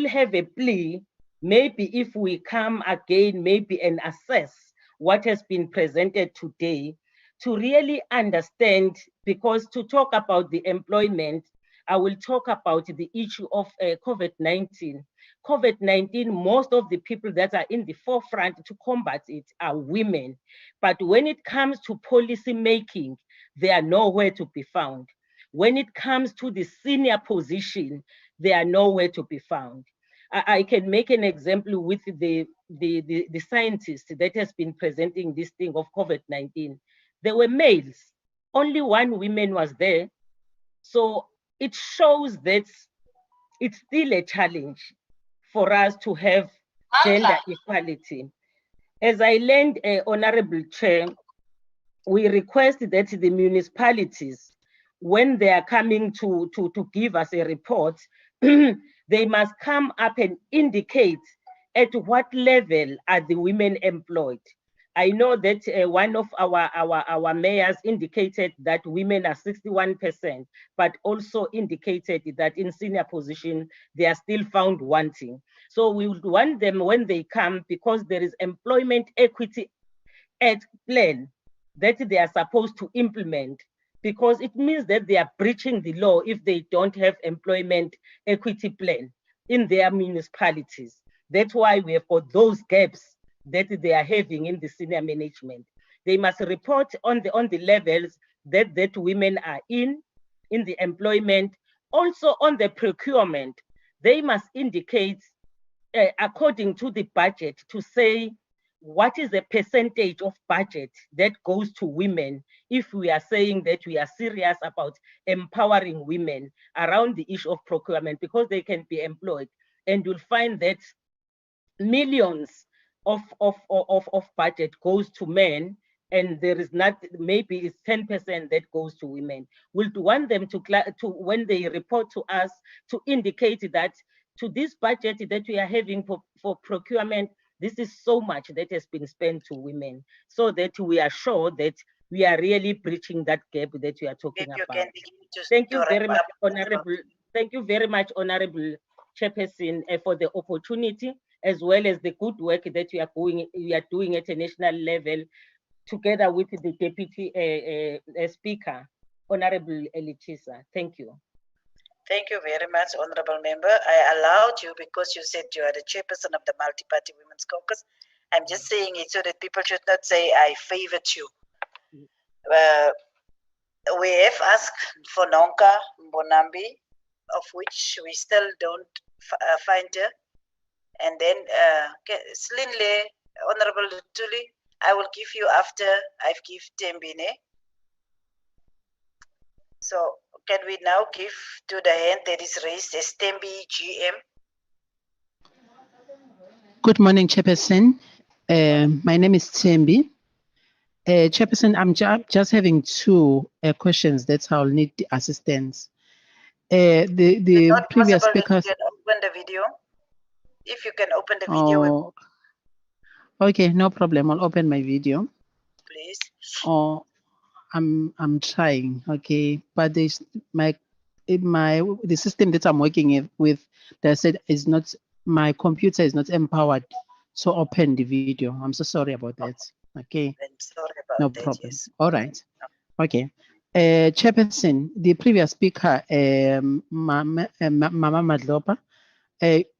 have a plea. Maybe if we come again, maybe and assess what has been presented today, to really understand, because to talk about the employment, I will talk about the issue of COVID-19. COVID-19, most of the people that are in the forefront to combat it are women. But when it comes to policy making, they are nowhere to be found. When it comes to the senior position, they are nowhere to be found. I can make an example with the scientists that has been presenting this thing of COVID-19. They were males. Only one woman was there. So it shows that it's still a challenge for us to have gender equality. As I learned, Honorable Chair, we request that the municipalities, when they are coming to give us a report, they must come up and indicate at what level are the women employed. I know that one of our mayors indicated that women are 61%, but also indicated that in senior position, they are still found wanting. So we would want them when they come, because there is employment equity at plan that they are supposed to implement, because it means that they are breaching the law if they don't have employment equity plan in their municipalities. That's why we have got those gaps that they are having in the senior management. They must report on the levels that women are in the employment. Also on the procurement, they must indicate according to the budget to say what is the percentage of budget that goes to women if we are saying that we are serious about empowering women around the issue of procurement, because they can be employed. And you'll find that millions of budget goes to men, and there is not, maybe it's 10% that goes to women. We'll want them to when they report to us, to indicate that to this budget that we are having for procurement, this is so much that has been spent to women, so that we are sure that we are really breaching that gap that we are talking about. Thank you very much, Honorable. Thank you very much, Honorable Chairperson, for the opportunity, as well as the good work that we are doing at a national level, together with the Deputy Speaker, Honorable Elitisa. Thank you. Thank you very much, Honorable Member. I allowed you because you said you are the chairperson of the Multi-Party Women's Caucus. I'm just saying it so that people should not say I favored you. We have asked for Nonka Mbonambi, of which we still don't find her. And then Slinle, Honorable Tuli, I will give you after I've given Tembine. So can we now give to the hand that is raised as Tembi GM? Good morning, Chairperson. My name is Tembi. Chairperson, I'm just having two questions. That's how I'll need the assistance. The previous speakers. You can open the video. If you can open the video. Okay, no problem. I'll open my video. Please. I'm trying. Okay, but there's the system that I'm working with, that said is not, my computer is not empowered to open the video. I'm so sorry about that. Okay. I'm sorry about no that, problem. yes. All right. Okay. Chairperson, the previous speaker, Mama Madlopa,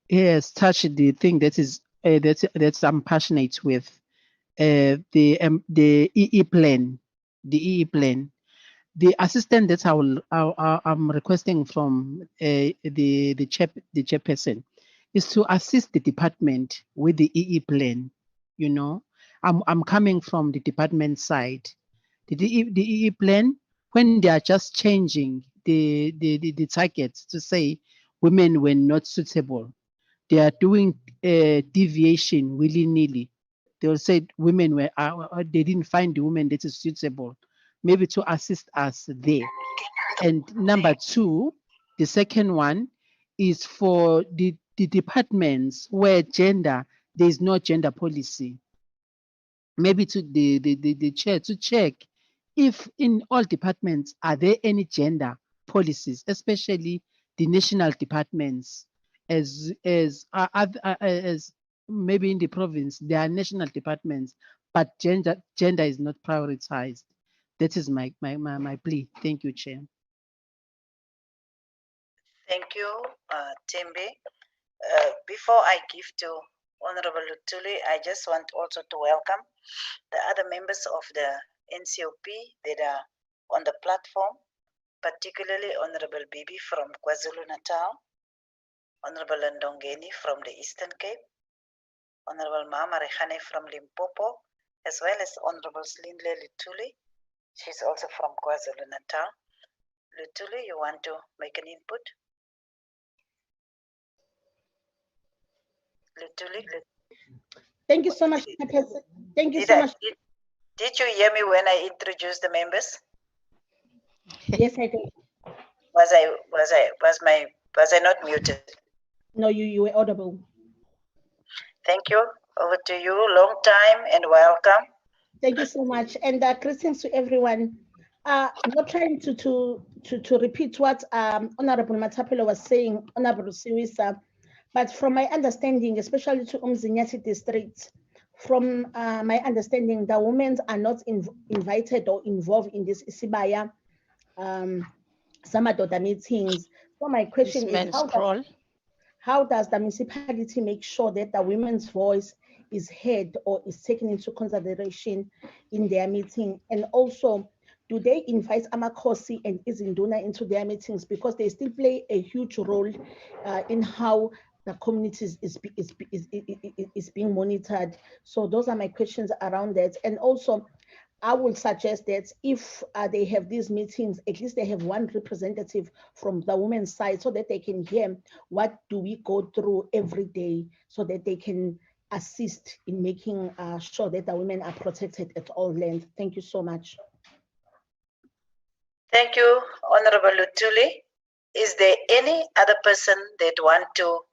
has touched the thing that is that's I'm passionate with, the EE plan, the EE plan. The assistant that I'm requesting from the chairperson is to assist the department with the EE plan. You know, I'm coming from the department side. The EE plan, when they are just changing the targets to say women were not suitable, they are doing a deviation willy-nilly. They will say women were they didn't find the woman that is suitable, maybe to assist us there. And number two, the second one is for the departments where there is no gender policy. Maybe to the chair to check if in all departments are there any gender policies, especially the national departments, as maybe in the province there are national departments, but gender is not prioritized. That is my plea. Thank you, Chair. Thank you, Tembe. Before I give to Honorable Lutuli, I just want also to welcome the other members of the NCOP that are on the platform, particularly Honorable Bibi from KwaZulu-Natal, Honorable Ndongeni from the Eastern Cape, Honorable Mama Rehane from Limpopo, as well as Honorable Slindle Lutuli. She's also from KwaZulu-Natal. Lutuli, you want to make an input? Lutuli? Thank you so much, Chairperson. Thank you so much. Did you hear me when I introduced the members? Yes, I did. Was I not muted? No, you were audible. Thank you. Over to you. Long time and welcome. Thank you so much, and greetings to everyone. I'm not trying to repeat what Honorable Matapelo was saying, Honorable Siwisa, but from my understanding, especially to Umzinyati district, from my understanding, the women are not invited or involved in this Isibaya Samadoda meetings. So my question is, how does the municipality make sure that the women's voice is heard or is taken into consideration in their meeting? And also, do they invite Amakosi and Izinduna into their meetings, because they still play a huge role in how the communities is being monitored? So those are my questions around that. And also, I would suggest that if they have these meetings, at least they have one representative from the women's side, so that they can hear what do we go through every day, so that they can assist in making sure that the women are protected at all lengths. Thank you so much. Thank you, Honorable Lutuli. Is there any other person that want to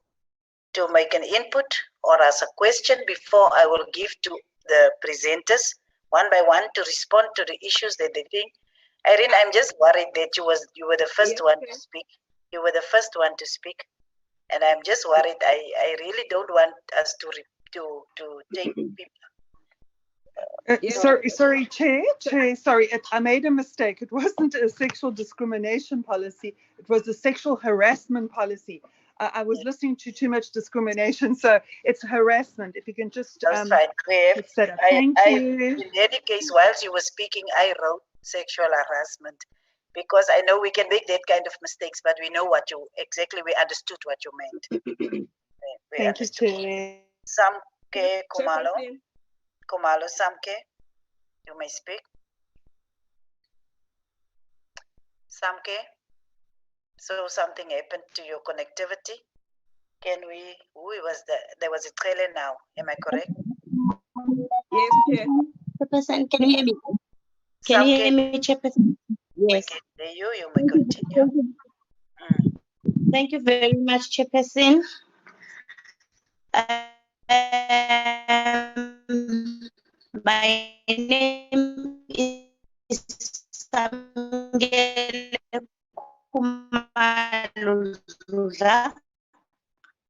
make an input or ask a question before I will give to the presenters one by one to respond to the issues that they think? Irene, I'm just worried that you were the first one to speak. You were the first one to speak, and I'm just worried. I really don't want us to take people. Sorry, Chair, sorry, I made a mistake. It wasn't a sexual discrimination policy. It was a sexual harassment policy. I was listening to too much discrimination, so it's harassment. If you can just That's fine. Thank you. In any case, whilst you were speaking, I wrote sexual harassment, because I know we can make that kind of mistakes, but we know what we understood what you meant. Thank you, Chair. Samke Kumalo Samke, you may speak. Samke, so something happened to your connectivity. There was a trailer now, am I correct? Yes, Chair. Chairperson, can you hear me? Can you hear me, Chairperson? Yes. We can hear you, you may continue. Thank you very much, Chairperson. My name is Samgele Kumaludla.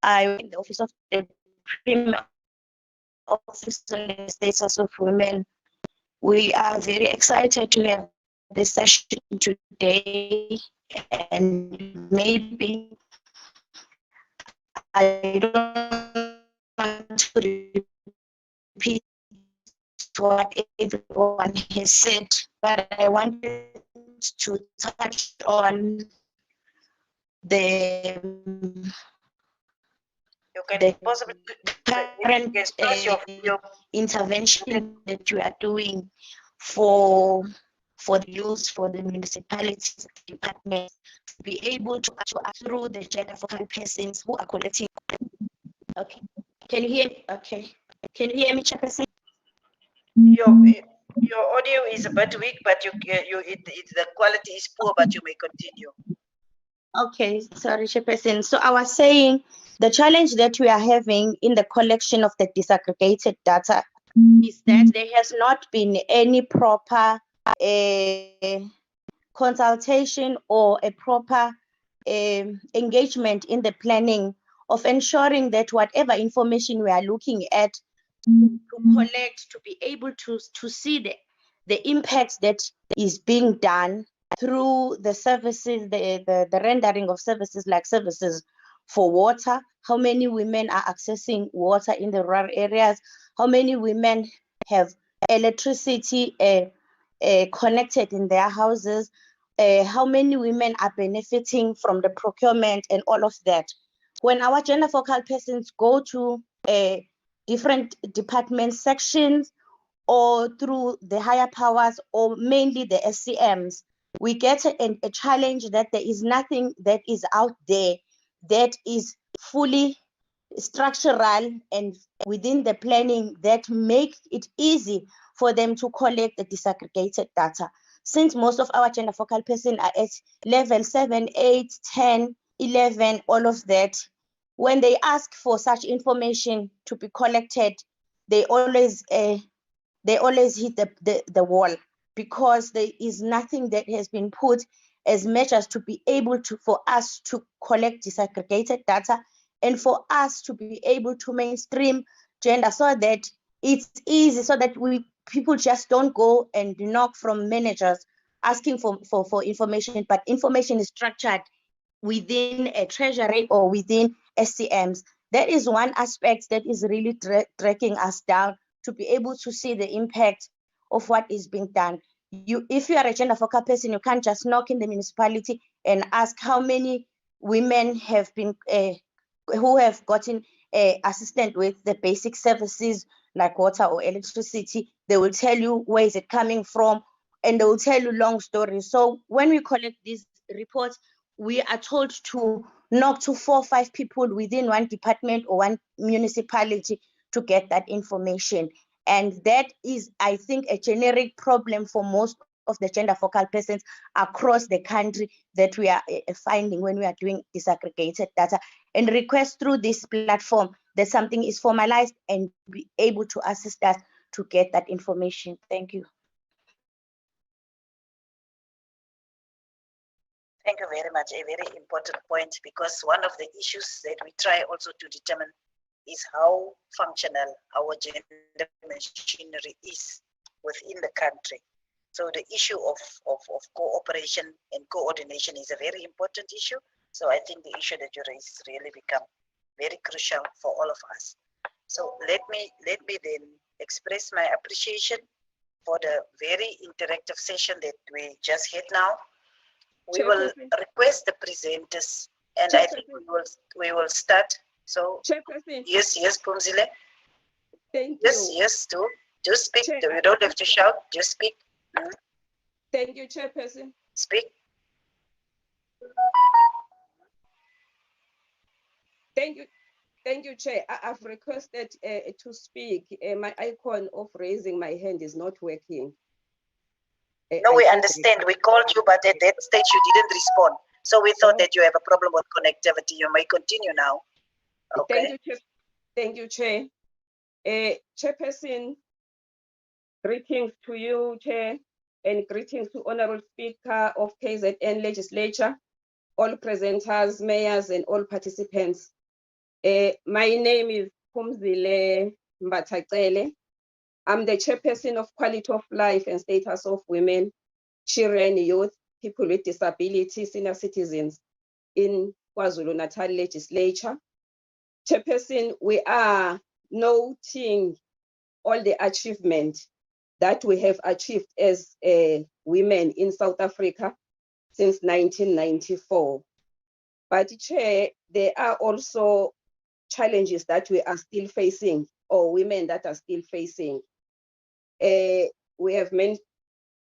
I work in the office of the Premier Officer in the Status of Women. We are very excited to have this session today, and maybe I don't want to repeat what everyone has said, but I wanted to touch on the current intervention that you are doing for the youth, for the municipalities department, to be able to through the gender focal persons who are collecting. Okay, can you hear me? Okay, can you hear me, Chairperson? Your audio is a bit weak, but the quality is poor, but you may continue. Okay, sorry, Chairperson. So I was saying the challenge that we are having in the collection of the disaggregated data is that there has not been any proper consultation or a proper engagement in the planning of ensuring that whatever information we are looking at to collect, to be able to see the impact that is being done through the services, the rendering of services like services for water, how many women are accessing water in the rural areas, how many women have electricity connected in their houses, how many women are benefiting from the procurement and all of that. When our gender focal persons go to different department sections or through the higher powers or mainly the SCMs, we get a challenge that there is nothing that is out there that is fully structural and within the planning that make it easy for them to collect the disaggregated data. Since most of our gender focal persons are at level 7, 8, 10, 11, all of that, when they ask for such information to be collected, they always hit the wall, because there is nothing that has been put as measures to be able to, for us to collect disaggregated data and for us to be able to mainstream gender so that it's easy, so that people just don't go and knock from managers asking for information, but information is structured within a treasury or within SCMs. That is one aspect that is really dragging us down, to be able to see the impact of what is being done. If you are a gender focal person, you can't just knock in the municipality and ask how many women have been who have gotten assistance with the basic services like water or electricity. They will tell you where is it coming from, and they will tell you long stories. So when we collect these reports, we are told to knock to 4 or 5 people within one department or one municipality to get that information. And that is, I think, a generic problem for most of the gender focal persons across the country that we are finding when we are doing disaggregated data. And request through this platform that something is formalized and be able to assist us to get that information. Thank you. Thank you very much. A very important point, because one of the issues that we try also to determine is how functional our gender machinery is within the country. So the issue of cooperation and coordination is a very important issue. So I think the issue that you raised really become very crucial for all of us. So let me then express my appreciation for the very interactive session that we just had now. We will request the presenters, and I think we will start. So yes, Pumzile. Thank you. Yes, just speak. You don't have to shout. Just speak. Thank you, Chairperson. Speak. Thank you, Chair. I've requested to speak. My icon of raising my hand is not working. No, we understand. We called you, but at that stage you didn't respond. So we thought that you have a problem with connectivity. You may continue now. Okay. Thank you, Chair. Chairperson, greetings to you, Chair, and greetings to Honorable Speaker of KZN Legislature, all presenters, mayors, and all participants. My name is Pumzile Mbatacele. I'm the Chairperson of Quality of Life and Status of Women, children, youth, people with disabilities, senior citizens in KwaZulu-Natal legislature. Chairperson, we are noting all the achievement that we have achieved as women in South Africa since 1994. But Chair, there are also challenges that we are still facing, or women that are still facing. We have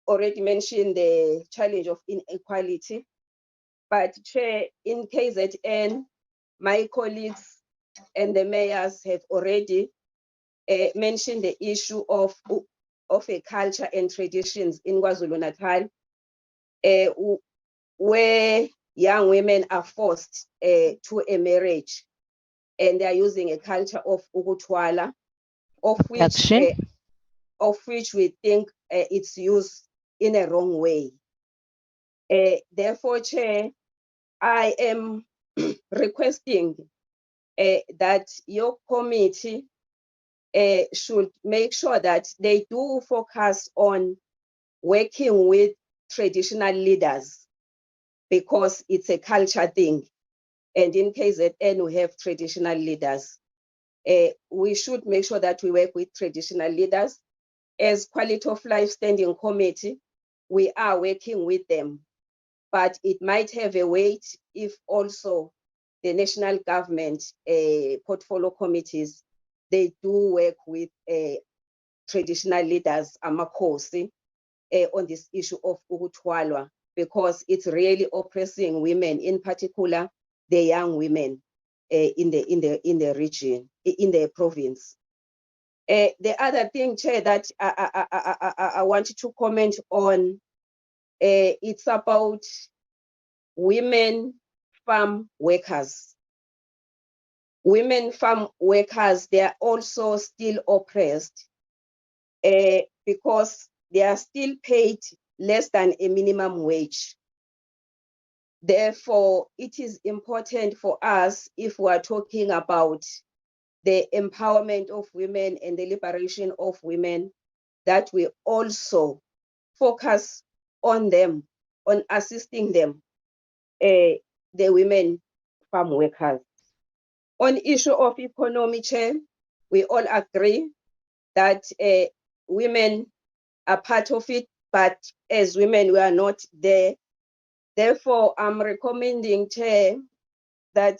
already mentioned the challenge of inequality, but Chair, in KZN, my colleagues and the mayors have already mentioned the issue of a culture and traditions in KwaZulu-Natal, where young women are forced to a marriage, and they are using a culture of ukutwala, of which we think it's used in a wrong way. Therefore, Chair, I am requesting that your committee should make sure that they do focus on working with traditional leaders, because it's a culture thing. And in KZN, we have traditional leaders. We should make sure that we work with traditional leaders. As Quality of Life Standing Committee, we are working with them. But it might have a weight if also the national government portfolio committees, they do work with traditional leaders, Amakosi, on this issue of ukutwalwa, because it's really oppressing women, in particular the young women in the region, in the province. The other thing, Chair, that I wanted to comment on, it's about women farm workers. Women farm workers, they are also still oppressed because they are still paid less than a minimum wage. Therefore, it is important for us, if we are talking about the empowerment of women and the liberation of women, that we also focus on them, on assisting them, the women farm workers. On issue of economy, Chair, we all agree that women are part of it, but as women, we are not there. Therefore, I'm recommending, Chair, that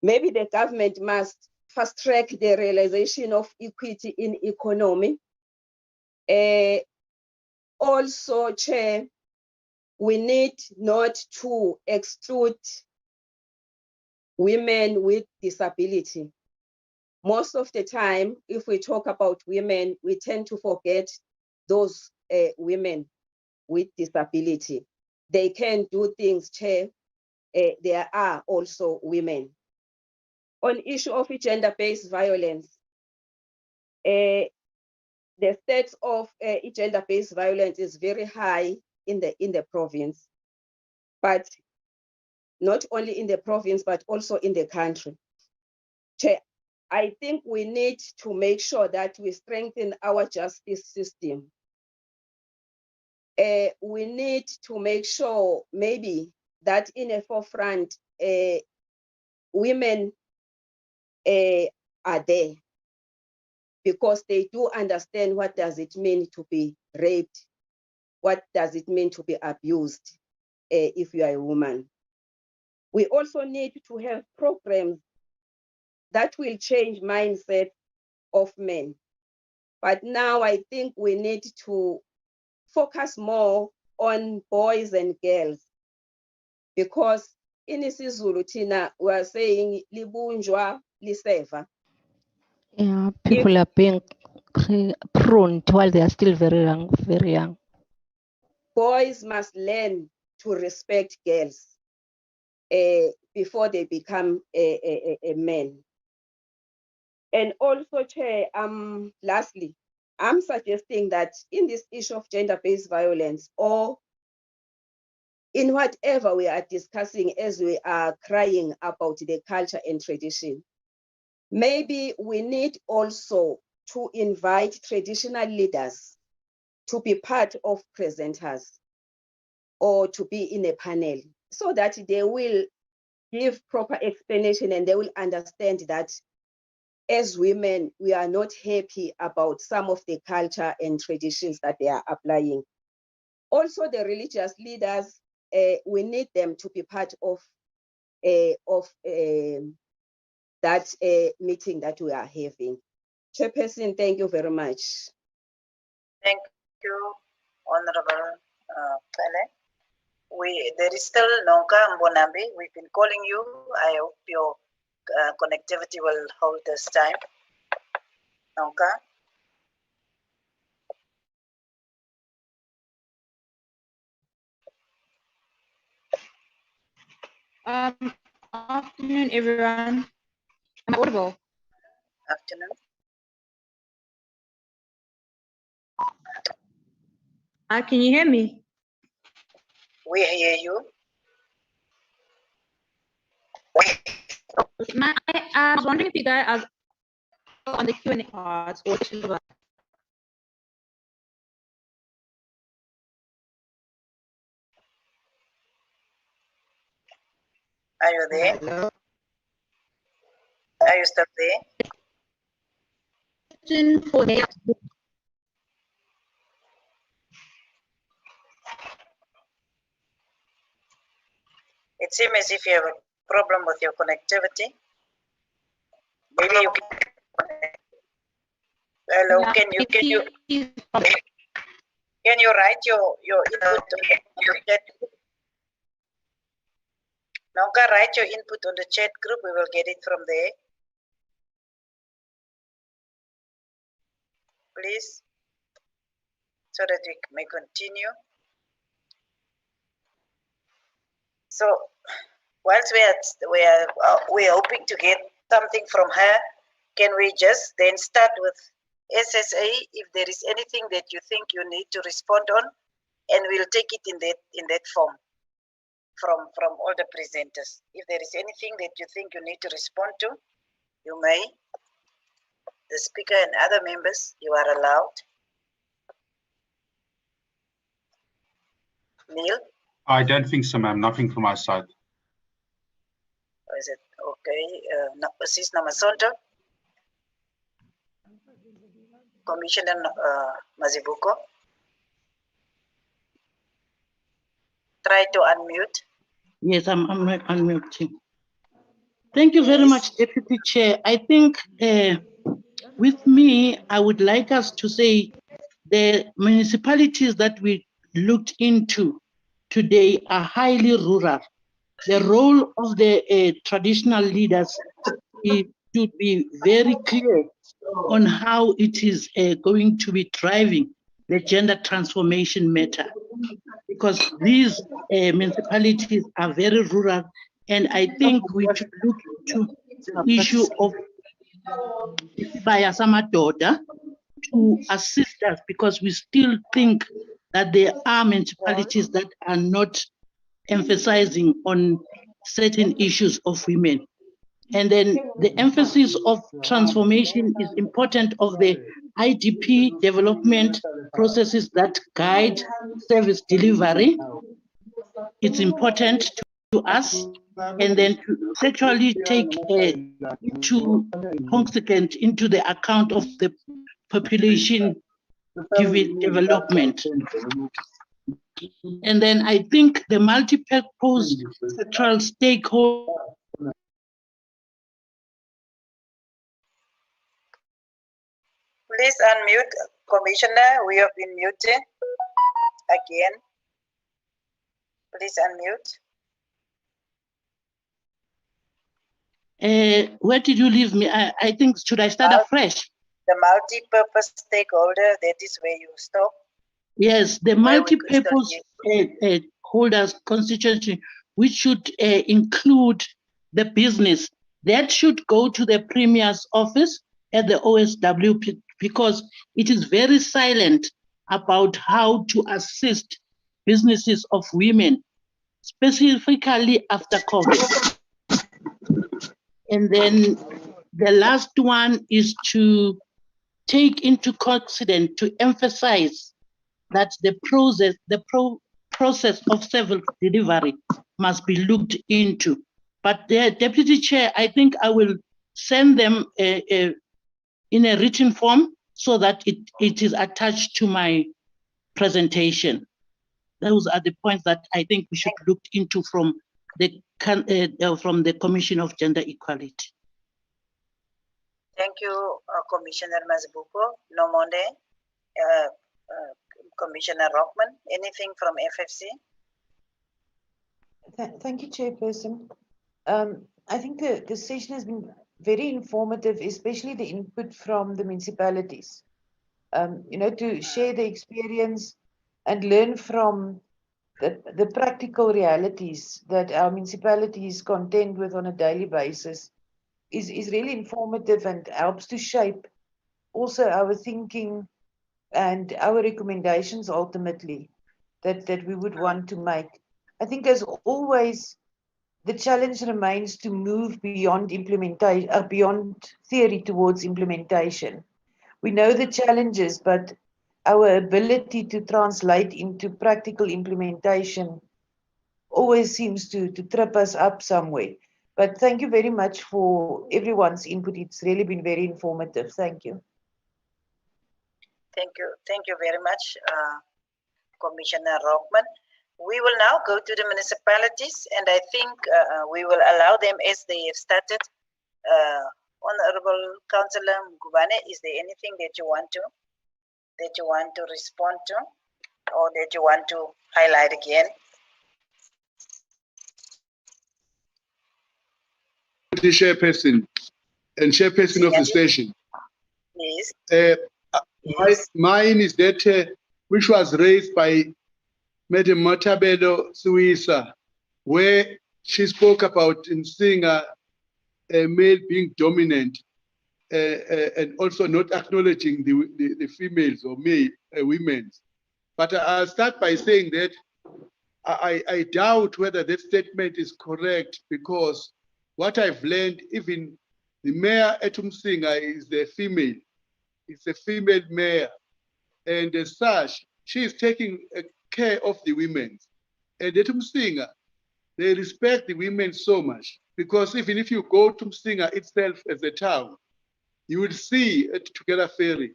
maybe the government must fast track the realization of equity in economy. Also, Chair, we need not to exclude women with disability. Most of the time, if we talk about women, we tend to forget those women with disability. They can do things, Chair. There are also women. On issue of gender-based violence, the stats of gender-based violence is very high in the province, but not only in the province, but also in the country. Chair, I think we need to make sure that we strengthen our justice system. We need to make sure maybe that in a forefront, women are there, because they do understand what does it mean to be raped, what does it mean to be abused if you are a woman. We also need to have programs that will change mindset of men. But now I think we need to focus more on boys and girls, because in isiZulu thina we are saying libunjwa liseva. Yeah, people are being pruned while they are still very young, very young. Boys must learn to respect girls before they become a man. And also, Chair, lastly, I'm suggesting that in this issue of gender-based violence, or in whatever we are discussing as we are crying about the culture and tradition, maybe we need also to invite traditional leaders to be part of presenters or to be in a panel, so that they will give proper explanation and they will understand that as women, we are not happy about some of the culture and traditions that they are applying. Also, the religious leaders, we need them to be part of that meeting that we are having. Chairperson, thank you very much. Thank you, Honorable Pele. There is still Nonka Mbonambi. We've been calling you. I hope your connectivity will hold this time. Nonka. Afternoon, everyone. Am I audible? Afternoon. Can you hear me? We hear you. I was wondering if you guys are on the Q&A cards or Are you there? Hello? Are you still there? It seems as if you have a problem with your connectivity. Maybe you can. Hello, Yeah, can you write your input on the chat? Nonka, write your input on the chat group. We will get it from there. Please, so that we may continue. So, whilst we are hoping to get something from her, can we just then start with SSA if there is anything that you think you need to respond on, and we'll take it in that form from all the presenters. If there is anything that you think you need to respond to, you may. The speaker and other members, you are allowed. Neil? I don't think so, ma'am. Nothing from my side. Is it okay? Sis Namasonto? Commissioner Mazibuko? Try to unmute. Yes, I'm unmuting. Thank you very much, Deputy Chair. I think with me, I would like us to say the municipalities that we looked into today are highly rural. The role of the traditional leaders should be very clear on how it is going to be driving the gender transformation matter, because these municipalities are very rural, and I think we should look to the issue of Bayasamadoda to assist us, because we still think that there are municipalities that are not emphasizing on certain issues of women. And then the emphasis of transformation is important of the IDP development processes that guide service delivery. It's important to us, and then to actually take into the account of the population development. And then I think the multi-purpose central stakeholder. Please unmute, Commissioner. We have been muted again. Please unmute. Where did you leave me? I think, should I start afresh? The multi-purpose stakeholder, that is where you stop. Yes, the multi-purpose holders constituency, which should include the business, that should go to the Premier's office at the OSW, because it is very silent about how to assist businesses of women, specifically after COVID. And then the last one is to take into consideration, to emphasize that the process of service delivery must be looked into. But the Deputy Chair, I think I will send them in a written form so that it is attached to my presentation. Those are the points that I think we should look into from the Commission of Gender Equality. Thank you, Commissioner Mazibuko. Nomonde, Commissioner Rockman, anything from FFC? Thank you, Chairperson. I think the session has been very informative, especially the input from the municipalities. To share the experience and learn from the practical realities that our municipalities contend with on a daily basis is really informative and helps to shape also our thinking and our recommendations ultimately that we would want to make. I think as always, the challenge remains to move beyond implementation, beyond theory towards implementation. We know the challenges, but our ability to translate into practical implementation always seems to trip us up somewhere. But thank you very much for everyone's input. It's really been very informative. Thank you. Thank you very much, Commissioner Rockman. We will now go to the municipalities, and I think we will allow them as they have started. Honorable Councillor Mgubane, is there anything that you want to respond to, or that you want to highlight again? The chairperson and chairperson of the station. Yes. Mine is that which was raised by Madam Motabelo Suisa, where she spoke about in seeing a male being dominant and also not acknowledging the females or women. But I'll start by saying that I doubt whether that statement is correct, because what I've learned, even the mayor at Umsinga is a female. It's a female mayor. And as such, she is taking care of the women. And at Umsinga, they respect the women so much, because even if you go to Umsinga itself as a town, you will see at Together Ferry,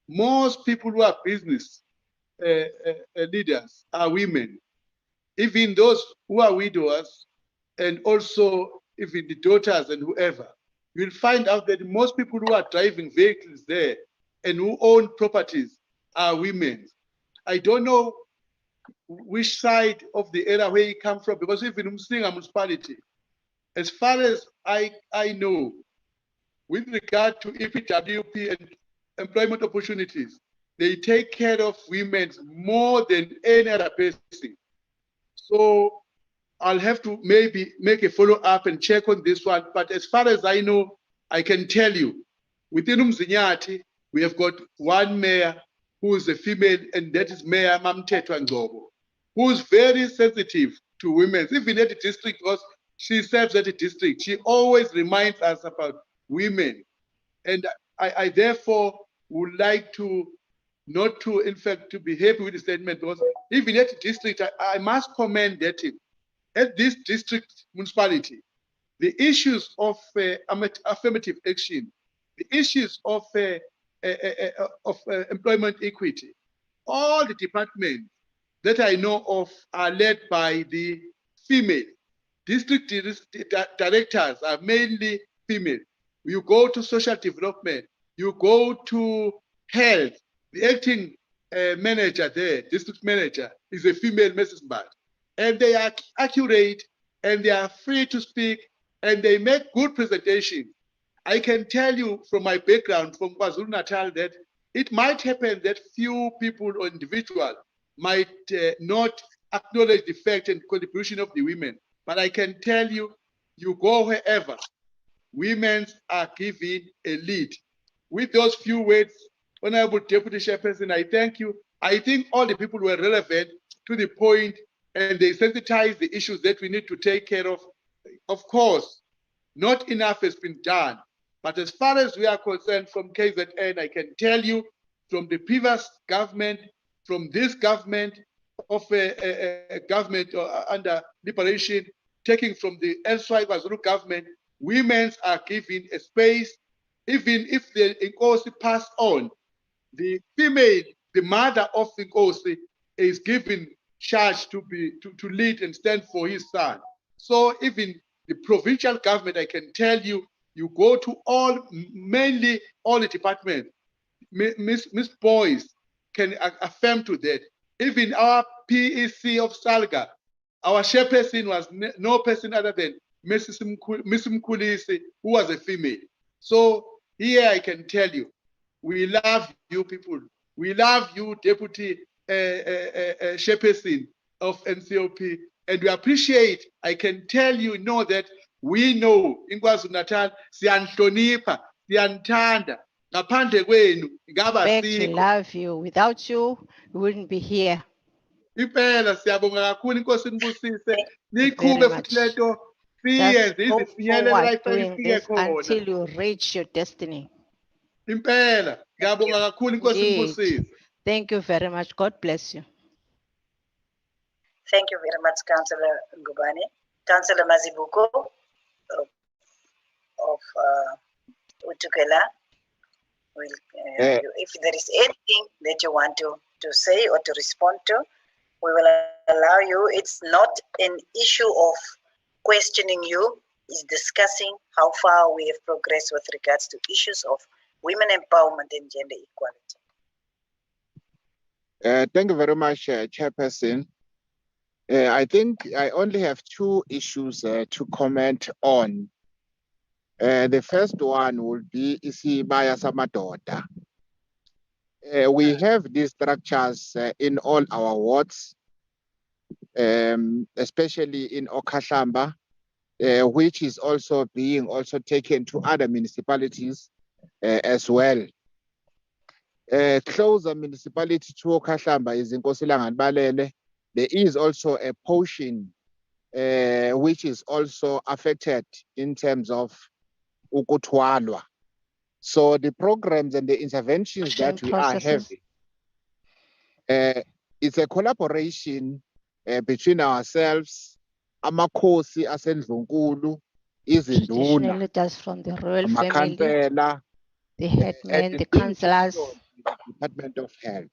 most people who are business leaders are women. Even those who are widowers, and also even the daughters and whoever, you'll find out that most people who are driving vehicles there and who own properties are women. I don't know which side of the area where you come from, because even in Umsinga municipality, as far as I know, with regard to EPWP and employment opportunities, they take care of women more than any other person. So I'll have to maybe make a follow-up and check on this one. But as far as I know, I can tell you, within Umzinyati, we have got one mayor who is a female, and that is Mayor Mamtetwa Ngobo, who is very sensitive to women. Even at the district, because she serves at the district, she always reminds us about women. And I therefore would like to, not to, in fact, to be happy with the statement, because even at the district, I must commend that at this district municipality, the issues of affirmative action, the issues of employment equity, all the departments that I know of are led by the female. District directors are mainly female. You go to social development, you go to health, the acting manager there, district manager, is a female, Mrs. Mbad. And they are accurate, and they are free to speak, and they make good presentations. I can tell you from my background from KwaZulu-Natal that it might happen that few people or individuals might not acknowledge the fact and contribution of the women. But I can tell you, you go wherever, women are given a lead. With those few words, Honorable Deputy Chairperson, I thank you. I think all the people were relevant to the point, and they sensitize the issues that we need to take care of. Of course, not enough has been done. But as far as we are concerned from KZN, I can tell you from the previous government from this government of a government under liberation, taking from the elsewhere KwaZulu government, women are given a space. Even if the Nkosi passed on, the female, the mother of the Nkosi, is given charge to lead and stand for his son. So even the provincial government, I can tell you, you go to mainly all the departments. Miss Boyce can affirm to that. Even our PEC of Salga, our chairperson was no person other than Miss Mkulisi, who was a female. So here I can tell you, we love you people. We love you, Deputy Chairperson of NCOP, and we appreciate. I can tell you, know that we know in KwaZulu-Natal, siyanhlonipha, siyanthanda. Ngaphandle kwenu ngaba Beg to sikho. love you. Without you, we wouldn't be here. Impela siyabonga kakhulu Inkosi nibusise. Very Niqhube much. futhi lento Just siyenze go ize finyelele la forward ifanele doing ifike this khona. until you reach your destiny. Impela ngiyabonga kakhulu Inkosi nibusise. Indeed. Thank you very much. God bless you. Thank you very much, Councillor Ngubane. Councillor Mazibuko of Utukela. If there is anything that you want to say or to respond to, we will allow you. It's not an issue of questioning you, it's discussing how far we have progressed with regards to issues of women empowerment and gender equality. Thank you very much, Chairperson. I think I only have two issues to comment on. The first one would be Isibaya Samadoda. We have these structures in all our wards, especially in Okashamba, which is also being taken to other municipalities as well. Closer municipality to Okashamba is in Balele. There is also a portion which is also affected in terms of Ukutwalwa. So the programs and the interventions that we are having, it's a collaboration between ourselves, Amakhosi asendlunkulu, Izinduna, Leaders from the royal family, Amakhansela, the headmen, the councillors, the Department of Health.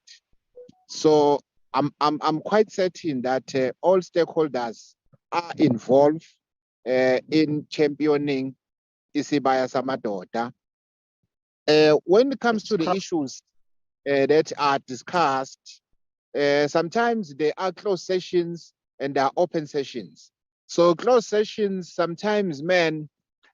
So I'm quite certain that all stakeholders are involved in championing Isibaya Samadoda. When it comes to the issues that are discussed, sometimes there are closed sessions and there are open sessions. So closed sessions, sometimes men,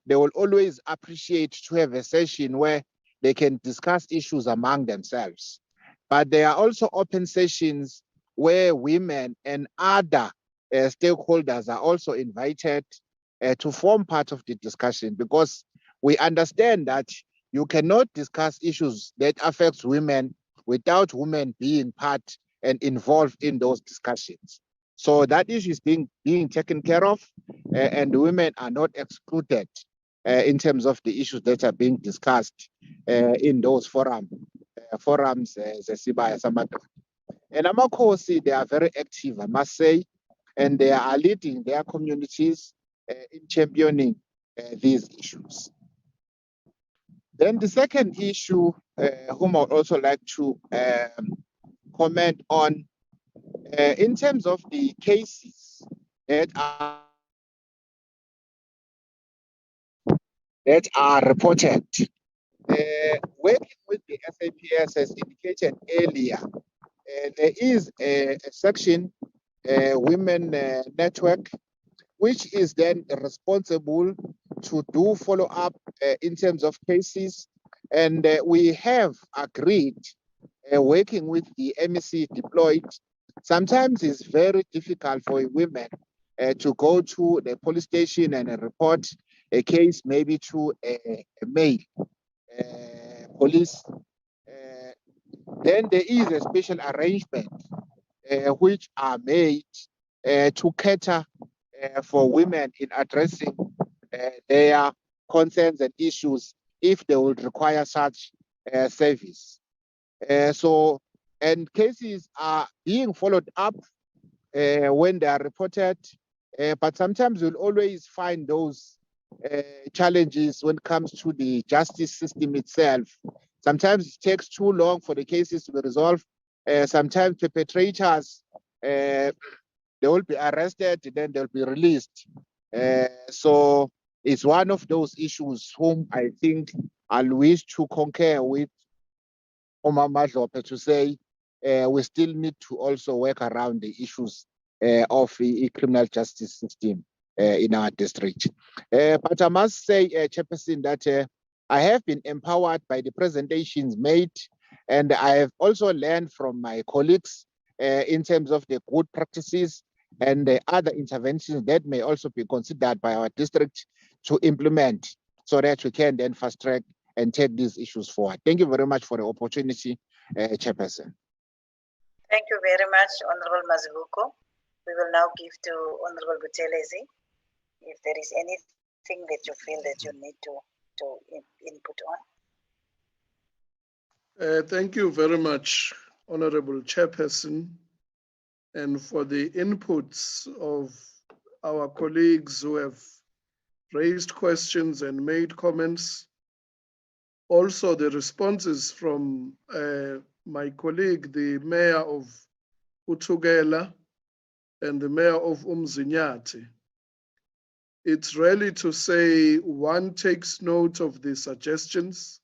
they will always appreciate to have a session where they can discuss issues among themselves. But there are also open sessions where women and other stakeholders are also invited to form part of the discussion, because we understand that you cannot discuss issues that affect women without women being part and involved in those discussions. So that issue is being taken care of, and women are not excluded in terms of the issues that are being discussed in those forums, Zesibaya Samadoda. And Amakhosi, they are very active, I must say, and they are leading their communities in championing these issues. Then the second issue, whom I would also like to comment on, in terms of the cases that are reported, working with the SAPS as indicated earlier, there is a section, Women Network, which is then responsible to do follow-up in terms of cases. And we have agreed, working with the MEC deployed, sometimes it's very difficult for women to go to the police station and report a case maybe to a male police. Then there is a special arrangement which are made to cater for women in addressing their concerns and issues if they would require such service. So and cases are being followed up when they are reported, but sometimes you'll always find those challenges when it comes to the justice system itself. Sometimes it takes too long for the cases to be resolved. Sometimes perpetrators, they will be arrested, then they'll be released. So it's one of those issues whom I think I'll wish to concur with Omar Madlope to say we still need to also work around the issues of the criminal justice system in our district. But I must say, Chairperson, that I have been empowered by the presentations made, and I have also learned from my colleagues in terms of the good practices and the other interventions that may also be considered by our district to implement so that we can then fast track and take these issues forward. Thank you very much for the opportunity, Chairperson. Thank you very much, Honorable Mazibuko. We will now give to Honorable Buthelezi if there is anything that you feel that you need to input on. Thank you very much, Honorable Chairperson, and for the inputs of our colleagues who have raised questions and made comments. Also, the responses from my colleague, the Mayor of Uthugela and the Mayor of Umzinyati. It's really to say one takes note of the suggestions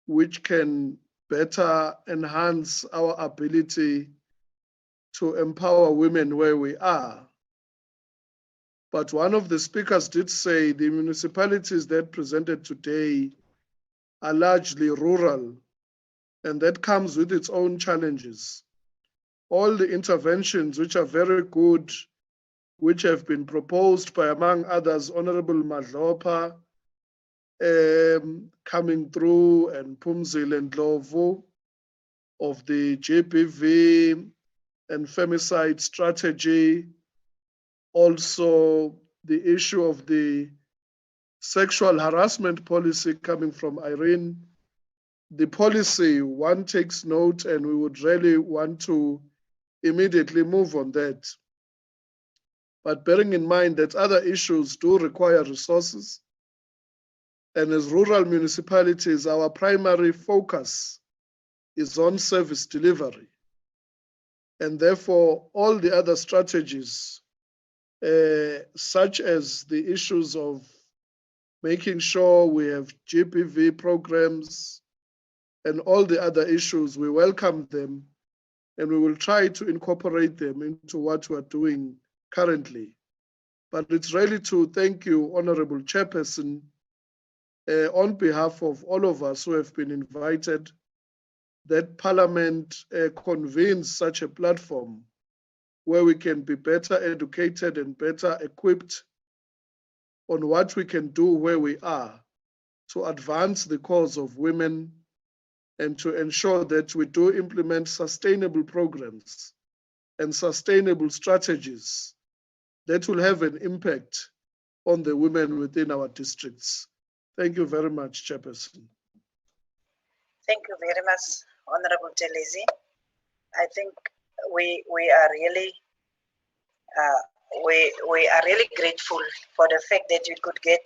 which can better enhance our ability to empower women where we are. But one of the speakers did say the municipalities that presented today are largely rural, and that comes with its own challenges. All the interventions, which are very good, which have been proposed by, among others, Honorable Madlopa, coming through, and Pumzile and Ndlovu of the GBV and Femicide strategy, also the issue of the sexual harassment policy coming from Irene. The policy, one takes note, and we would really want to immediately move on that. But bearing in mind that other issues do require resources, and as rural municipalities, our primary focus is on service delivery. And therefore, all the other strategies, such as the issues of making sure we have GPV programs and all the other issues, we welcome them, and we will try to incorporate them into what we are doing currently. But it's really to thank you, Honorable Chairperson, on behalf of all of us who have been invited, that Parliament convenes such a platform where we can be better educated and better equipped on what we can do where we are to advance the cause of women and to ensure that we do implement sustainable programs and sustainable strategies that will have an impact on the women within our districts. Thank you very much, Chairperson. Thank you very much, Honorable Buthelezi. I think we are really grateful for the fact that we could get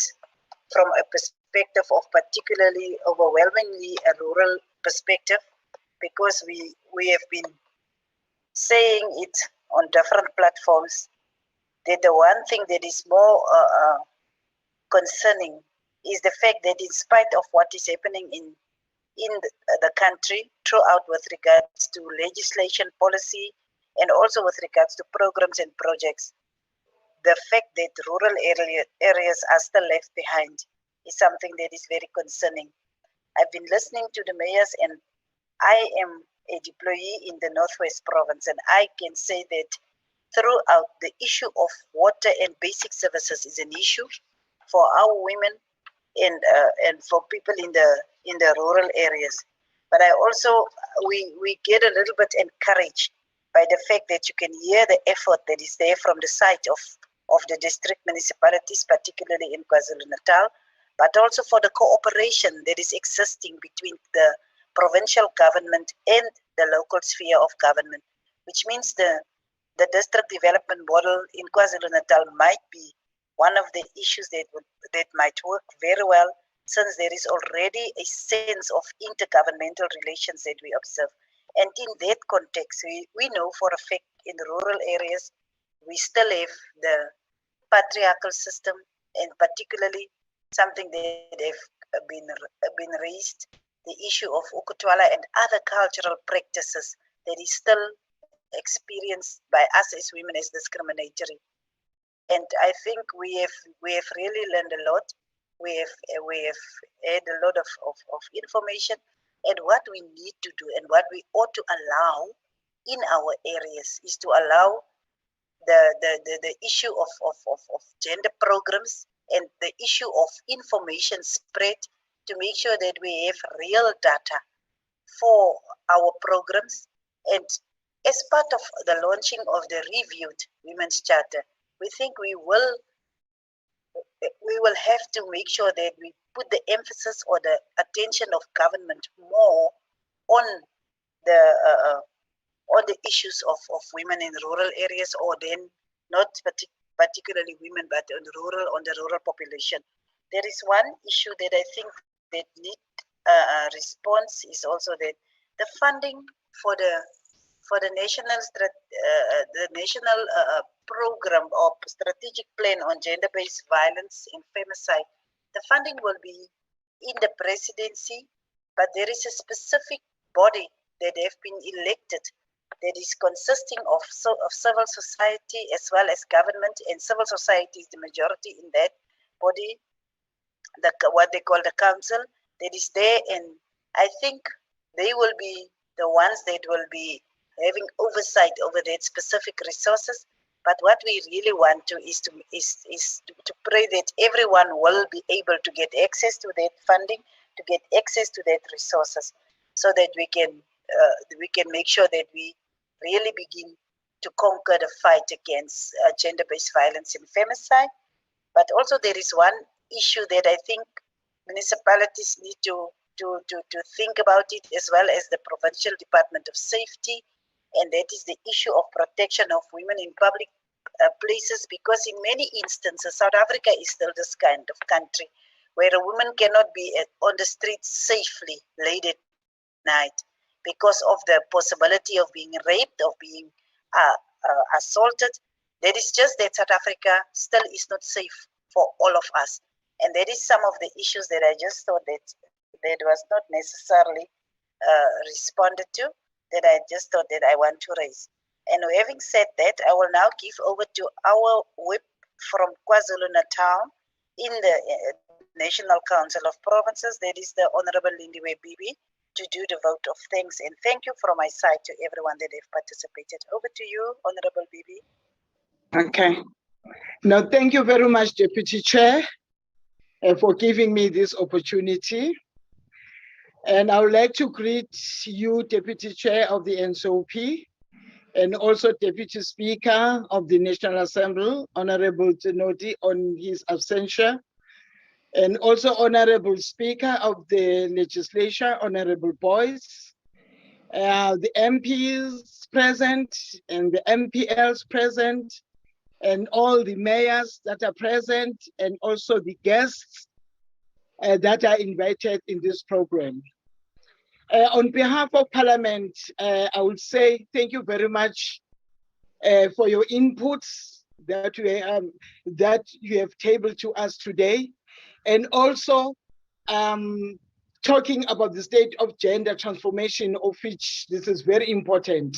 from a perspective of particularly overwhelmingly a rural perspective, because we have been saying it on different platforms that the one thing that is more concerning is the fact that in spite of what is happening in the country throughout with regards to legislation, policy, and also with regards to programs and projects, the fact that rural areas are still left behind is something that is very concerning. I've been listening to the mayors, and I am a deployee in the Northwest Province, and I can say that throughout the issue of water and basic services is an issue for our women and for people in the rural areas. But I also, we get a little bit encouraged by the fact that you can hear the effort that is there from the side of the district municipalities, particularly in KwaZulu-Natal, but also for the cooperation that is existing between the provincial government and the local sphere of government, which means the district development model in KwaZulu-Natal might be one of the issues that might work very well, since there is already a sense of intergovernmental relations that we observe. And in that context, we know for a fact in rural areas, we still have the patriarchal system, and particularly something that have been raised, the issue of ukutwala and other cultural practices that is still experienced by us as women as discriminatory. And I think we have really learned a lot. We have had a lot of information, and what we need to do and what we ought to allow in our areas is to allow the issue of gender programs and the issue of information spread, to make sure that we have real data for our programs. And as part of the launching of the reviewed Women's Charter, we think we will have to make sure that we put the emphasis or the attention of government more on the issues of women in rural areas, or then not particularly women, but on the rural population. There is one issue that I think that need a response, is also that the funding for the national program or strategic plan on gender-based violence and femicide. The funding will be in the presidency, but there is a specific body that have been elected that is consisting of civil society as well as government, and civil society is the majority in that body, what they call the council, that is there. And I think they will be the ones that will be having oversight over that specific resources. But what we really want to is to pray that everyone will be able to get access to that funding, to get access to that resources, so that we can make sure that we really begin to conquer the fight against gender-based violence and femicide. But also there is one issue that I think municipalities need to think about it, as well as the Provincial Department of Safety, and that is the issue of protection of women in public places, because in many instances, South Africa is still this kind of country where a woman cannot be on the streets safely late at night because of the possibility of being raped, of being assaulted. That is just that South Africa still is not safe for all of us. And that is some of the issues that I just thought that was not necessarily responded to, that I just thought that I want to raise. And having said that, I will now give over to our whip from KwaZulu-Natal in the National Council of Provinces, that is the Honorable Lindiwe Bibi, to do the vote of thanks. And thank you from my side to everyone that have participated. Over to you, Honorable Bibi. Okay. Now, thank you very much, Deputy Chair, for giving me this opportunity. And I would like to greet you, Deputy Chair of the NCOP, and also Deputy Speaker of the National Assembly, Honorable Tenodi, on his absentia, and also Honorable Speaker of the Legislature, Honorable Boyce, the MPs present and the MPLs present, and all the mayors that are present, and also the guests that are invited in this program. On behalf of Parliament, I would say thank you very much for your inputs that you have tabled to us today, and also talking about the state of gender transformation, of which this is very important.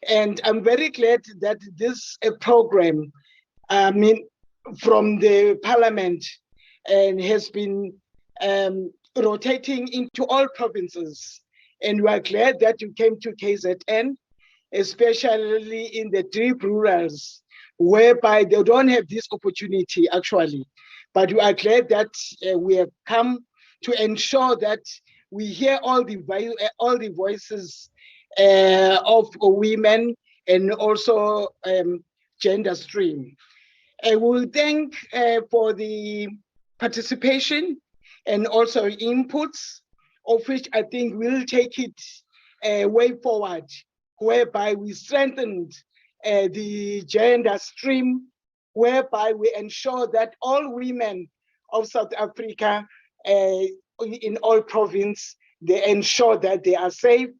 And I'm very glad that this program, from the Parliament, and has been rotating into all provinces. And we are glad that you came to KZN, especially in the deep rurals, whereby they don't have this opportunity actually. But we are glad that we have come to ensure that we hear all the voices of women and also gender stream. I will thank for the participation and also inputs of which I think we'll take it way forward, whereby we strengthened the gender stream, whereby we ensure that all women of South Africa in all provinces, they ensure that they are safe,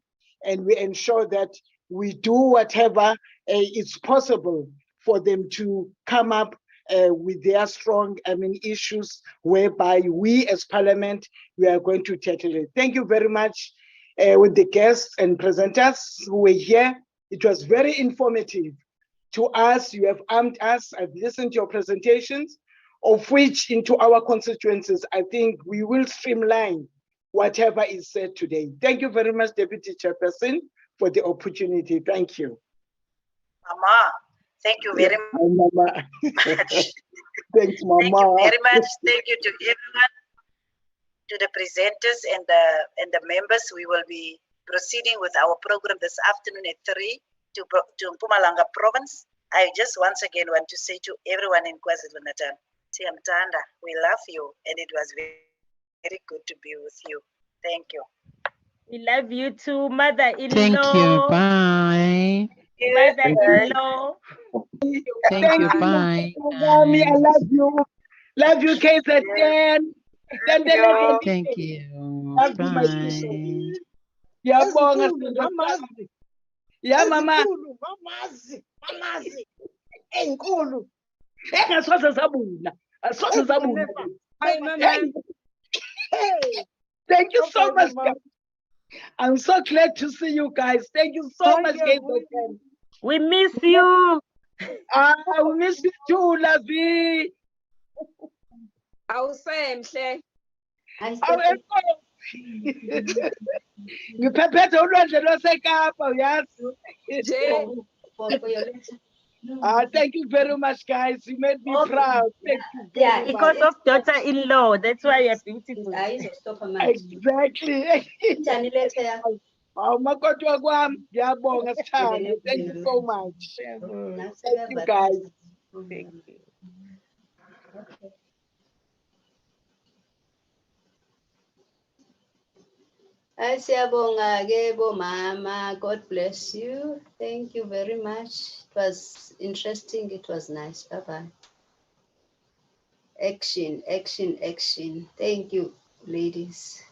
and we ensure that we do whatever is possible for them to come up with their strong issues, whereby we as Parliament, we are going to tackle it. Thank you very much with the guests and presenters who were here. It was very informative to us. You have armed us. I've listened to your presentations, of which into our constituencies, I think we will streamline whatever is said today. Thank you very much, Deputy Chairperson, for the opportunity. Thank you. Mama, thank you very much. Mama. Thanks, Mama. Thank you very much. Thank you to everyone, to the presenters and the members. We will be proceeding with our program this afternoon at 3 to Mpumalanga Province. I just once again want to say to everyone in KwaZulu-Natal, Siamtanda, we love you, and it was very, very good to be with you. Thank you. We love you too, mother-in-law. Thank you. Bye. Mother-in-law. Thank you. Bye. Mommy, I love you. Love you, KZN. Thank you. Love you, my sister. Yeah, yeah, Mama. Mamazi. Enkulu. Engasoze zabula. Asoze zabula. Thank you so much. I'm so glad to see you guys. Thank you so much, KZN. We miss you. We miss you too, Lavi. Awusemhle. Ngiphephethe ulwandle lwaseKapa, uyazi. Thank you very much, guys. You made me proud. Thank you very much. Because of daughter-in-law. That's why you're beautiful. Exactly. Thank you so much. Thank you, guys. Thank you. Mama. God bless you. Thank you very much. It was interesting. It was nice. Bye-bye. Action. Thank you, ladies.